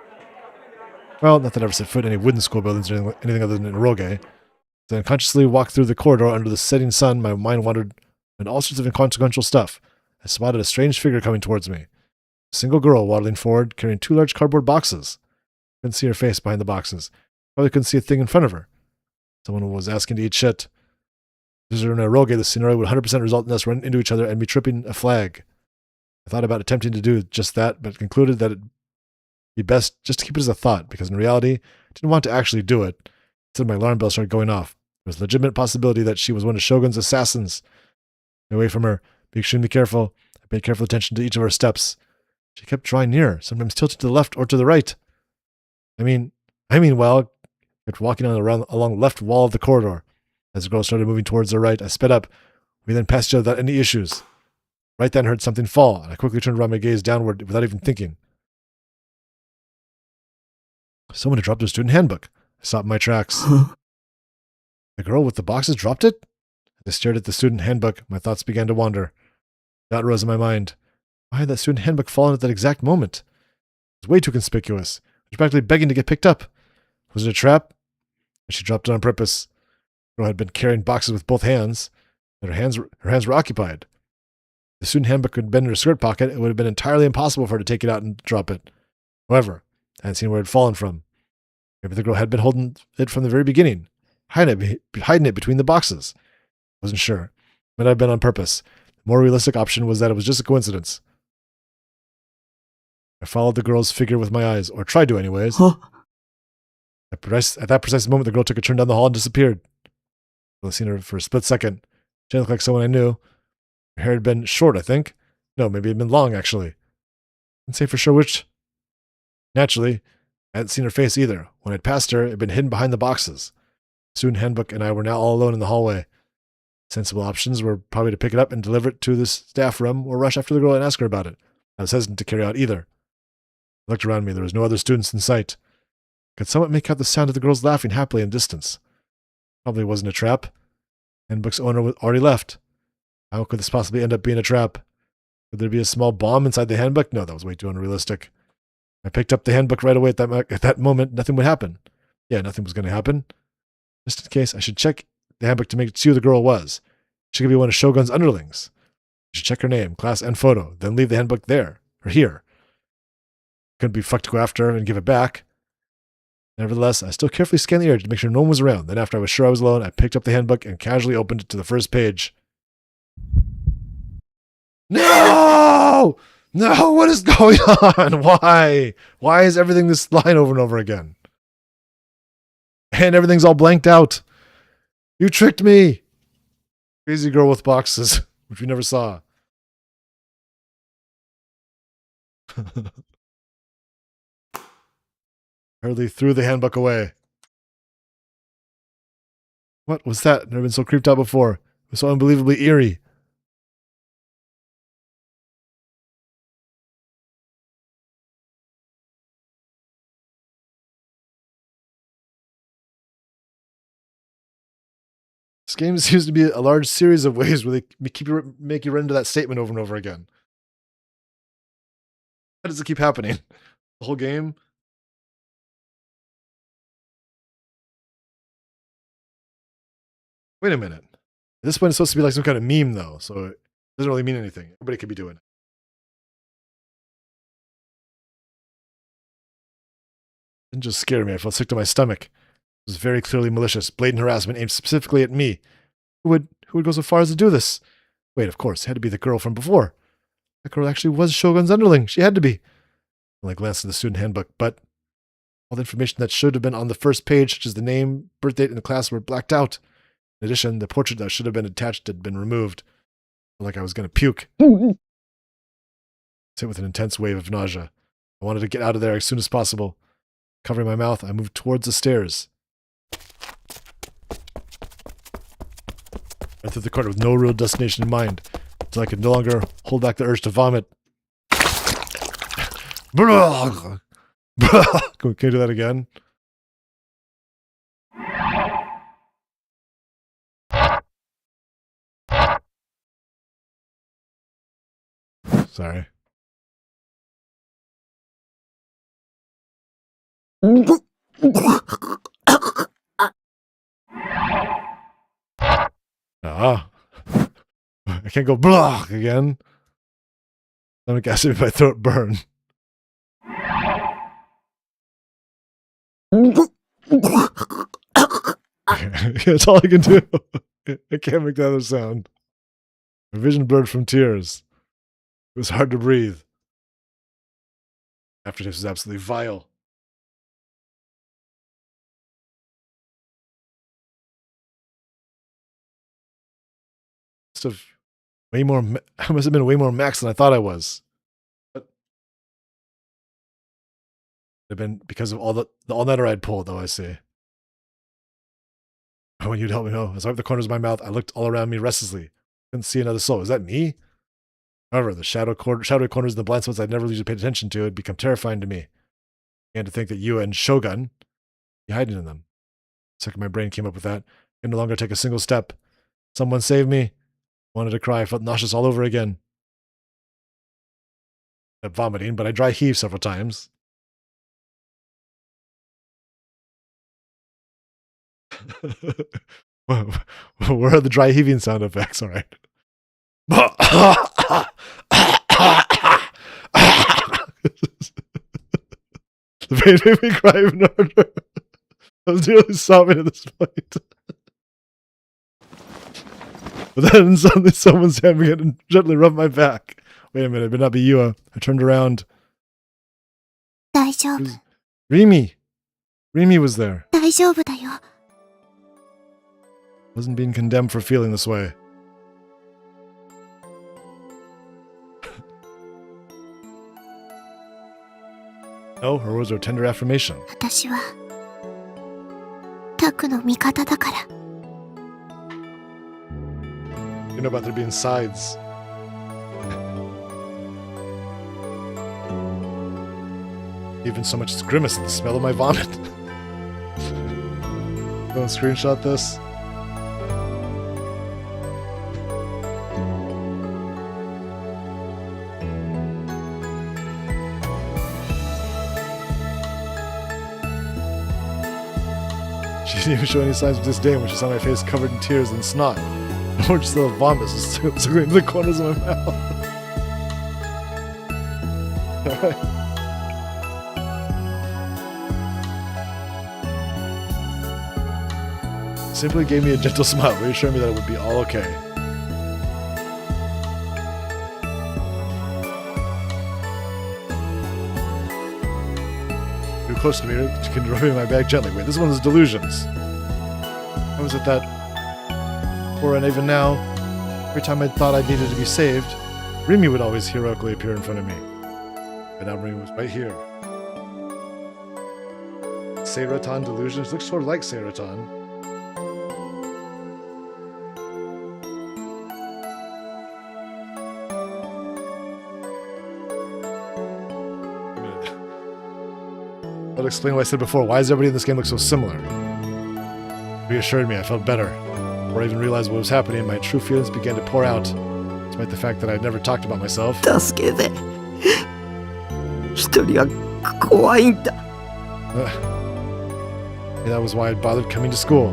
Well, not that I ever set foot in any wooden school buildings or anything other than Eroge. As I unconsciously walked through the corridor under the setting sun, my mind wandered in all sorts of inconsequential stuff. I spotted a strange figure coming towards me. A single girl waddling forward, carrying 2 large cardboard boxes. I couldn't see her face behind the boxes. Probably couldn't see a thing in front of her. Someone was asking to eat shit. If there was an Eroge, the scenario would 100% result in us running into each other and me tripping a flag. I thought about attempting to do just that, but concluded that it'd be best just to keep it as a thought, because in reality, I didn't want to actually do it. Instead, my alarm bell started going off. There was a legitimate possibility that she was one of Shogun's assassins. Stay away from her. Be extremely careful. I paid careful attention to each of her steps. She kept drawing nearer, sometimes tilted to the left or to the right. I mean, well, kept walking along the left wall of the corridor. As the girl started moving towards the right, I sped up. We then passed each other without any issues. Right then, I heard something fall, and I quickly turned around my gaze downward without even thinking. Someone had dropped their student handbook. I stopped in my tracks. The girl with the boxes dropped it? As I stared at the student handbook, my thoughts began to wander. That rose in my mind. Why had that student handbook fallen at that exact moment? It was way too conspicuous. It was practically begging to get picked up. Was it a trap? She dropped it on purpose. The girl had been carrying boxes with both hands, and her hands were occupied. If the student handbook had been in her skirt pocket, it would have been entirely impossible for her to take it out and drop it. However, I hadn't seen where it had fallen from. Maybe the girl had been holding it from the very beginning, hiding it between the boxes. I wasn't sure. It might have been on purpose. The more realistic option was that it was just a coincidence. I followed the girl's figure with my eyes, or tried to anyways. Huh? At that precise moment, the girl took a turn down the hall and disappeared. I'd seen her for a split second. She looked like someone I knew. Her hair had been short, I think. No, maybe it had been long, actually. I can't say for sure which. Naturally, I hadn't seen her face either. When I'd passed her, it had been hidden behind the boxes. The student handbook and I were now all alone in the hallway. Sensible options were probably to pick it up and deliver it to the staff room, or rush after the girl and ask her about it. I was hesitant to carry out either. I looked around me. There was no other students in sight. I could somewhat make out the sound of the girls laughing happily in the distance. Probably wasn't a trap. Handbook's owner was already left. How could this possibly end up being a trap? Could there be a small bomb inside the handbook? No, that was way too unrealistic. I picked up the handbook right away at that moment. Nothing would happen. Yeah, nothing was going to happen. Just in case, I should check the handbook to see who the girl was. She could be one of Shogun's underlings. You should check her name, class, and photo, then leave the handbook there, or here. Couldn't be fucked to go after her and give it back. Nevertheless, I still carefully scanned the area to make sure no one was around. Then after I was sure I was alone, I picked up the handbook and casually opened it to the first page. No! No, what is going on? Why? Why is everything this line over and over again? And everything's all blanked out. You tricked me. Crazy girl with boxes, which we never saw. Hurley threw the handbook away. What was that? I've never been so creeped out before. It was so unbelievably eerie. This game seems to be a large series of ways where they make you run into that statement over and over again. How does it keep happening? The whole game? Wait a minute. At this point, it's supposed to be like some kind of meme, though, so it doesn't really mean anything. Everybody could be doing it. It didn't just scare me. I felt sick to my stomach. It was very clearly malicious, blatant harassment aimed specifically at me. Who would go so far as to do this? Wait, of course, it had to be the girl from before. That girl actually was Shogun's underling. She had to be. I glanced at the student handbook, but all the information that should have been on the first page, such as the name, birth date, and the class, were blacked out. In addition, the portrait that should have been attached had been removed. I felt like I was going to puke. Hit with an intense wave of nausea. I wanted to get out of there as soon as possible. Covering my mouth, I moved towards the stairs. I through the corridor with no real destination in mind, until I could no longer hold back the urge to vomit. Can we do that again? Sorry. I can't go blah again. Stomach acid if my throat burn. That's all I can do. I can't make the other sound. My vision blurred from tears. It was hard to breathe. Aftertaste was absolutely vile. I must have been way more max than I thought I was. But it had been because of all the all-nighter I'd pulled, though, I see. When you'd help me know, as I wiped the corners of my mouth, I looked all around me restlessly. Couldn't see another soul. Is that me? However, the shadowy corners and the blind spots I'd never usually paid attention to had become terrifying to me. I began to think that you and Shogun be hiding in them. The second my brain came up with that, I could no longer take a single step. Someone save me. I wanted to cry. I felt nauseous all over again. I kept vomiting, but I dry heaved several times. Where are the dry heaving sound effects? All right. The pain made me cry even harder. I was nearly sobbing at this point. But then suddenly someone's hand began to gently rub my back. Wait a minute, it better not be you. I turned around. 大丈夫。 Rimi. Rimi was there. 大丈夫だよ。 Wasn't being condemned for feeling this way. No, her words were tender affirmation. 私はタクの味方だから。 You know about there being sides. Even so much as grimace at the smell of my vomit. Don't screenshot this. She didn't even show any signs of disdain when she saw my face covered in tears and snot. Orange still vomit is circling in the corners of my mouth. Alright. Simply gave me a gentle smile, reassuring me that it would be all okay. Drew close to me, rubbing my back gently. Wait, this one is delusions. I was at that before, and even now, every time I thought I needed to be saved, Remy would always heroically appear in front of me. But now Remy was right here. Seiratan delusions looks sort of like Seiratan. That'll explain what I said before. Why does everybody in this game look so similar? Reassured me, I felt better. Before I even realized what was happening, my true feelings began to pour out, despite the fact that I'd never talked about myself. 助けて。一人は怖いんだ。 And that was why I'd bothered coming to school.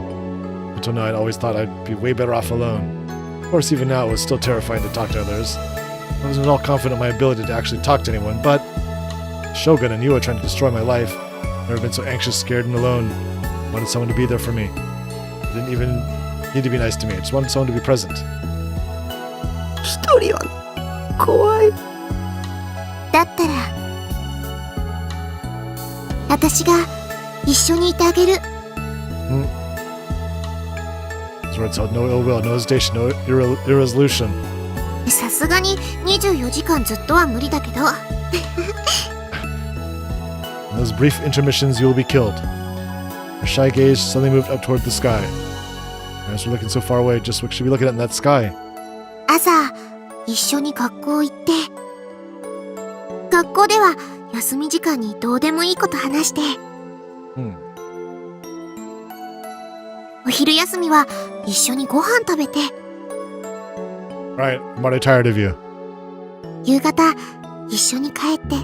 Until now, I'd always thought I'd be way better off alone. Of course, even now, it was still terrifying to talk to others. I wasn't at all confident in my ability to actually talk to anyone, but Shogun and Yua trying to destroy my life. Never been so anxious, scared, and alone. Wanted someone to be there for me. I didn't even need to be nice to me. I just wanted someone to be present. 一人は怖い。だったら私が一緒にいてあげる。 His words held no ill will, no hesitation, no irresolution. さすがに24時間ずっとは無理だけど。 In those brief intermissions, you will be killed. Her shy gaze suddenly moved up toward the sky. My eyes were looking so far away, just what should we be looking at in that sky? 朝一緒に学校行って学校では休み時間にどうでもいいこと話して、お昼休みは一緒にご飯食べて、 Alright, I'm already tired of you. 夕方一緒に帰って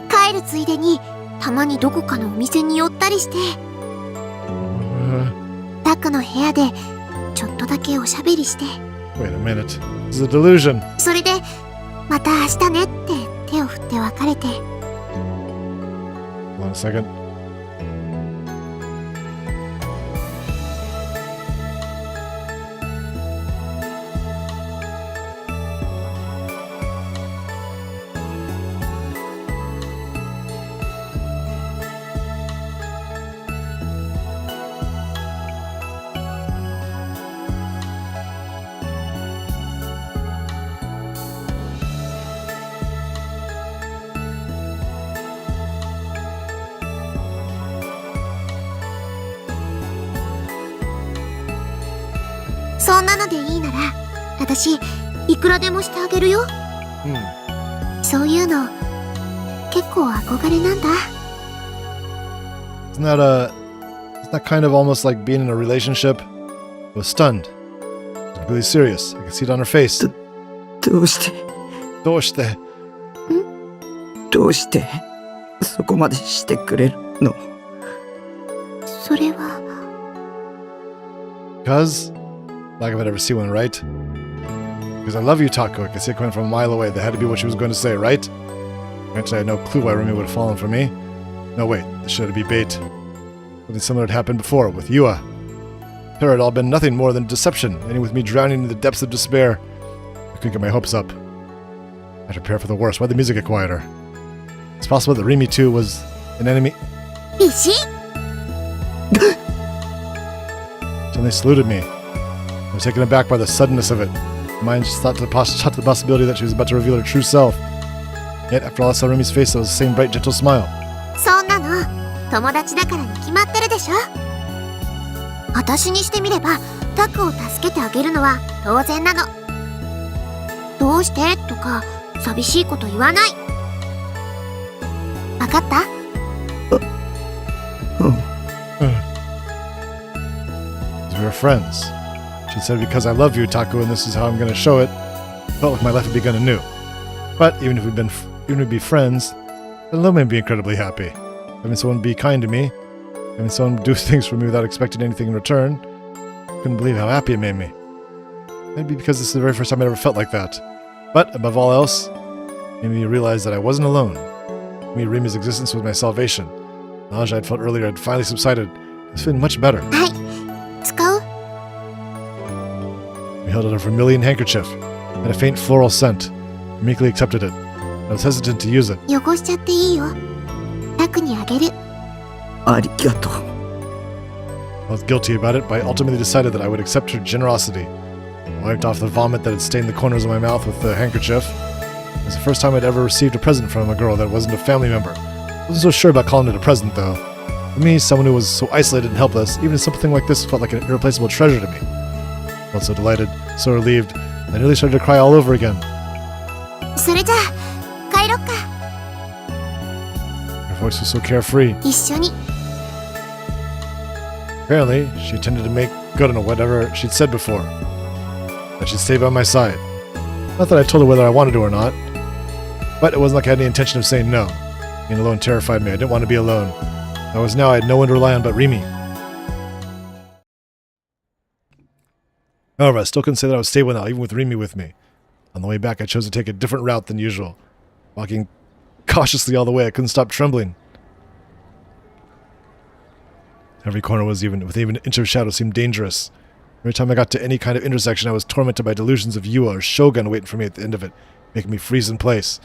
帰るついでにたまにどこかのお店に寄ったりして、タックの部屋でちょっとだけおしゃべりして、 Wait a minute. This is a delusion. それでまた明日ねって手を振って別れて、 Hold on a second.「そんなのでいいなら私いくらでもしてあげるよ。そういうの結構憧れなんだ。 Isn't that kind of almost like being in a relationship? I was stunned. It was really serious. I could see it on her face. どうしてどうしてそこまでしてくれるの？それは Because? Like if I'd ever see one, right? Because I love you, Taco. I could see it coming from a mile away. That had to be what she was going to say, right? Actually, I had no clue why Remy would have fallen for me. No, wait. This should be bait. Something similar had happened before, with Yua. There had all been nothing more than deception, ending with me drowning in the depths of despair. I couldn't get my hopes up. I had to prepare for the worst. Why'd the music get quieter? It's possible that Remy, too, was an enemy. 石 Suddenly saluted me. I was taken aback by the suddenness of it. My mind just shot to the possibility that she was about to reveal her true self. Yet, after all I saw Remy's face, there was the same bright, gentle smile. そんなの友達だからに決まってるでしょ。私にしてみればタックを助けてあげるのは当然なの。どうしてとか寂しいこと言わない。わかった？ We were friends. She said, because I love you, Taku, and this is how I'm going to show it. Felt like my life had begun anew. But even if we'd be friends, then love made me incredibly happy. Having someone be kind to me, having someone do things for me without expecting anything in return, couldn't believe how happy it made me. Maybe because this is the very first time I ever felt like that. But, above all else, it made me realize that I wasn't alone. To me, Rimi's existence was my salvation. The nausea I'd felt earlier had finally subsided. I was feeling much better. はい使う We held out a vermilion handkerchief. It had a faint floral scent. I meekly accepted it. I was hesitant to use it. 汚しちゃっていいよタクにあげるありがとう。 I was guilty about it, but I ultimately decided that I would accept her generosity. I wiped off the vomit that had stained the corners of my mouth with the handkerchief. It was the first time I'd ever received a present from a girl that wasn't a family member. I wasn't so sure about calling it a present, though. For me, someone who was so isolated and helpless, even something like this felt like an irreplaceable treasure to me. I felt so delighted, so relieved, I nearly started to cry all over again. それじゃあ帰ろっか Her voice was so carefree. 一緒に Apparently, she intended to make good on whatever she'd said before. That she'd stay by my side. Not that I told her whether I wanted to or not. But it wasn't like I had any intention of saying no. Being alone terrified me. I didn't want to be alone. I had no one to rely on but Rimi. However, I still couldn't say that I was stable now, even with Rimi with me. On the way back, I chose to take a different route than usual. Walking cautiously all the way, I couldn't stop trembling. Every corner was with even an inch of shadow seemed dangerous. Every time I got to any kind of intersection, I was tormented by delusions of Yua or Shogun waiting for me at the end of it, making me freeze in place.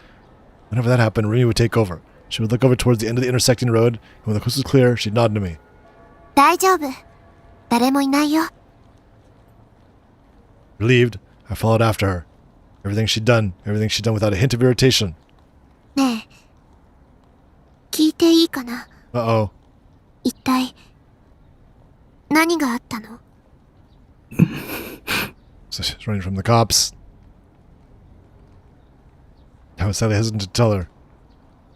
Whenever that happened, Rimi would take over. She would look over towards the end of the intersecting road, and when the coast was clear, she'd nod to me. 大丈夫誰もいないよ Relieved, I followed after her. Everything she'd done without a hint of irritation. ねえ聞いていいかな Uh-oh. 一体何があったの So she's running from the cops. I was sadly hesitant to tell her.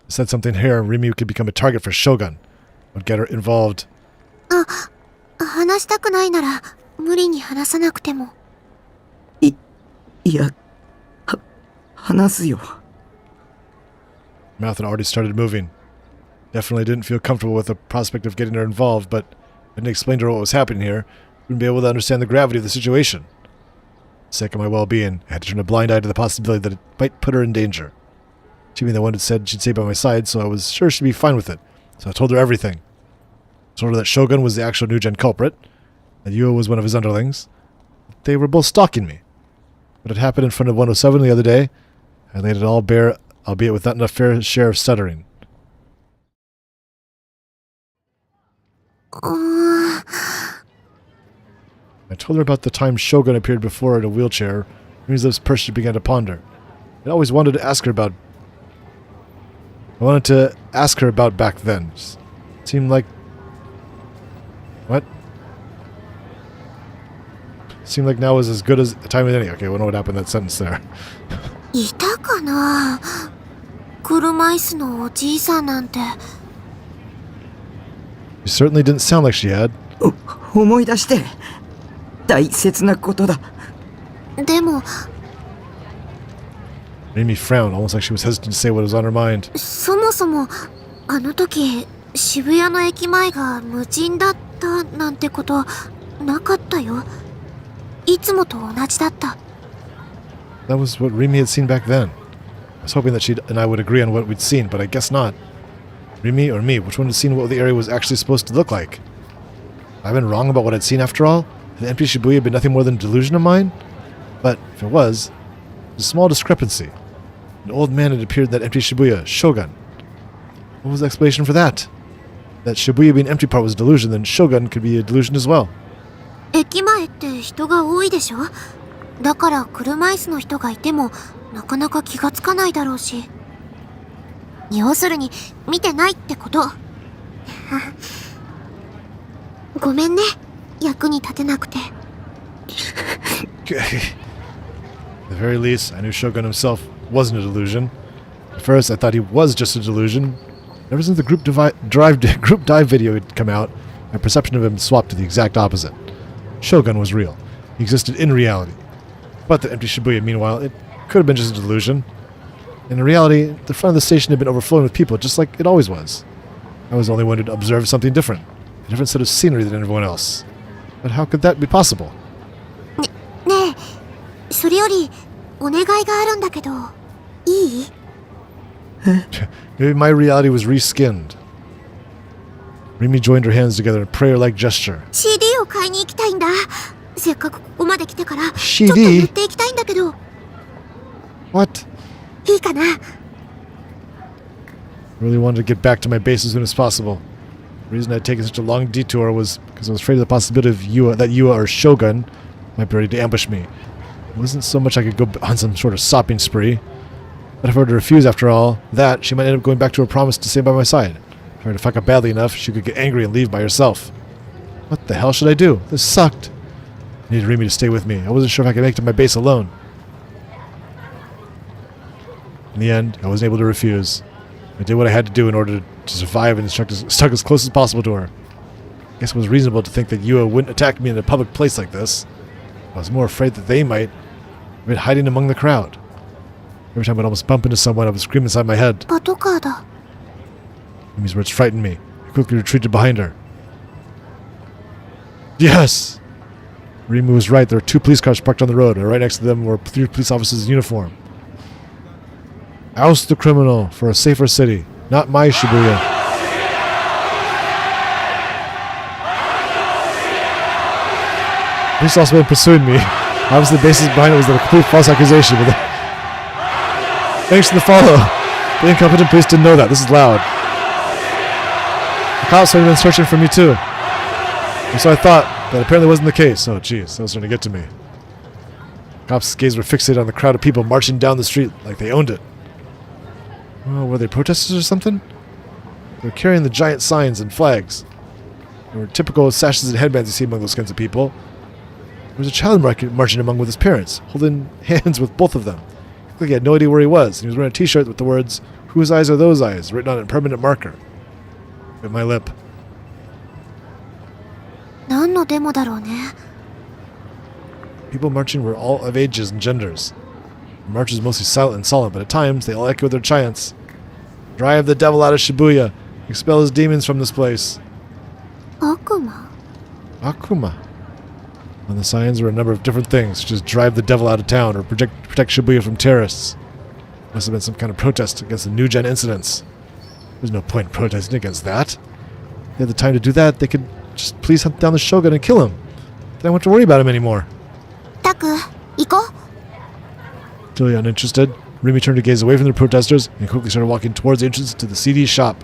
I said something here, Rimi could become a target for Shogun. Would get her involved. 話したくないなら無理に話さなくてもいや、話すよ。 Mouth had already started moving. Definitely didn't feel comfortable with the prospect of getting her involved, but I didn't explain to her what was happening here. Wouldn't be able to understand the gravity of the situation. For the sake of my well-being, I had to turn a blind eye to the possibility that it might put her in danger. She being the one that said she'd stay by my side, so I was sure she'd be fine with it. So I told her everything. I told her that Shogun was the actual New Gen culprit, that Yua was one of his underlings. They were both stalking me. What had happened in front of 107 the other day, I laid it all bare, albeit with not enough fair share of stuttering. うーん I told her about the time Shogun appeared before her in a wheelchair. Rimi's lips pursed, she began to ponder. I always wanted to ask her about... I wanted to ask her about back then. Just seemed like... What? Seemed like now was as good as a time as any. Okay, I don't know what happened in that sentence there. いたかな車椅子のおじいさんなんて She certainly didn't sound like she had. 思い出して。大切なことだ。でも Made me frown, almost like she was hesitant to say what was on her mind. そもそもあの時渋谷の駅前が無人だったなんてことなかったよいつもと同じだった That was what Rimi had seen back then. I was hoping that she and I would agree on what we'd seen, but I guess not. Rimi or me, which one had seen what the area was actually supposed to look like? Have I been wrong about what I'd seen after all? Had the empty Shibuya been nothing more than a delusion of mine? But if it was, there's a small discrepancy. An old man had appeared in that empty Shibuya, Shogun. What was the explanation for that? That Shibuya being empty part was a delusion, then Shogun could be a delusion as well. 駅前って人が多いでしょだから車椅子の人がいてもなかなか気がつかないだろうし要するに見てないってことごめんね役に立てなくて At the very least, I knew Shogun himself wasn't a delusion. At first, I thought he was just a delusion. Ever since the group dive video had come out, my perception of him swapped to the exact opposite. Shogun was real. He existed in reality. But the empty Shibuya, meanwhile, it could have been just a delusion. In reality, the front of the station had been overflowing with people, just like it always was. I was the only one to observe something different. A different set of scenery than everyone else. But how could that be possible? ねえれよりお願いがあるんだけどいい？ Maybe my reality was reskinned. Rimi joined her hands together in a prayer-like gesture. CD を買いに行きたいんだ。せっかくここまで来てからちょっと CD? 塗っていきたいんだけど What? いいかな？ I really wanted to get back to my base as soon as possible. The reason I'd taken such a long detour was because I was afraid of the possibility of that Yua or Shogun might be ready to ambush me. It wasn't so much I could go on some sort of sopping spree. But if I were to refuse after all that, she might end up going back to her promise to stay by my side. If I were to fuck up badly enough, she could get angry and leave by herself. What the hell should I do? This sucked. I needed Rimi to stay with me. I wasn't sure if I could make it to my base alone. In the end, I wasn't able to refuse. I did what I had to do in order to survive and stuck as close as possible to her. I guess it was reasonable to think that Yua wouldn't attack me in a public place like this. I was more afraid that they might have been hiding among the crowd. Every time I'd almost bump into someone, I would scream inside my head. パトカーだ。 Rimi's words frightened me. I quickly retreated behind her. Yes! Rimi was right. There were 2 police cars parked on the road, and right next to them were 3 police officers in uniform. Oust the criminal for a safer city. Not my Shibuya. Police also been pursuing me. Obviously the basis behind it was a complete false accusation, but thanks to the follow. The incompetent police didn't know that. This is loud. The cops had been searching for me too. And so I thought, but apparently wasn't the case. Oh jeez, that was starting to get to me. Cops' gaze were fixated on the crowd of people marching down the street like they owned it. Oh, were they protesters or something? They were carrying the giant signs and flags. There were typical sashes and headbands you see among those kinds of people. There was a child marching among with his parents, holding hands with both of them. He looked like he had no idea where he was, and he was wearing a t-shirt with the words, "Whose eyes are those eyes?" written on a permanent marker. Bit my lip. 何のデモだろうね。 People marching were all of ages and genders. The march was mostly silent and solemn, but at times they all echoed their chants. Drive the devil out of Shibuya. Expel his demons from this place. 悪魔？ Akuma. On the signs were a number of different things, such as drive the devil out of town or protect Shibuya from terrorists. Must have been some kind of protest against the New Gen incidents. There's no point in protesting against that. If they had the time to do that, they could just please hunt down the Shogun and kill him. Then I don't have to worry about him anymore. タク、行こう。 Totally uninterested, Rimi turned to gaze away from the protesters and quickly started walking towards the entrance to the CD shop.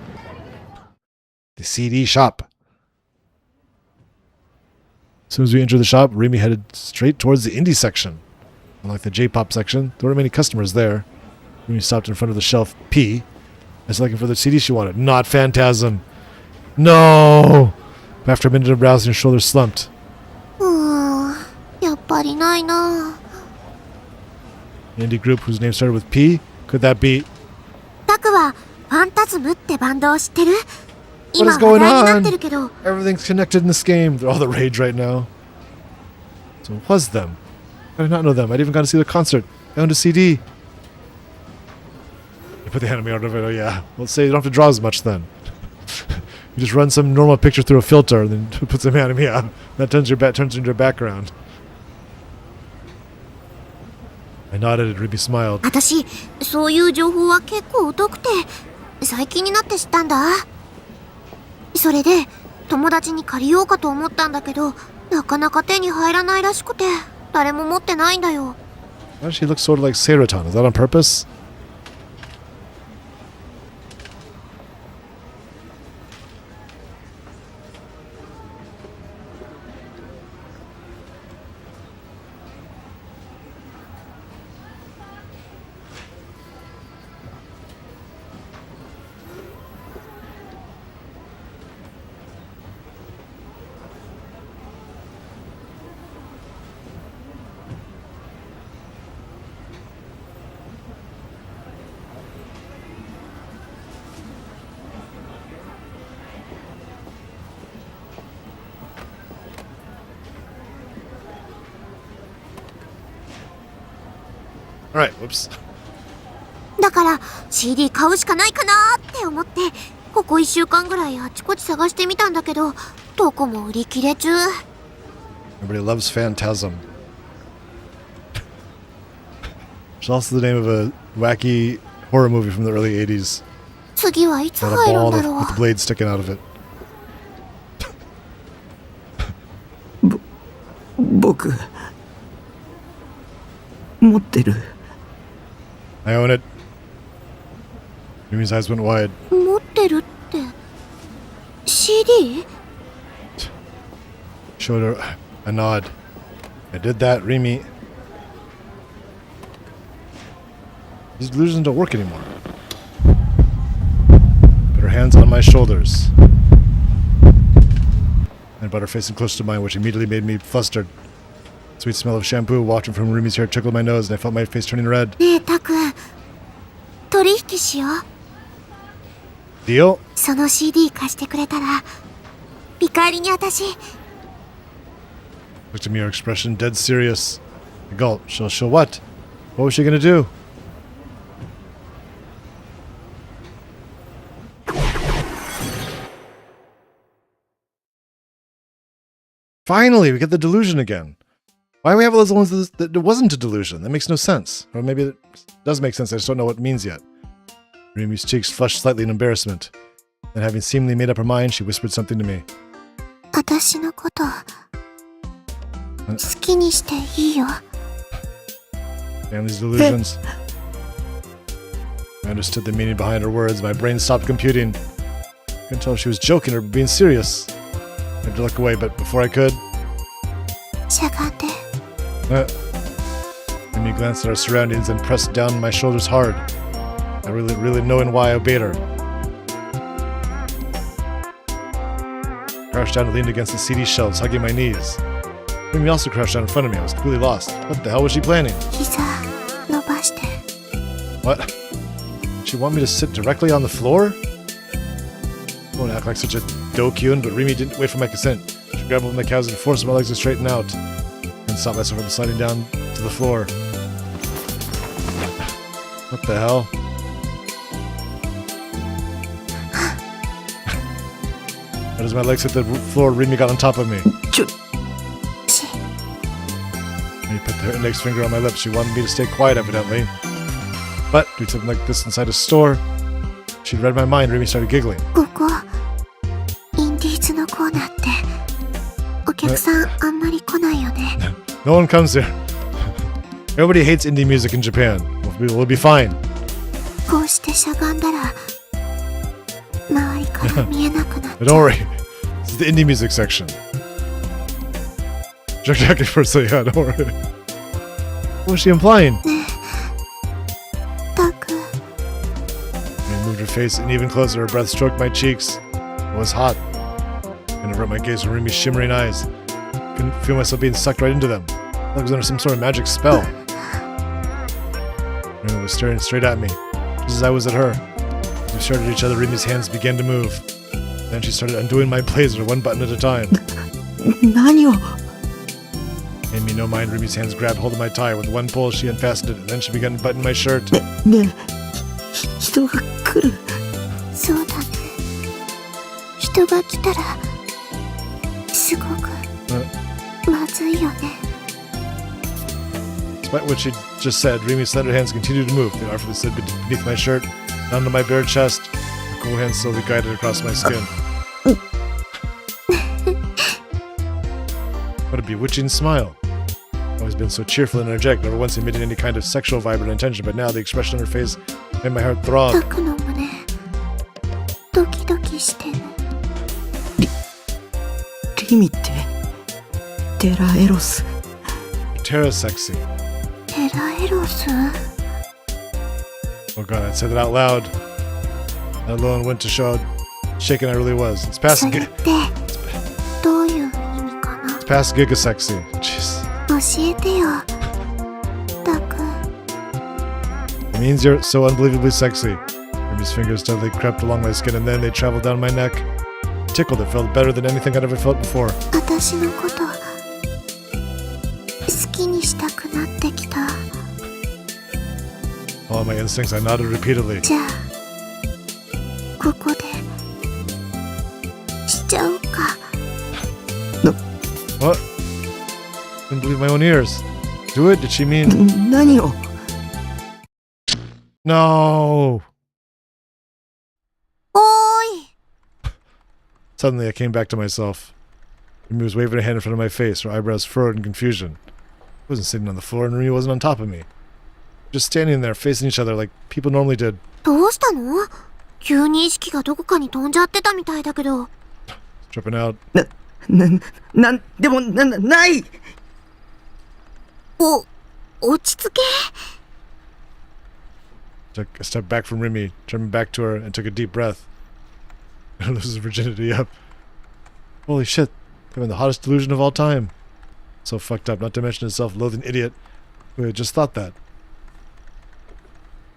The CD shop. As soon as we entered the shop, Rimi headed straight towards the indie section. Unlike the J-pop section, there weren't many customers there. Rimi stopped in front of the shelf P. I was looking for the CD she wanted. Not Phantasm. No! After a minute of browsing, her shoulders slumped. やっぱりないな。 An indie group whose name started with P? Could that be... タクはファンタズムってバンドを知ってる？ What 今 is 話 going 題になっ on? てるけど。 Everything's connected in this game. They're all the rage right now. So it was them. I did not know them. I'd even got to see the concert. I owned a CD. You put the hand on me out of it. Oh yeah. Well, say you don't have to draw as much then. You just run some normal picture through a filter and then put some hand on me out. That turns into your background. I nodded and Ruby smiled. 私、そういう情報は結構疎くて、最近になって知ったんだ。それで、友達に借りようかと思ったんだけど、なかなか手に入らないらしくて、誰も持ってないんだよ。Why does she look sort of like Seroton? Is that on purpose? Alright, whoops. だから CD 買うしかないかなって思って、ここ1週間ぐらいあちこち探してみたんだけど、どこも売り切れ中。 Everybody loves Phantasm. It's also the name of a wacky horror movie from the early 80s. 次はいつ Had a 入るん ball だ with, ろう with the blade sticking out of it. 僕、持ってる。 I own it. Yumi's eyes went wide. 持ってるって CD? Showed her a nod. I did that, Rimi. These delusions don't work anymore. Put her hands on my shoulders. And brought her facing close to mine, which immediately made me flustered. Sweet smell of shampoo wafting from Rimi's hair tickled my nose, and I felt my face turning red. ねえタク取引しよう Deal? その CD 貸してくれたら見返りに私 Looked at me, her expression dead serious. I gulped. She'll what? What was she gonna do? Finally, we get the delusion again. Why do we have all those ones that it wasn't a delusion? That makes no sense. Or maybe it does make sense, I just don't know what it means yet. Rimi's cheeks flushed slightly in embarrassment. Then, having seemingly made up her mind, she whispered something to me. 私のこと好きにしていいよ Family's delusions. I understood the meaning behind her words. My brain stopped computing. I couldn't tell if she was joking or being serious. I had to look away, but before I could, しゃがんで Rimi glanced at our surroundings and pressed down my shoulders hard. I really knowing why I obeyed her. Crouched down and leaned against the CD shelves, hugging my knees. Rimi also crouched down in front of me. I was completely lost. What the hell was she planning? 膝伸ばして What? Did she want me to sit directly on the floor? I won't act like such a dokyun, but Rimi didn't wait for my consent. She grabbed both my calves and forced my legs to straighten out, and stopped myself from sliding down to the floor. What the hell? As my legs hit the floor, Rimi got on top of me.し Rimi put her index finger on my lips. She wanted me to stay quiet, evidently. But, doing something like this inside a store, she'd read my mind. Rimi started giggling. ここインディーズのコーナーってお客さんあんまり来ないよね No one comes here. Everybody hates indie music in Japan. We'll be fine. こうしてしゃがんだら周りから見えなくなっ But ち don't ゃう worry. This is the indie music section. Jackie first, yeah, don't worry. What was she implying? タク Rimi moved her face in even closer. Her breath stroked my cheeks. It was hot. I avert my gaze from Rimi's shimmering eyes. Couldn't feel myself being sucked right into them. Like I was under some sort of magic spell. Rimi was staring straight at me, just as I was at her. We stared at each other. Rimi's hands began to move. Then she started undoing my blazer one button at a time. 何を Made me no mind. Rimi's hands grabbed hold of my tie. With one pull, she unfastened it, and then she began to button my shirt. ねえ人が来るそうだね人が来たらすごくまずいよね Despite what she just said, Rimi's slender hands continued to move. They artfully slid beneath my shirt, down to my bare chest. Her cool hands slowly guided across my skin. What a bewitching smile. Always been so cheerful and energetic, never once emitted any kind of sexual vibe or intention, but now the expression on her face made my heart タ throb. クの胸ドキドキしてるリミってテラエロス Terra sexy. テラエロス Oh god, I said that out loud. That alone went to show how shaken I really was. It's past, それってどういう意味かな it's past giga sexy. Jeez. 教えてよタク It means you're so unbelievably sexy. Rimi's fingers steadily crept along my skin and then they traveled down my neck. It tickled. It felt better than anything I'd ever felt before. 私のこと好きにしたくなってきた All my instincts, I nodded repeatedly. じゃあここでしちゃおうか What? Couldn't believe my own ears. Do it? Did she mean? 何を No! おーい。 Suddenly, I came back to myself. Rumi was waving a hand in front of my face, her eyebrows furrowed in confusion. I wasn't sitting on the floor, and Rumi wasn't on top of me. Just standing there, facing each other like people normally did. どうしたの？急に意識がどこかに飛んじゃってたみたいだけど。Tripping out. なんでもない。落ち着け。Took a step back from Rimi, turned back to her, and took a deep breath. Loses virginity up. Holy shit, having the hottest delusion of all time. So fucked up, not to mention a self-loathing idiot who had just thought that.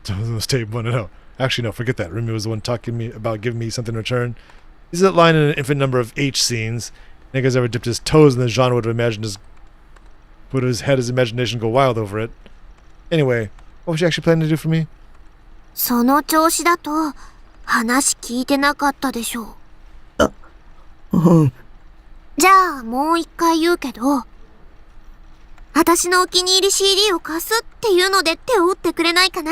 Mistake one, no. Actually, no, forget that. Rimi was the one talking to me about giving me something in return. He's that line in an infinite number of H scenes. Nigga's ever dipped his toes in the genre would have imagined would have had his imagination go wild over it. Anyway, what was she actually planning to do for me? その調子だと話聞いてなかったでしょう。うん。じゃあもう一回言うけど、私のお気に入り CD を貸すっていうので手を打ってくれないかな。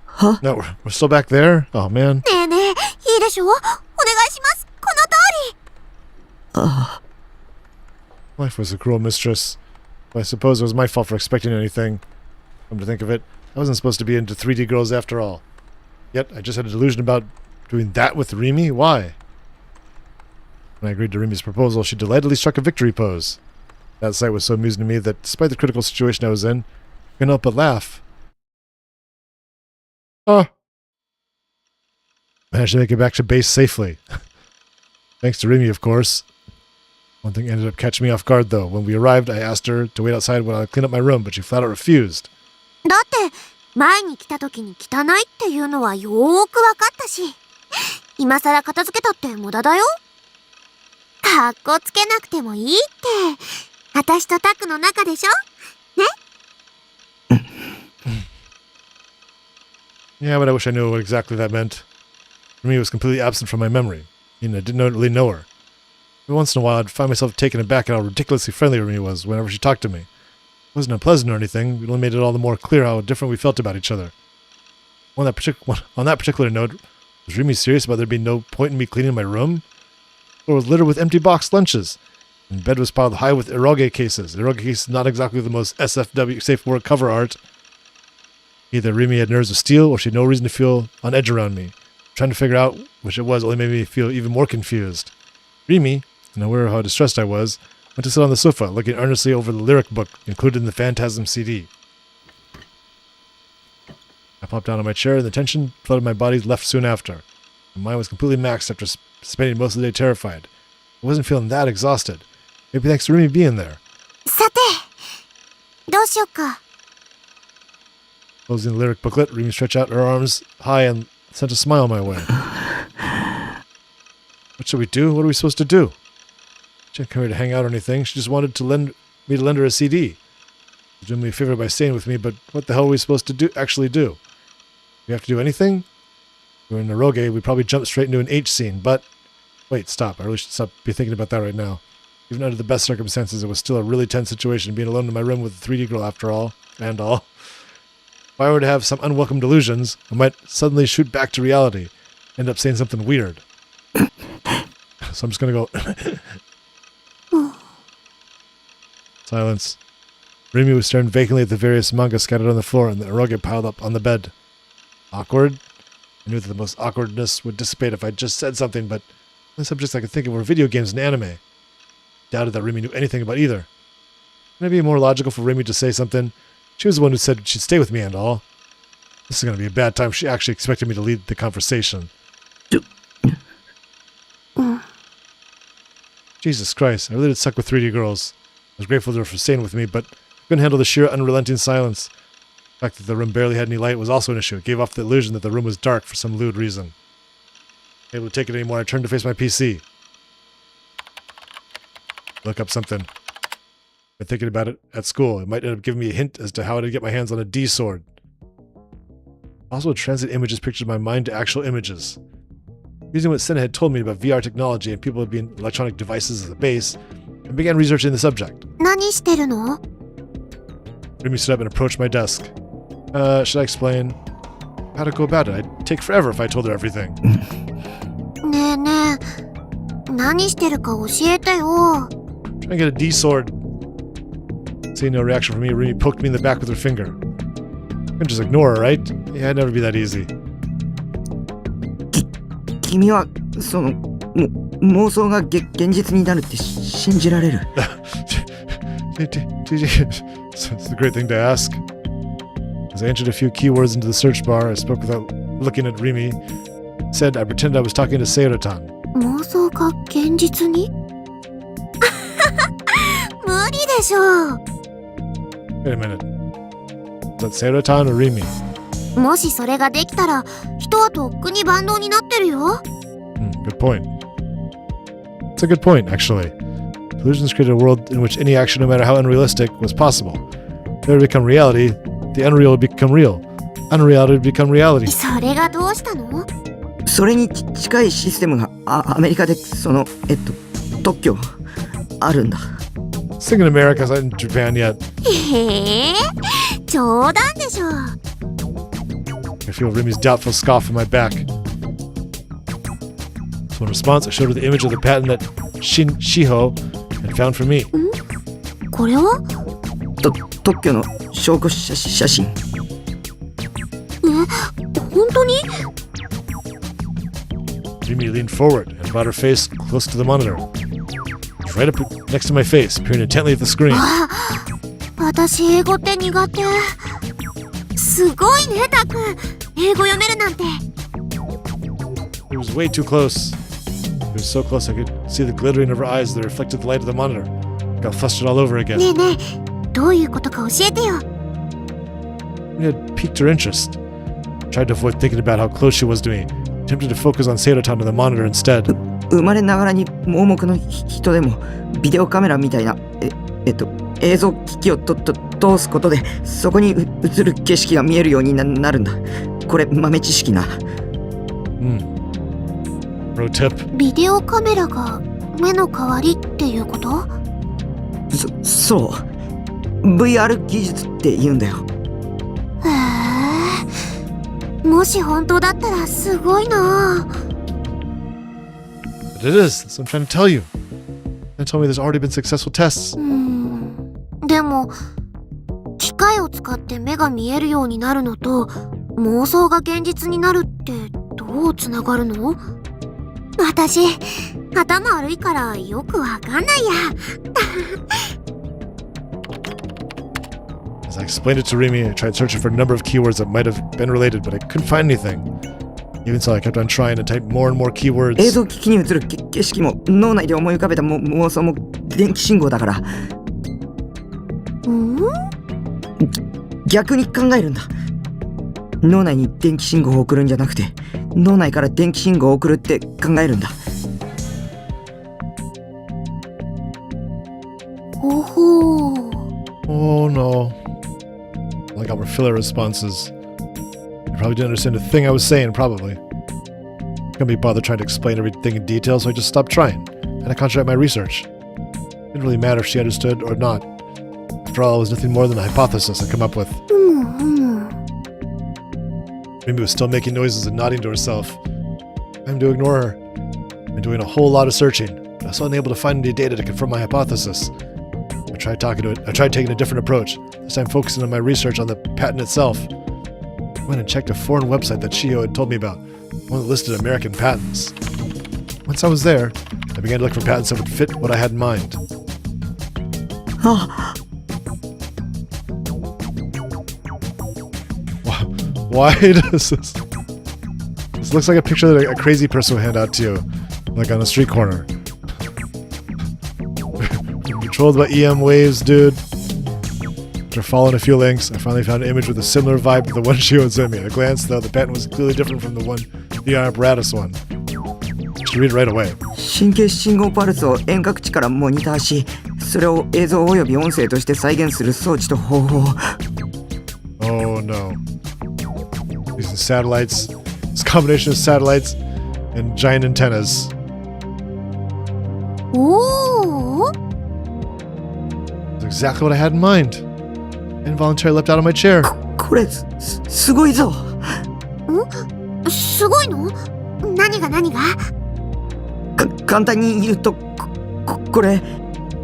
は？ No, we're still back there? Oh, man. ねえねえ、いいでしょ？お願いします。この通り。ああ。 Life was a cruel mistress. Well, I suppose it was my fault for expecting anything. Come to think of it, I wasn't supposed to be into 3D girls after all. Yet, I just had a delusion about doing that with Rimi? Why? When I agreed to Rimi's proposal, she delightedly struck a victory pose. That sight was so amusing to me that, despite the critical situation I was in, I couldn't help but laugh. Managed to make it back to base safely. Thanks to Rimi, of course. One thing ended up catching me off guard, though. When we arrived, I asked her to wait outside while I cleaned up my room, but she flat out refused. だって前に来た時に汚いっていうのはよーくわかったし、今さら片付けたって無駄だよ。かっこつけなくてもいいって、私とタクの中でしょ？ね？ Yeah, but I wish I knew what exactly that meant. For me, it was completely absent from my memory. I didn't really know her. Every once in a while, I'd find myself taken aback at how ridiculously friendly Rimi was whenever she talked to me. It wasn't unpleasant or anything, it only made it all the more clear how different we felt about each other. On that particular note, was Rimi serious about there being no point in me cleaning my room? Or was littered with empty boxed lunches? And bed was piled high with eroge cases. Eroge cases not exactly the most SFW safe word cover art. Either Rimi had nerves of steel, or she had no reason to feel on edge around me. Trying to figure out which it was only made me feel even more confused. Rimi, and aware of how distressed I was, went to sit on the sofa, looking earnestly over the lyric book included in the Phantasm CD. I plopped down on my chair, and the tension flooded my body left soon after. My mind was completely maxed after spending most of the day terrified. I wasn't feeling that exhausted. Maybe thanks to Rimi being there. さて、どうしよっか。 Closing the lyric booklet, Rimi stretched out her arms high and sent a smile my way. What should we do? What are we supposed to do? She didn't come here to hang out or anything. She just wanted to lend her a CD. She was doing me a favor by staying with me, but what the hell are we supposed to actually do? We have to do anything? If we were in Eroge, we'd probably jump straight into an H scene, but... Wait, stop. I really should be thinking about that right now. Even under the best circumstances, it was still a really tense situation, being alone in my room with a 3D girl after all, and all. If I were to have some unwelcome delusions, I might suddenly shoot back to reality, end up saying something weird. So I'm just gonna go... Silence. Rimi was staring vacantly at the various manga scattered on the floor and the eroge piled up on the bed. Awkward? I knew that the most awkwardness would dissipate if I just said something, but the subjects I could think of were video games and anime. Doubted that Rimi knew anything about either. Wouldn't it be more logical for Rimi to say something? She was the one who said she'd stay with me and all. This is going to be a bad time. She actually expected me to lead the conversation. Jesus Christ, I really did suck with 3D girls. I was grateful to her for staying with me, but I couldn't handle the sheer unrelenting silence. The fact that the room barely had any light was also an issue. It gave off the illusion that the room was dark for some lewd reason. Unable to take it anymore, I turned to face my PC. Look up something. Been thinking about it at school. It might end up giving me a hint as to how to get my hands on a D sword. Also, transit images pictured in my mind to actual images. Using what Senna had told me about VR technology and people being electronic devices as a base, I began researching the subject. 何してるの？ Rimi stood up and approached my desk. Should I explain how to go about it? I'd take forever if I told her everything. ねえねえ、何してるか教えてよ。 Trying to get a D sword. Seeing no reaction from me, Remy poked me in the back with her finger. I can just ignore her, right? Yeah, it'd never be that easy. 君は、妄想が現実になるって信じられる？ It's a great thing to ask. As I entered a few keywords into the search bar, I spoke without looking at Remy. Said I pretended I was talking to Sayori-tan. 妄想が現実に無理でしょ。 Wait a minute. Is that Sayori-tan or Remy? もしそれができたら、人はとっくに万能になってるよ。Good point. It's a good point, actually. Delusions created a world in which any action, no matter how unrealistic, was possible. If it would become reality, the unreal would become real. Unreality would become reality. それがどうしたの？それに近いシステムがアメリカで特許あるんだ。 It's in America, it's not in Japan yet. へえ、冗談でしょ。 I feel Remy's doubtful scoff on my back. So in response, I showed her the image of the patent that Shiho had found for me. これは？特許の証拠写真。本当に？ Remy leaned forward and brought her face close to the monitor. She was right up next to my face, peering intently at the screen. 私英語って苦手。すごいね、タク。英語読めるなんて。 It was way too close. It was so close I could see the glittering of her eyes that reflected the light of the monitor. I got flustered all over again. ねえねえ、どういうことか教えてよ。 It had piqued her interest. I tried to avoid thinking about how close she was to me. Tempted to focus on Sayori-tan on the monitor instead. 生まれながらに盲目の人でもビデオカメラみたいな映像機器を通すことでそこに映る景色が見えるようになるんだ。これ豆知識な。Pro tip. ビデオカメラが目の代わりっていうこと？そう。VR 技術って言うんだよ。へえ。もし本当だったらすごいな。 But it is. That's what I'm trying to tell you. They told me there's already been successful tests. でも機械を使って目が見えるようになるのと妄想が現実になるってどうつながるの？私頭悪いからよくわかんないや。As I explained it to Remy, I tried searching for a number of keywords that might have been related, but I couldn't find anything. Even so, I kept on trying to type more and more keywords. 映像機器に映る景色も脳内で思い浮かべた妄想も電気信号だから。逆に考えるんだ。脳内に電気信号を送るんじゃなくて脳内から電気信号を送るって考えるんだ。ほほう。 Oh no. I got more filler responses. I probably didn't understand a thing I was saying, probably. Couldn't be bothered trying to explain everything in detail, so I just stopped trying, and I concentrated my research. It didn't really matter if she understood or not. After all, it was nothing more than a hypothesis I'd come up with. Mimi was still making noises and nodding to herself. I'm to ignore her. I've been doing a whole lot of searching, but I was unable to find any data to confirm my hypothesis. I tried taking a different approach, this time focusing on my research on the patent itself. I went and checked a foreign website that Shiho had told me about, one that listed American patents. Once I was there, I began to look for patents that would fit what I had in mind. Why does this... This looks like a picture that a crazy person would hand out to you, like on a street corner. Controlled by EM waves, dude. After following a few links, I finally found an image with a similar vibe to the one Shiho had sent me. At a glance, though, the patent was clearly different from the VR apparatus one. I should read it right away. 神経信号パルスを遠隔地からモニターし、それを映像および音声として再現する装置と方法。Oh no. Using satellites. This combination of satellites and giant antennas. おお。 That's exactly what I had in mind. I involuntarily leapt out of my chair. ここれ、すごいぞ。すごいの？何が何が？簡単に言うと、これ、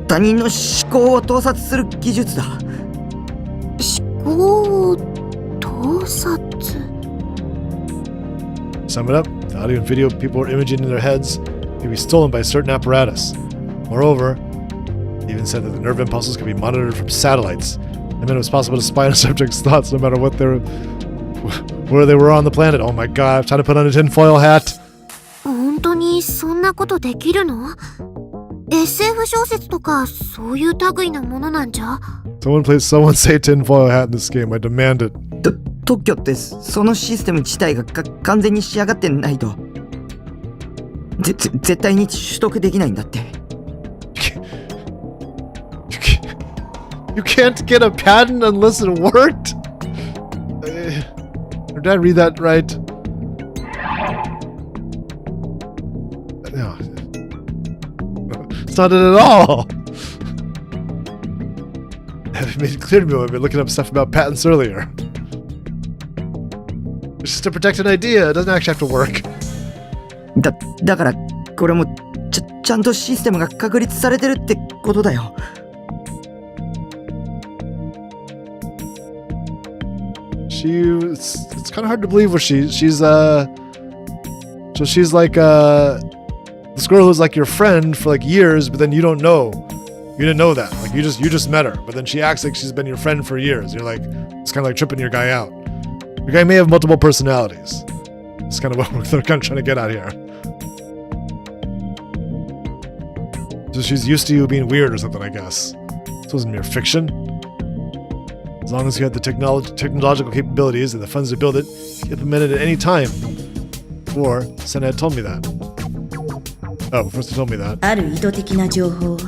他人の思考を盗撮する技術だ。思考を盗撮。 Sum it up, the audio and video people are imaging in their heads can be stolen by a certain apparatus. Moreover, he even said that the nerve impulses can be monitored from satellites. It meant it was possible to spy on a subject's thoughts no matter where they were on the planet. Oh my god, I'm trying to put on a tinfoil hat. 本当にそんなことできるの？ SF 小説とかそういう類なものなんじゃ？ Someone say tinfoil hat in this game. I demand it. 特許ってそのシステム自体が完全に仕上がってないと絶対に取得できないんだって。You can't get a patent unless it worked? Did I read that right? No. It's not it at all. It made it clear to me when I've been looking up stuff about patents earlier. It's just to protect an idea. It doesn't actually have to work. だからこれもちゃんとシステムが確立されてるってことだよ。It's kind of hard to believe where she's like this girl who's like your friend for like years, but then you didn't know that, like you just met her, but then she acts like she's been your friend for years. You're like, it's kind of like tripping your guy out. Your guy may have multiple personalities. It's kind of what they're kind of trying to get out here. So she's used to you being weird or something, I guess. This wasn't mere fiction. As long as you had the technological capabilities and the funds to build it, you could implement it at any time. Before, Senna had told me that. Oh, first he told me that. ある意図的な情報を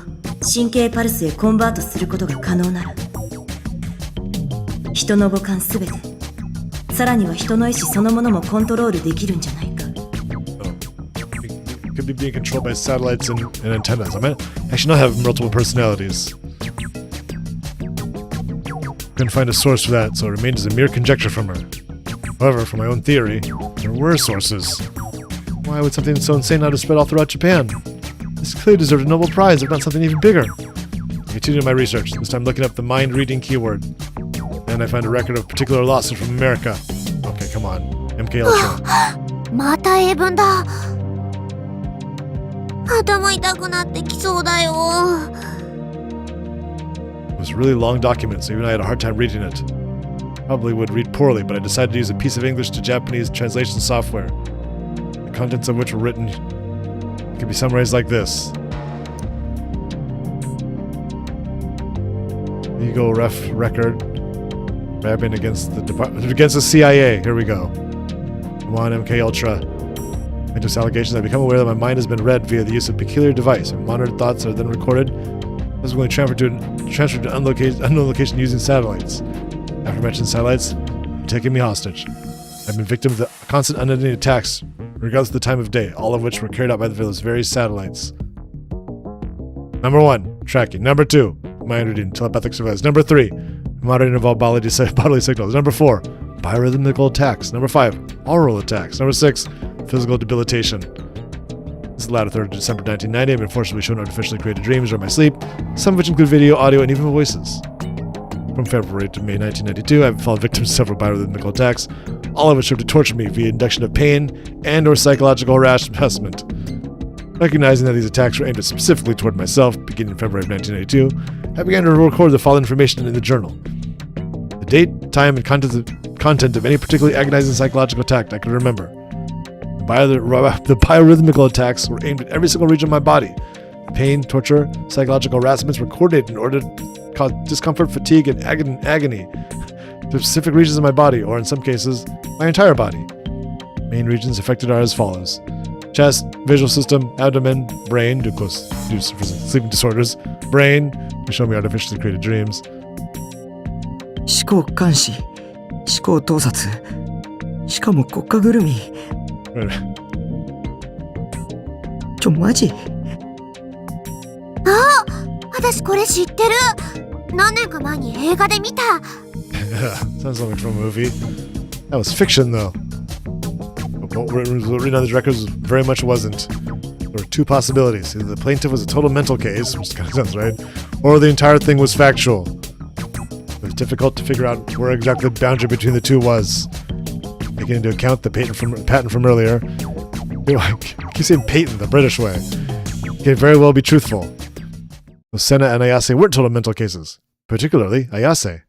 神経パルスへコンバートすることが可能なら、人の五感すべて、さらには人の意志そのものもコントロールできるんじゃないか。It could be being controlled by satellites and antennas. I might actually not have multiple personalities. Couldn't find a source for that, so it remained as a mere conjecture from her. However, from my own theory, there were sources. Why would something so insane not have spread all throughout Japan? This clearly deserved a Nobel Prize, if not something even bigger. I continued my research, this time looking up the mind-reading keyword. And I find a record of a particular lawsuit from America. Okay, come on. MK Ultra. また英文だ。頭痛くなってきそうだよ。 It was a really long document, so even I had a hard time reading it. Probably would read poorly, but I decided to use a piece of English to Japanese translation software, the contents of which were written could be summarized like this. Legal record rapping against the CIA. Here we go. Come on, MK Ultra. Against allegations, I become aware that my mind has been read via the use of a peculiar device. Monitored thoughts are then recorded, subsequently transferred to an unknown location using satellites. After mentioned satellites, they're taking me hostage. I've been victim of the constant unending attacks, regardless of the time of day, all of which were carried out by those very satellites. Number 1, tracking. Number 2, mind reading, telepathic surveillance. Number 3, monitoring of all bodily signals. Number 4, biorhythmical attacks. Number 5, oral attacks. Number 6, physical debilitation. This is the latter 3rd of December 1990. I've been forcibly shown artificially created dreams during my sleep, some of which include video, audio, and even voices. From February to May 1992, I've fallen victim to several biorhythmical attacks, all of which serve to torture me via induction of pain and or psychological harassment. Recognizing that these attacks were aimed specifically toward myself, beginning in February of 1992, I began to record the following information in the journal. The date, time, and content of any particularly agonizing psychological attack I could remember. The biorhythmical attacks were aimed at every single region of my body. The pain, torture, psychological harassments were coordinated in order to cause discomfort, fatigue, and agony to specific regions of my body, or in some cases, my entire body. Main regions affected are as follows: chest, visual system, abdomen, brain, due to sleeping disorders, brain, to show me artificially created dreams. 思考監視、思考盗撮、しかも国家ぐるみ。マジ？私これ知ってる。何年か前に映画で見た。Yeah, sounds like from a movie. That was fiction, though. What written on these records very much wasn't. There were two possibilities. Either the plaintiff was a total mental case, which kind of sounds right, or the entire thing was factual. It was difficult to figure out where exactly the boundary between the two was. Taking into account the patent from earlier. I keep saying patent the British way. It can very well be truthful. So Senna and Ayase weren't total mental cases. Particularly Ayase.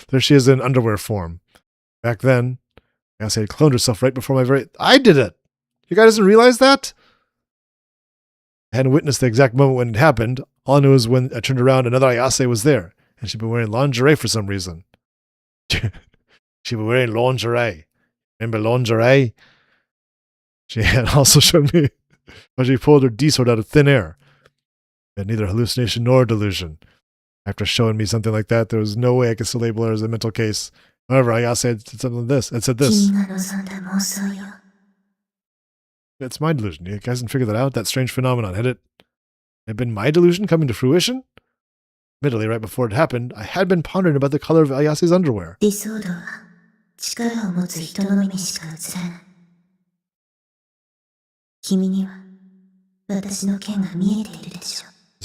There she is in underwear form. Back then, Ayase had cloned herself right before my very... I did it! You guys didn't realize that? I hadn't witnessed the exact moment when it happened. All I knew was when I turned around, another Ayase was there. And she'd been wearing lingerie for some reason. She'd been wearing lingerie. Remember lingerie? She had also shown me how she pulled her D-sword out of thin air. Had neither hallucination nor delusion. After showing me something like that, there was no way I could still label her as a mental case. However, Ayase had said something like this. It said this. It's my delusion. You guys didn't figure that out? That strange phenomenon. Had it been my delusion coming to fruition? Admittedly, right before it happened, I had been pondering about the color of Ayase's underwear. This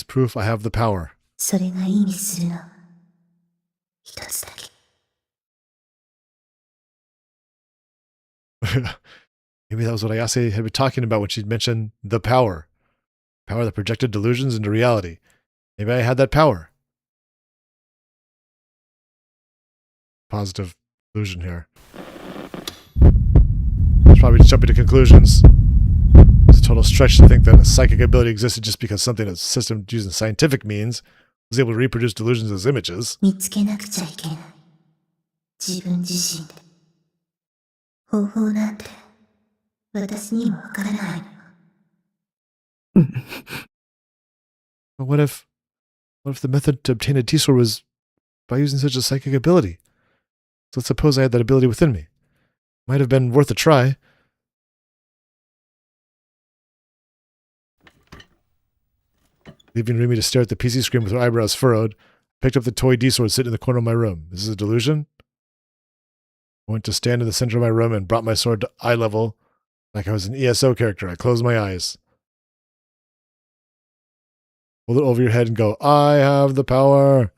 proof I have the power. Maybe that was what Ayase had been talking about when she'd mentioned the power. Power that projected delusions into reality. Maybe I had that power. Positive delusion here. It's probably just jumping to conclusions. It's a total stretch to think that a psychic ability existed just because something that's system using scientific means was able to reproduce delusions as images. But what if the method to obtain a D-sword was by using such a psychic ability? So let's suppose I had that ability within me. Might have been worth a try. Leaving Rimi to stare at the PC screen with her eyebrows furrowed, I picked up the toy D-sword sitting in the corner of my room. Is this a delusion? I went to stand in the center of my room and brought my sword to eye level like I was an ESO character. I closed my eyes. Hold it over your head and go, I have the power.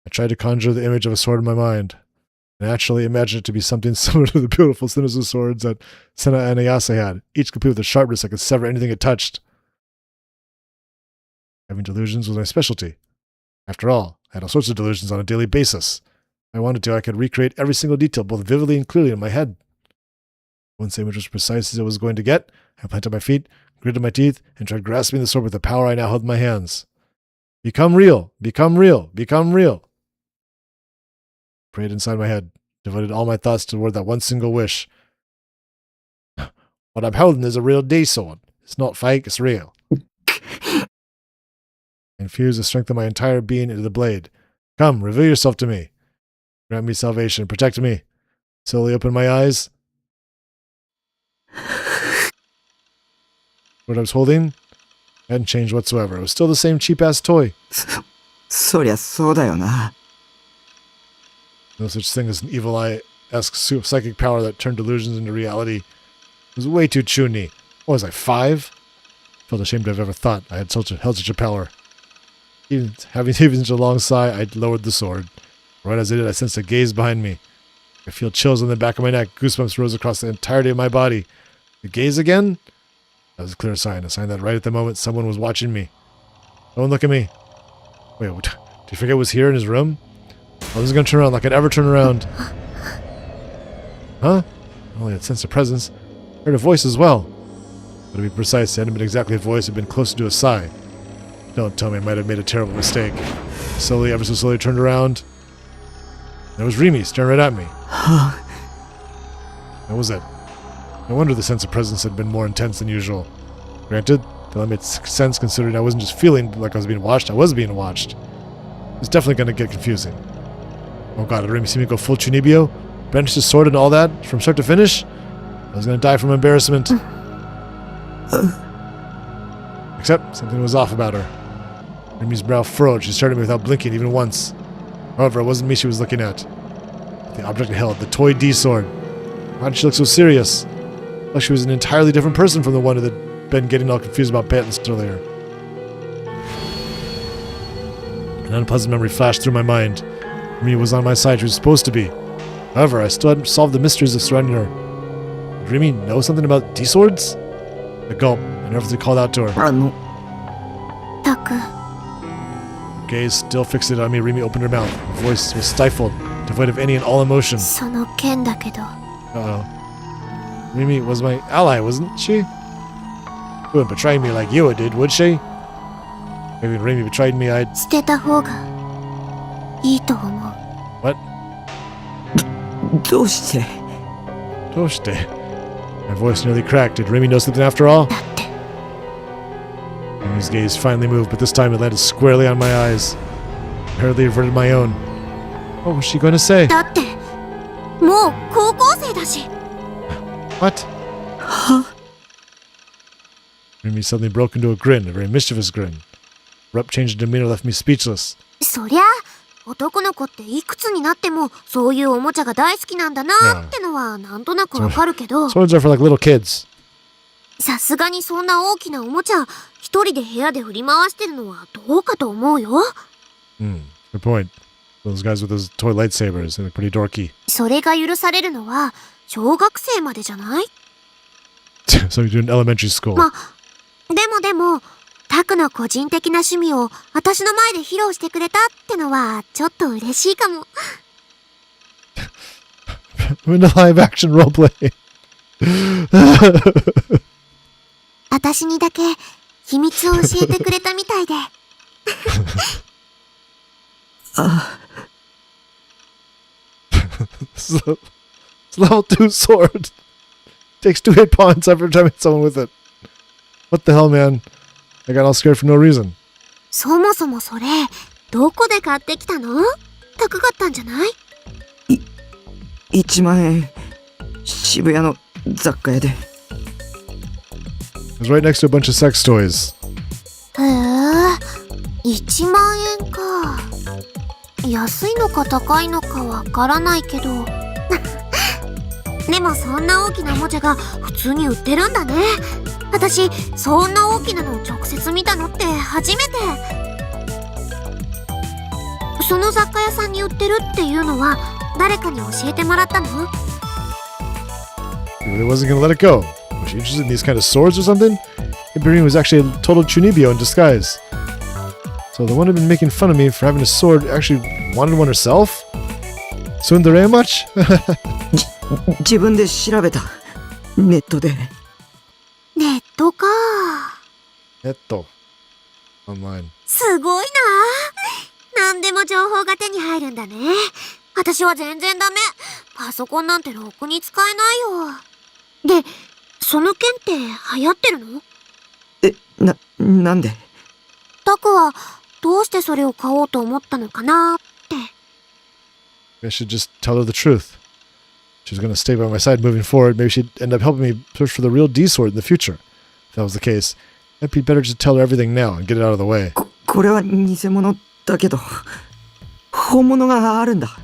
I tried to conjure the image of a sword in my mind. I naturally imagined it to be something similar to the beautiful sinister swords that Senna and Ayase had, each complete with a sharpness that could sever anything it touched. Having delusions was my specialty. After all, I had all sorts of delusions on a daily basis. If I wanted to, I could recreate every single detail both vividly and clearly in my head. Once the image was precise as it was going to get, I planted my feet, gritted my teeth, and tried grasping the sword with the power I now held in my hands. Become real! Become real! Become real! I prayed inside my head, devoted all my thoughts toward that one single wish. What I'm holding is a real D-sword. It's not fake, it's real. I infused the strength of my entire being into the blade. Come, reveal yourself to me. Grant me salvation, protect me. Slowly open my eyes. What I was holding hadn't changed whatsoever. It was still the same cheap-ass toy. そりゃそうだよな。 No such thing as an evil eye-esque psychic power that turned delusions into reality. It was way too chuny. What was I, 5? Felt ashamed to have ever thought I had held such a power. Even such a long sigh, I lowered the sword. Right as I did, I sensed a gaze behind me. I feel chills on the back of my neck. Goosebumps rose across the entirety of my body. The gaze again? That was a clear sign. A sign that right at the moment someone was watching me. Don't look at me. Wait, what? Did you forget it was here in his room? I was going to turn around like I'd ever turn around. Huh? Only had sense of presence. Heard a voice as well. But to be precise, it hadn't been exactly a voice. It had been closer to a sigh. Don't tell me I might have made a terrible mistake. Slowly, ever so slowly, turned around. There was Rimi staring right at me. That was it. No wonder the sense of presence had been more intense than usual. Granted, that made sense considering I wasn't just feeling like I was being watched, I was being watched. It was definitely going to get confusing. Oh god, did Rimi see me go full Chunibyo? Brandish his sword and all that, from start to finish? I was going to die from embarrassment. Except, something was off about her. Rimi's brow furrowed. She stared at me without blinking even once. However, it wasn't me she was looking at. The object held, the toy D-sword. Why did she look so serious? Like she was an entirely different person from the one who had been getting all confused about Peyton's earlier. An unpleasant memory flashed through my mind. Rimi was on my side. She was supposed to be. However, I still hadn't solved the mysteries of surrounding her. Did Rimi know something about D-swords? A gulp. I nervously called out to her. タク、 Gaze still fixated on me. Rimi opened her mouth. Her voice was stifled, devoid of any and all emotion. その件だけど、 Uh-oh. Rimi was my ally, wasn't she? She wouldn't betray me like you did, would she? Maybe when Rimi betrayed me, I'd... 捨てた方がいいと思う。 What? どうして Toshite. My voice nearly cracked. Did Rimi know something after all? だって Rimi's gaze finally moved, but this time it landed squarely on my eyes. I hurriedly averted my own. What was she going to say? だってもう高校生だし。 What? Rimi suddenly broke into a grin, a very mischievous grin. Abrupt change in demeanor left me speechless. そりゃ男の子っていくつになってもそういうおもちゃが大好きなんだなってのはなんとなくわかるけど、 Swords are for like little kids. さすがにそんな大きなおもちゃ一人で部屋で振り回してるのはどうかと思うよ。 Good point. Those guys with those toy lightsabers, they look pretty dorky. それが許されるのは小学生までじゃない？ So you're doing elementary school. でもタクの個人的な趣味を私の前で披露してくれたってのはちょっと嬉しいかも。 I'm in a live action roleplay. 私にだけ秘密を教えてくれたみたいで。So, it's level 2 sword. Takes 2 hit points every time hit someone with it. What the hell, man? I got all scared for no reason. そもそもそれどこで買ってきたの？高かったんじゃない？ 1万円渋谷の雑貨屋で It was right next to a bunch of sex toys. へえ、1万円か。安いのか高いのかわからないけど。でもそんな大きなおもちゃが普通に売ってるんだね。私そんな大きなのを直接見たのって初めて。その雑貨屋さんに売ってるっていうのは誰かに教えてもらったの？ He really wasn't gonna let it go. Was she interested in these kind of swords or something? Ibrahim was actually a total chunibyo in disguise. So the one who'd been making fun of me for having a sword actually wanted one herself? Tsundere much? 自分で調べたネットでネットか。 Netto. Online. すごいな。何でも情報が手に入るんだね。私は全然ダメ。パソコンなんてろくに使えないよ。で、その件って流行ってるの？なんでタクはどうしてそれを買おうと思ったのかなって。 I should just tell her the truth. She was going to stay by my side moving forward. Maybe she'd end up helping me search for the real D-sword in the future. If that was the case, it'd be better just to tell her everything now and get it out of the way. これは偽物だけど本物があるんだ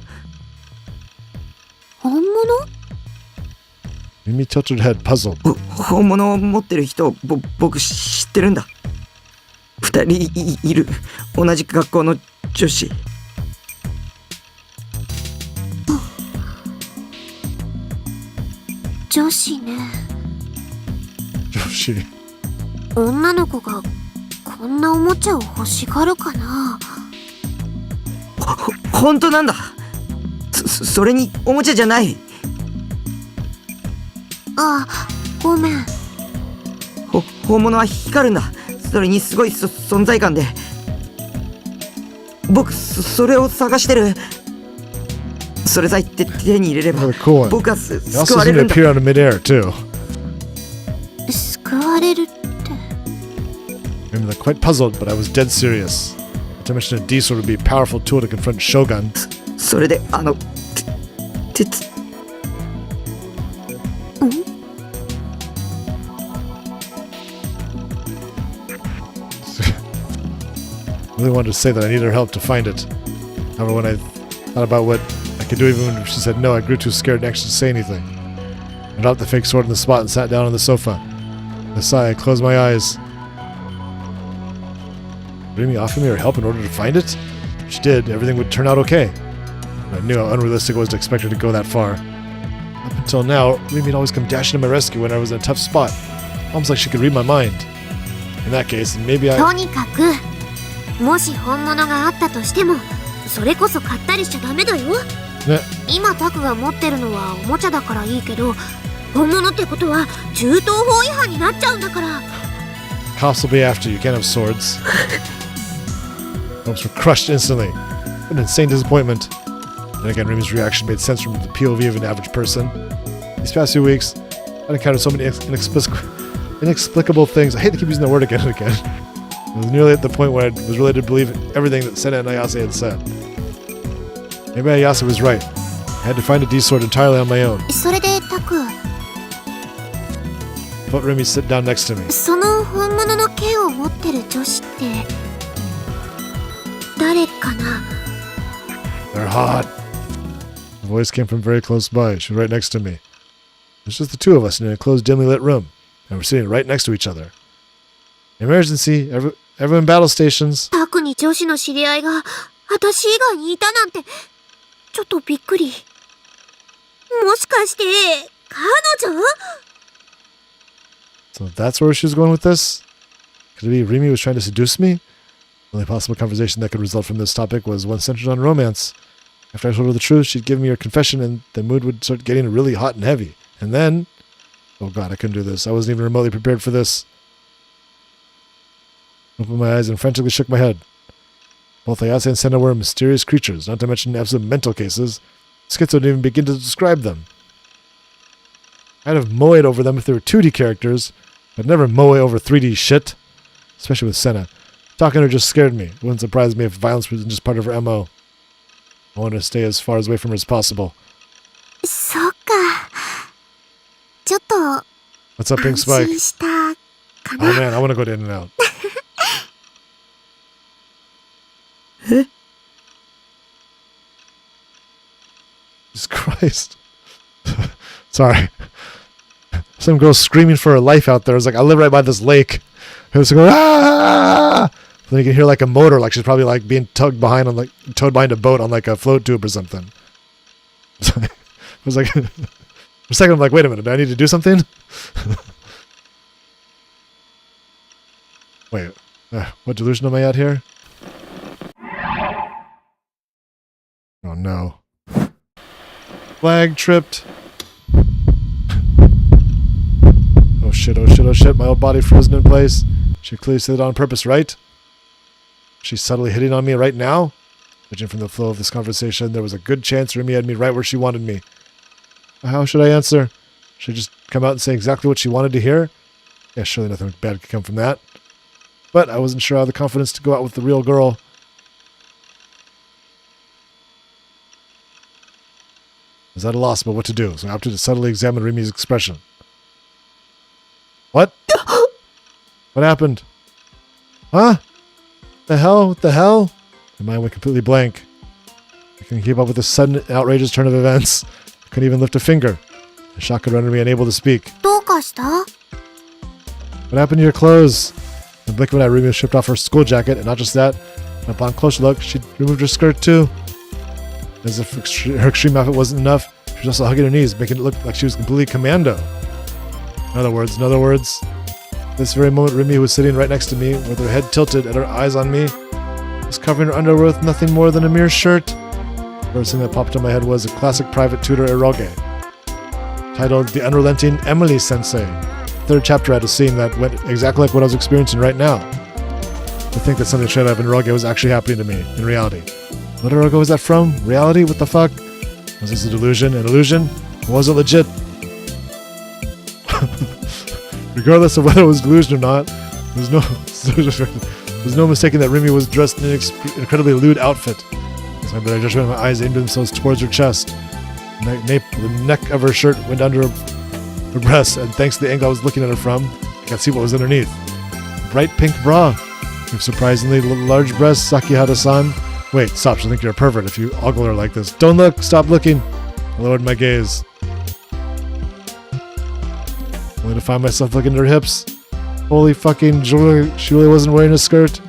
本物？ Mimi tilted her head, puzzled. 本物を持ってる人を僕知ってるんだ2人いる同じ学校の女子女子ね。 Joshi. 女の子がこんなおもちゃを欲しがるかな。本当なんだそれにおもちゃじゃないあ、ごめん。本物は光るんだそれにすごい存在感で僕それを探してるそれさえ手に入れれば Another cool one. 僕は They 救 also われ seem る to んだ appear out of midair, too. 救われるって。 Mimi looked quite puzzled, but I was dead serious. Not to mention a D-sword would be a powerful tool to confront Shogun. それで really wanted to say that I needed her help to find it. However, when I thought about what I could do even when she said no, I grew too scared to actually say anything. I dropped the fake sword on the spot and sat down on the sofa. With a sigh, I closed my eyes. Remy offered me her help in order to find it? If she did, everything would turn out okay. I knew how unrealistic it was to expect her to go that far. Up until now, Remy had always come dashing to my rescue when I was in a tough spot. Almost like she could read my mind. In that case, maybe とにかくもし本物があったとしてもそれこそ買ったりしちゃダメだよ。ね。今タクが持ってるのはおもちゃだからいいけど本物ってことは銃刀法違反になっちゃうんだから。 Cops will be after you. You can't have swords. Hopes were crushed instantly. What an insane disappointment. Then again, Remy's reaction made sense from the POV of an average person. These past few weeks, I'd encountered so many inexplicable things. I hate to keep using that word again and again. I was nearly at the point where I was ready to believe everything that Senna and Ayase had said. Maybe Ayase was right. I had to find a D-sword entirely on my own. それでタク Let Remy sit down next to me. その本物の剣を持ってる女子って誰かな。 They're hot. The voice came from very close by. She was right next to me. It was just the two of us in a closed, dimly lit room, and we're sitting right next to each other. Emergency! Everyone in battle stations. タクに女子の知り合いが私以外にいたなんてちょっとびっくり。もしかして彼女？ So that's where she was going with this? Could it be Remy was trying to seduce me? The only possible conversation that could result from this topic was one centered on romance. After I told her the truth, she'd give me her confession and the mood would start getting really hot and heavy. And then... Oh god, I couldn't do this. I wasn't even remotely prepared for this. I opened my eyes and frantically shook my head. Both Ayase and Senna were mysterious creatures, not to mention absolute mental cases. Schizo didn't even begin to describe them. I'd have moed over them if they were 2D characters, but never moe over 3D shit. Especially with Senna. Talking to her just scared me. It wouldn't surprise me if violence wasn't just part of her MO. I wanted to stay as far away from her as possible. そっか。ちょっと What's up, Pink 安 Spike? 心したか Oh な。 man, I want to go to In-N-Out. Jesus Christ. Sorry. Some girl screaming for her life out there. It's like, I live right by this lake. It was like, ah! Then you can hear like a motor, like she's probably like being towed behind a boat on like a float tube or something. It was like, for a second I'm like, wait a minute, do I need to do something? Wait, what delusion am I at here? Oh no. Flag tripped. Oh shit, oh shit, oh shit, my old body frozen in place. She clearly said it on purpose, right? She's subtly hitting on me right now? Judging from the flow of this conversation, there was a good chance Remy had me right where she wanted me. How should I answer? Should I just come out and say exactly what she wanted to hear? Yeah, surely nothing bad could come from that. But I wasn't sure I had the confidence to go out with the real girl. I was at a loss about what to do, so I opted to subtly examine Remy's expression. What? What happened? Huh? The hell? What the hell? My mind went completely blank. I couldn't keep up with this sudden, outrageous turn of events. I couldn't even lift a finger. The shock had rendered me unable to speak. どうかした？ What happened to your clothes? In the blink of an eye, Remy stripped off her school jacket, and not just that, but upon closer look, she removed her skirt too. As if her extreme outfit wasn't enough, she was also hugging her knees, making it look like she was completely commando. In other words, this very moment, Remy was sitting right next to me, with her head tilted and her eyes on me, was covering her underwear with nothing more than a mere shirt. The first thing that popped in my head was a classic private tutor eroge, titled The Unrelenting Emily Sensei. The third chapter had a scene that went exactly like what I was experiencing right now. To think that something straight out of an eroge was actually happening to me, in reality. What eroge was that from? Reality? What the fuck? Was this a delusion? An illusion? Or was it legit? Regardless of whether it was delusion or not, there's no mistaking that Remy was dressed in an incredibly lewd outfit. So I judgment, my eyes aimed themselves towards her chest. The neck of her shirt went under her breast, and thanks to the angle I was looking at her from, I could see what was underneath. A bright pink bra. You have surprisingly large breasts, Sakihara-san. Wait, stop. She'll think you're a pervert if you ogle her like this. Don't look. Stop looking. I lowered my gaze, only to find myself looking at her hips. Holy fucking joy. She really wasn't wearing a skirt.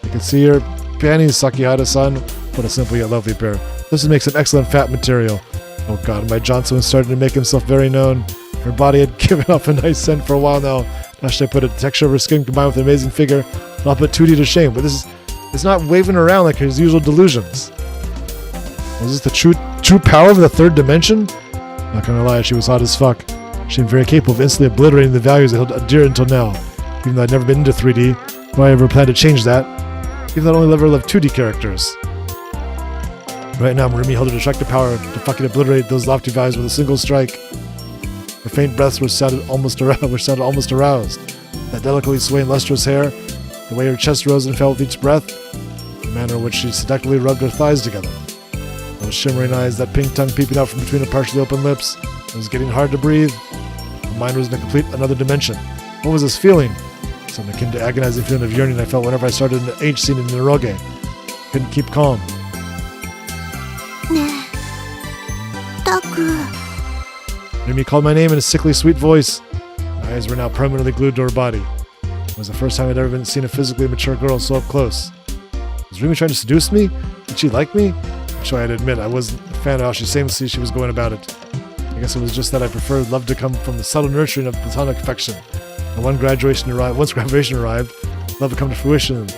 I could see her panties, Sakihara-san. What a simple yet lovely pair. This would make some excellent fat material. Oh god, my Johnson was starting to make himself very known. Her body had given off a nice scent for a while now. Now should I put it? The texture of her skin combined with an amazing figure. I'll put 2D to shame, but it's not waving around like his usual delusions. Was this the true power of the third dimension? Not gonna lie, she was hot as fuck. She seemed very capable of instantly obliterating the values I held dear until now. Even though I'd never been into 3D, nor I ever planned to change that. Even though I'd only ever loved 2D characters. Right now, Marimi held her destructive power to fucking obliterate those lofty values with a single strike. Her faint breaths were sounded almost aroused. That delicately swaying lustrous hair, the way her chest rose and fell with each breath, the manner in which she seductively rubbed her thighs together. Those shimmering eyes, that pink tongue peeping out from between her partially open lips. It was getting hard to breathe. My mind was in a complete another dimension. What was this feeling? Something akin to agonizing feeling of yearning I felt whenever I started an H scene in Niroge. Couldn't keep calm. ねえタク Rimi called my name in a sickly sweet voice. My eyes were now permanently glued to her body. It was the first time I'd ever seen a physically mature girl so up close. Was Rimi trying to seduce me? Did she like me? I'm sure I had to admit I wasn't a fan of how shamelessly she was going about it. I guess it was just that I preferred love to come from the subtle nurturing of platonic affection. And once graduation arrived, love would come to fruition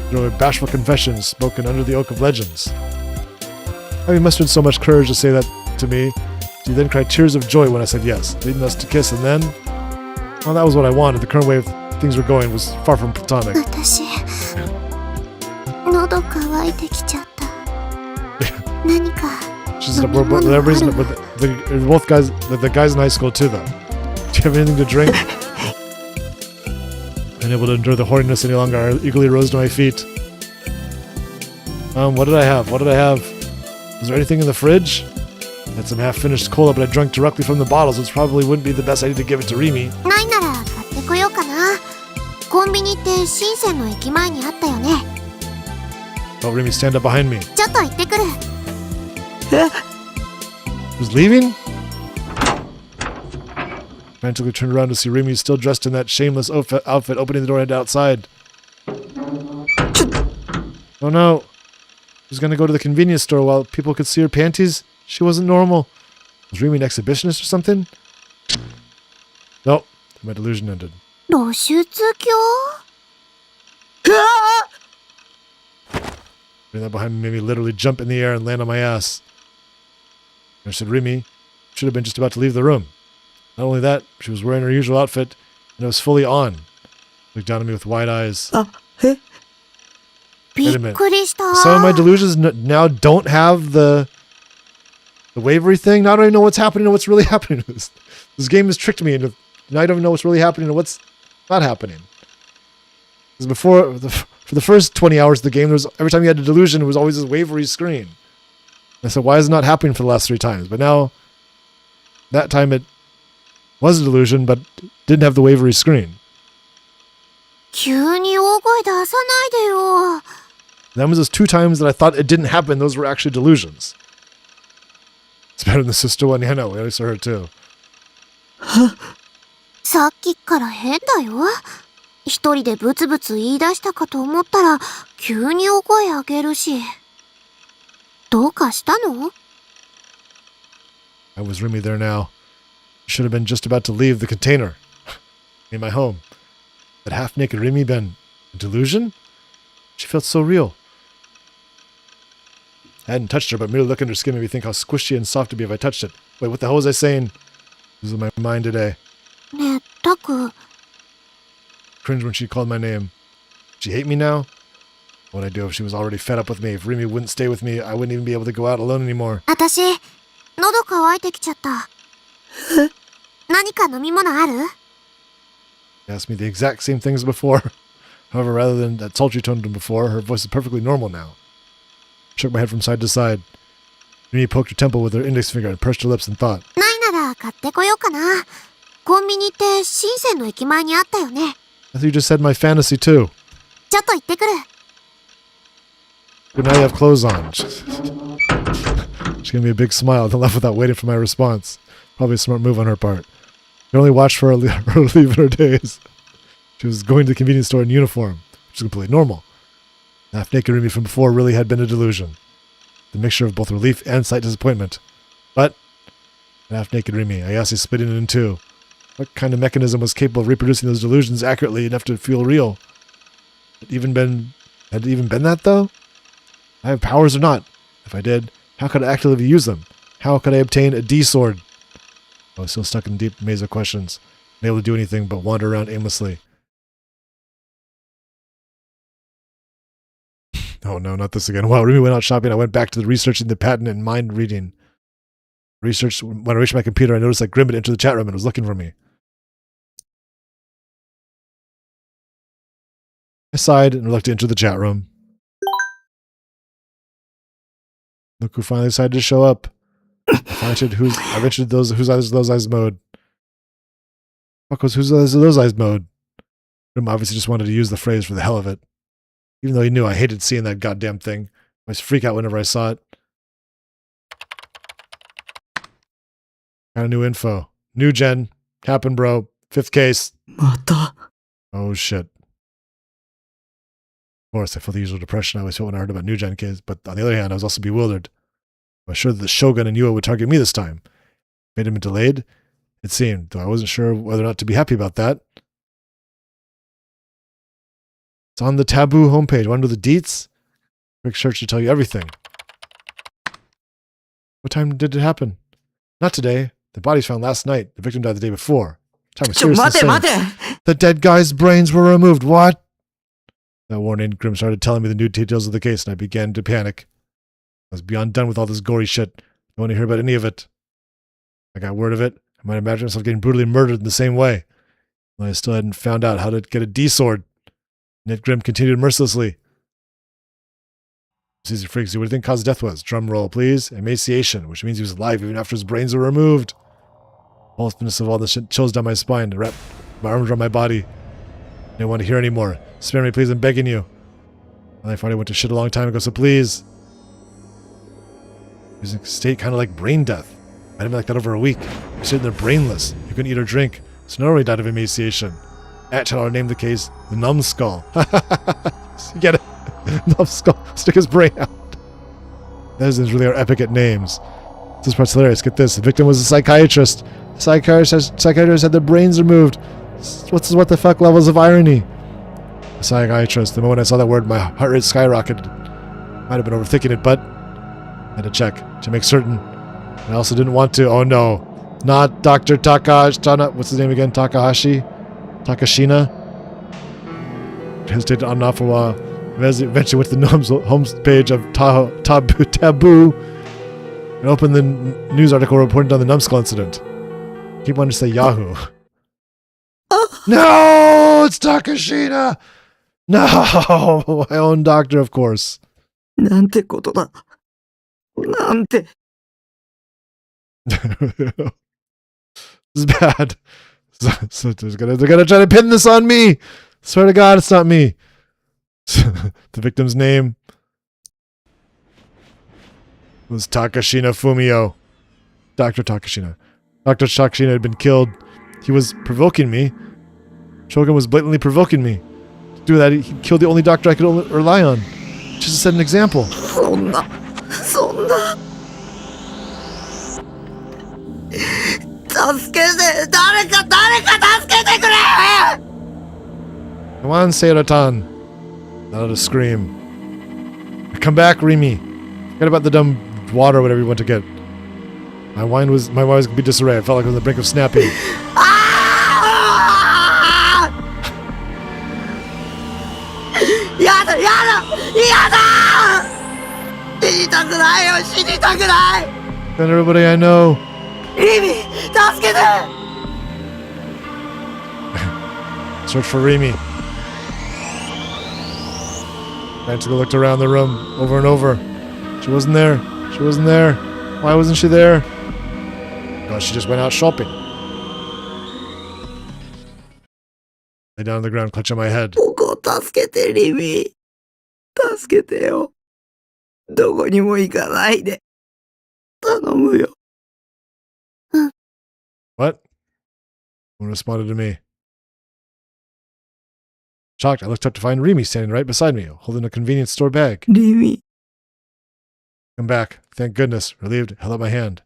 through bashful confessions spoken under the oak of legends. Having mustered so much courage to say that to me, she then cried tears of joy when I said yes, leading us to kiss, and then... Well, that was what I wanted. The current way of things were going was far from platonic. 私喉乾いてきちゃった何か She said, for whatever reason, the guys in high school too, though. Do you have anything to drink? Unable to endure the horniness any longer, I eagerly rose to my feet. What did I have? Was there anything in the fridge? I had some half-finished cola, but I drank directly from the bottles, which probably wouldn't be the best idea to give it to Rimi. ないなら買ってこようかなコンビニって深センの駅前にあったよね Oh, Rimi, stand up behind me. ちょっと行ってくる Was leaving? Frantically turned around to see Rimi still dressed in that shameless outfit, opening the door and head outside. Oh no. She was gonna go to the convenience store while people could see her panties? She wasn't normal. Was Rimi an exhibitionist or something? Nope. My delusion ended. 露出狂 Putting that behind me made me literally jump in the air and land on my ass. I said, Rimi should have been just about to leave the room. Not only that, she was wearing her usual outfit, and it was fully on. Looked down at me with wide eyes. びっくりした Some of my delusions now don't have the wavery thing. Now I don't even know what's happening and what's really happening. This game has tricked me into. Now I don't know what's really happening and what's not happening. Because before, for the first 20 hours of the game, every time you had a delusion, it was always this wavery screen. And I said, why is it not happening for the last 3 times? But now, that time it was a delusion, but didn't have the wavery screen. 急に大声出さないでよ That was those 2 times that I thought it didn't happen. Those were actually delusions. It's better than the sister one. Yeah, I know. I saw her too. さっきから変だよ一人でブツブツ言い出したかと思ったら急に大声上げるしどうかしたの I was Rimi there now. I should have been just about to leave the container. In my home. Had half-naked Rimi been a delusion? She felt so real. I hadn't touched her, but merely looking at her skin made me think how squishy and soft it'd be if I touched it. Wait, what the hell was I saying? This is in my mind today. ねえタク Cringed when she called my name. Did she hate me now? What would I do if she was already fed up with me? If Rimi wouldn't stay with me, I wouldn't even be able to go out alone anymore. 私喉乾いてきちゃった何か飲み物ある She asked me the exact same things before. However, rather than that sultry tone than before, her voice is perfectly normal now. Shook my head from side to side. Rimi poked her temple with her index finger and pursed her lips in thought. ないなら買ってこようかなコンビニって深センの駅前にあったよね I thought you just said my fantasy too. じちょっと行ってくる。 Good, now you have clothes on. She gave me a big smile, then left without waiting for my response. Probably a smart move on her part. I only watched for her leaving her days. She was going to the convenience store in uniform, which is completely normal. Half-naked Remy from before really had been a delusion. The mixture of both relief and slight disappointment. But, half-naked Remy, Ayase splitting it in two. What kind of mechanism was capable of reproducing those delusions accurately enough to feel real? Had it even been that, though? I have powers or not? If I did, how could I actively use them? How could I obtain a D-sword? I was still stuck in a deep maze of questions, unable to do anything but wander around aimlessly. Oh no, not this again. While Remy went out shopping, I went back to the researching the patent and mind reading. When I reached my computer, I noticed that Grim had entered the chat room and was looking for me. I sighed and looked to enter the chat room. Look who finally decided to show up. I ventured those whose eyes those eyes mode. Fuck was whose eyes those eyes mode. Grim obviously just wanted to use the phrase for the hell of it. Even though he knew I hated seeing that goddamn thing. I used to freak out whenever I saw it. Got a new info. New gen. Happened, bro. 5th case. また Oh shit. Of course, I felt the usual depression I always felt when I heard about new gen kids, but on the other hand, I was also bewildered. I was sure that the Shogun and Yua would target me this time. Made him delayed, it seemed, though I wasn't sure whether or not to be happy about that. It's on the Taboo homepage. Want to know the deets? Quick search to tell you everything. What time did it happen? Not today. The body's found last night. The victim died the day before. Time was seriously 待て insane. 待て The dead guy's brains were removed. What? That warning, Grim started telling me the new details of the case, and I began to panic. I was beyond done with all this gory shit. I don't want to hear about any of it. I got word of it. I might imagine myself getting brutally murdered in the same way. I still hadn't found out how to get a D-sword. And yet Grim continued mercilessly. Caesar Freaksy, what do you think cause of death was? Drum roll, please. Emaciation, which means he was alive even after his brains were removed. The awfulness of all this shit chills down my spine to wrap my arms around my body. I don't want to hear anymore. Spare me, please, I'm begging you. My life already went to shit a long time ago, so please. He was in a state kind of like brain death. I'd been like that over a week. He was sitting there brainless. He couldn't eat or drink. So no, he died of emaciation. Atchar named the case the Numbskull. You get it? Numbskull. Stick his brain out. Those really are epic at names. This part's hilarious. Get this. The victim was a psychiatrist. The psychiatrist had their brains removed. What the fuck levels of irony? A psychiatrist. The moment I saw that word, my heart rate skyrocketed. Might have been overthinking it, but I had to check to make certain. I also didn't want to. Oh no. Not Dr. What's his name again? Takashina? Hesitated on and off for a while. Eventually went to the home page of Taboo and opened the news article reporting on the Numbskull incident. I keep wanting to say Yahoo. No! It's Takashina! No! My own doctor, of course. なんてことだ。なんて。 This is bad. So they're gonna try to pin this on me. Swear to God, it's not me. The victim's name was Takashina Fumio. Dr. Takashina. Dr. Takashina had been killed. He was provoking me. Shogun was blatantly provoking me. To do that, he killed the only doctor I could rely on. Just to set an example. そんな。助けて、誰か助けてくれ Come on, Seiratan. Not out a scream. Come back, Remy. Forget about the dumb water or whatever you went to get. My mind was gonna be disarray. I felt like I was on the brink of snapping. やだ死にたくないよ死にたくない And everybody I know. リミ助けて Search for Remy. Frantically looked around the room over and over. She wasn't there. Why wasn't she there? Because she just went out shopping. Lay down on the ground, clutching my head. 僕を助けて、リミ。助けてよ。どこにも行かないで。頼むよ。What? No one responded to me. Shocked, I looked up to find Remy standing right beside me, holding a convenience store bag. リミ。 Come back. Thank goodness. Relieved, held out my hand.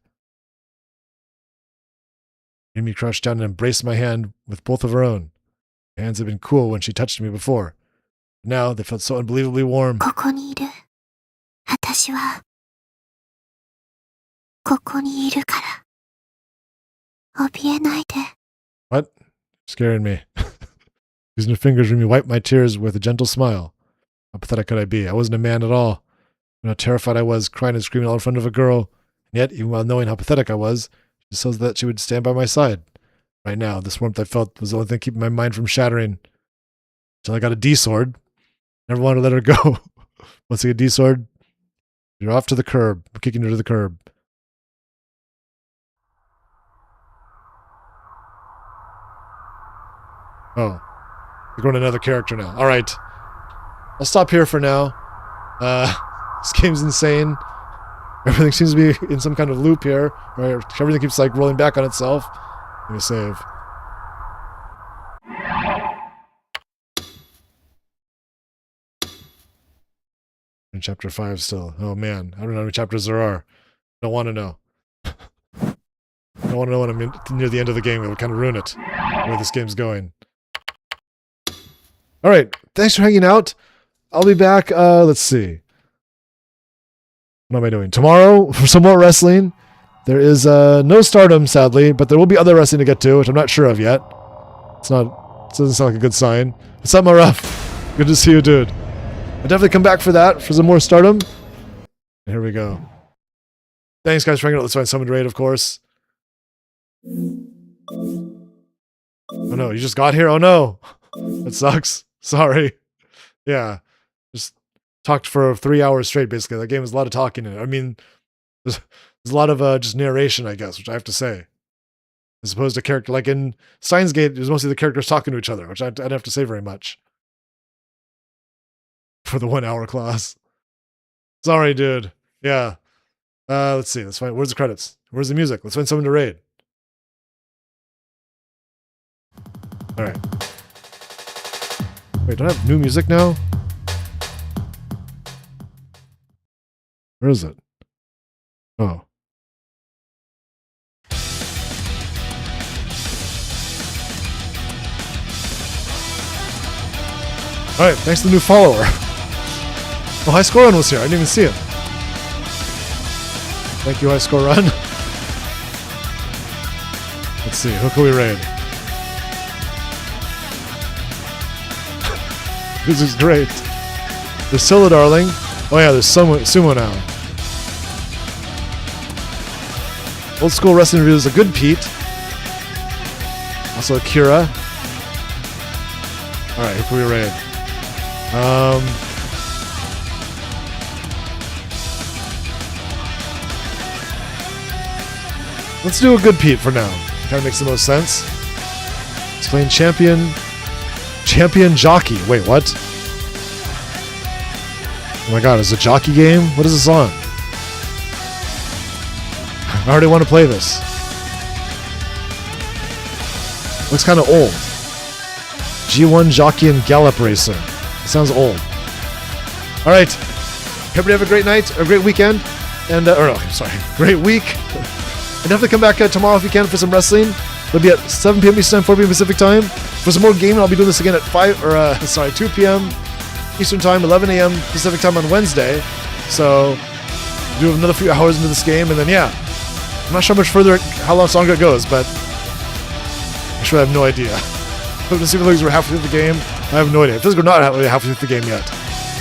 Remy crouched down and embraced my hand with both of her own. My hands had been cool when she touched me before. Now they felt so unbelievably warm. ここにいる。私は、ここにいるから。怯えないで。What? Scaring me. Using her fingers, Remy wiped my tears with a gentle smile. How pathetic could I be? I wasn't a man at all. And how terrified I was, crying and screaming all in front of a girl. And yet, even while knowing how pathetic I was, she says that she would stand by my side. Right now, this warmth I felt was the only thing keeping my mind from shattering. Until I got a D-sword. Never wanted to let her go. Once I get a D-sword, you're off to the curb. I'm kicking her to the curb. Oh. We're going to another character now. Alright. I'll stop here for now. This game's insane. Everything seems to be in some kind of loop here. Where everything keeps like rolling back on itself. Let me save. In chapter 5 still. Oh man. I don't know how many chapters there are. I don't want to know. I don't want to know when I'm near the end of the game. It would kind of ruin it. Where this game's going. Alright. Thanks for hanging out. I'll be back. Let's see. What am I doing? Tomorrow, for some more wrestling. There is no Stardom, sadly, but there will be other wrestling to get to, which I'm not sure of yet. It doesn't sound like a good sign. What's up, Maruf? Good to see you, dude. I'll definitely come back for that, for some more Stardom. And here we go. Thanks, guys, for hanging out. Let's find Summon Raid, of course. Oh no, you just got here? Oh no. That sucks. Sorry. Yeah. Just talked for 3 hours straight, basically. That game has a lot of talking in it. I mean, there's a lot of just narration, I guess, which I have to say. As opposed to character, like in Steins Gate, it was mostly the characters talking to each other, which I didn't have to say very much. For the 1 hour class. Sorry, dude. Yeah. Let's see. Let's find, where's the credits? Where's the music? Let's find someone to raid. Alright. Wait, don't I have new music now? Where is it? Oh. Alright, thanks to the new follower. Oh, High Score Run was here. I didn't even see him. Thank you, High Score Run. Let's see, who can we raid? This is great. There's Scylla, darling. Oh yeah, there's Sumo now. Old School Wrestling Reviews, a good Pete. Also Akira. Alright, who can we raid? Let's do a good Pete for now. Kind of makes the most sense. He's playing Champion Jockey. Wait, what? Oh my god, is it a jockey game? What is this on? I already want to play this. Looks kind of old. G1 Jockey and Gallop Racer. It sounds old. Alright. Everybody have a great night, or a great weekend. And, great week. And definitely come back tomorrow if you can for some wrestling. It'll be at 7 p.m. Eastern Time, 4 p.m. Pacific Time. For some more gaming, I'll be doing this again at 2 p.m. Eastern Time, 11 a.m. Pacific Time on Wednesday. So, do another few hours into this game, and then yeah. I'm not sure how much further, how long it goes, but actually I have no idea. But let's see if we're halfway through the game. I have no idea. It feels like we're not halfway through the game yet.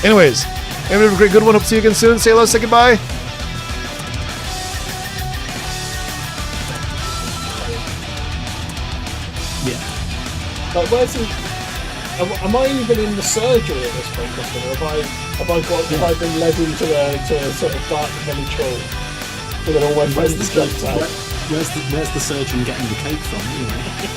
Anyways, everybody have a great good one. Hope to see you again soon. Say hello, say goodbye. Like, where's the? Am I even in the surgery at this point, Justin? Or have I been led into a sort of dark village hall? With all my friends jumped out. Where's the surgeon getting the cake from, anyway?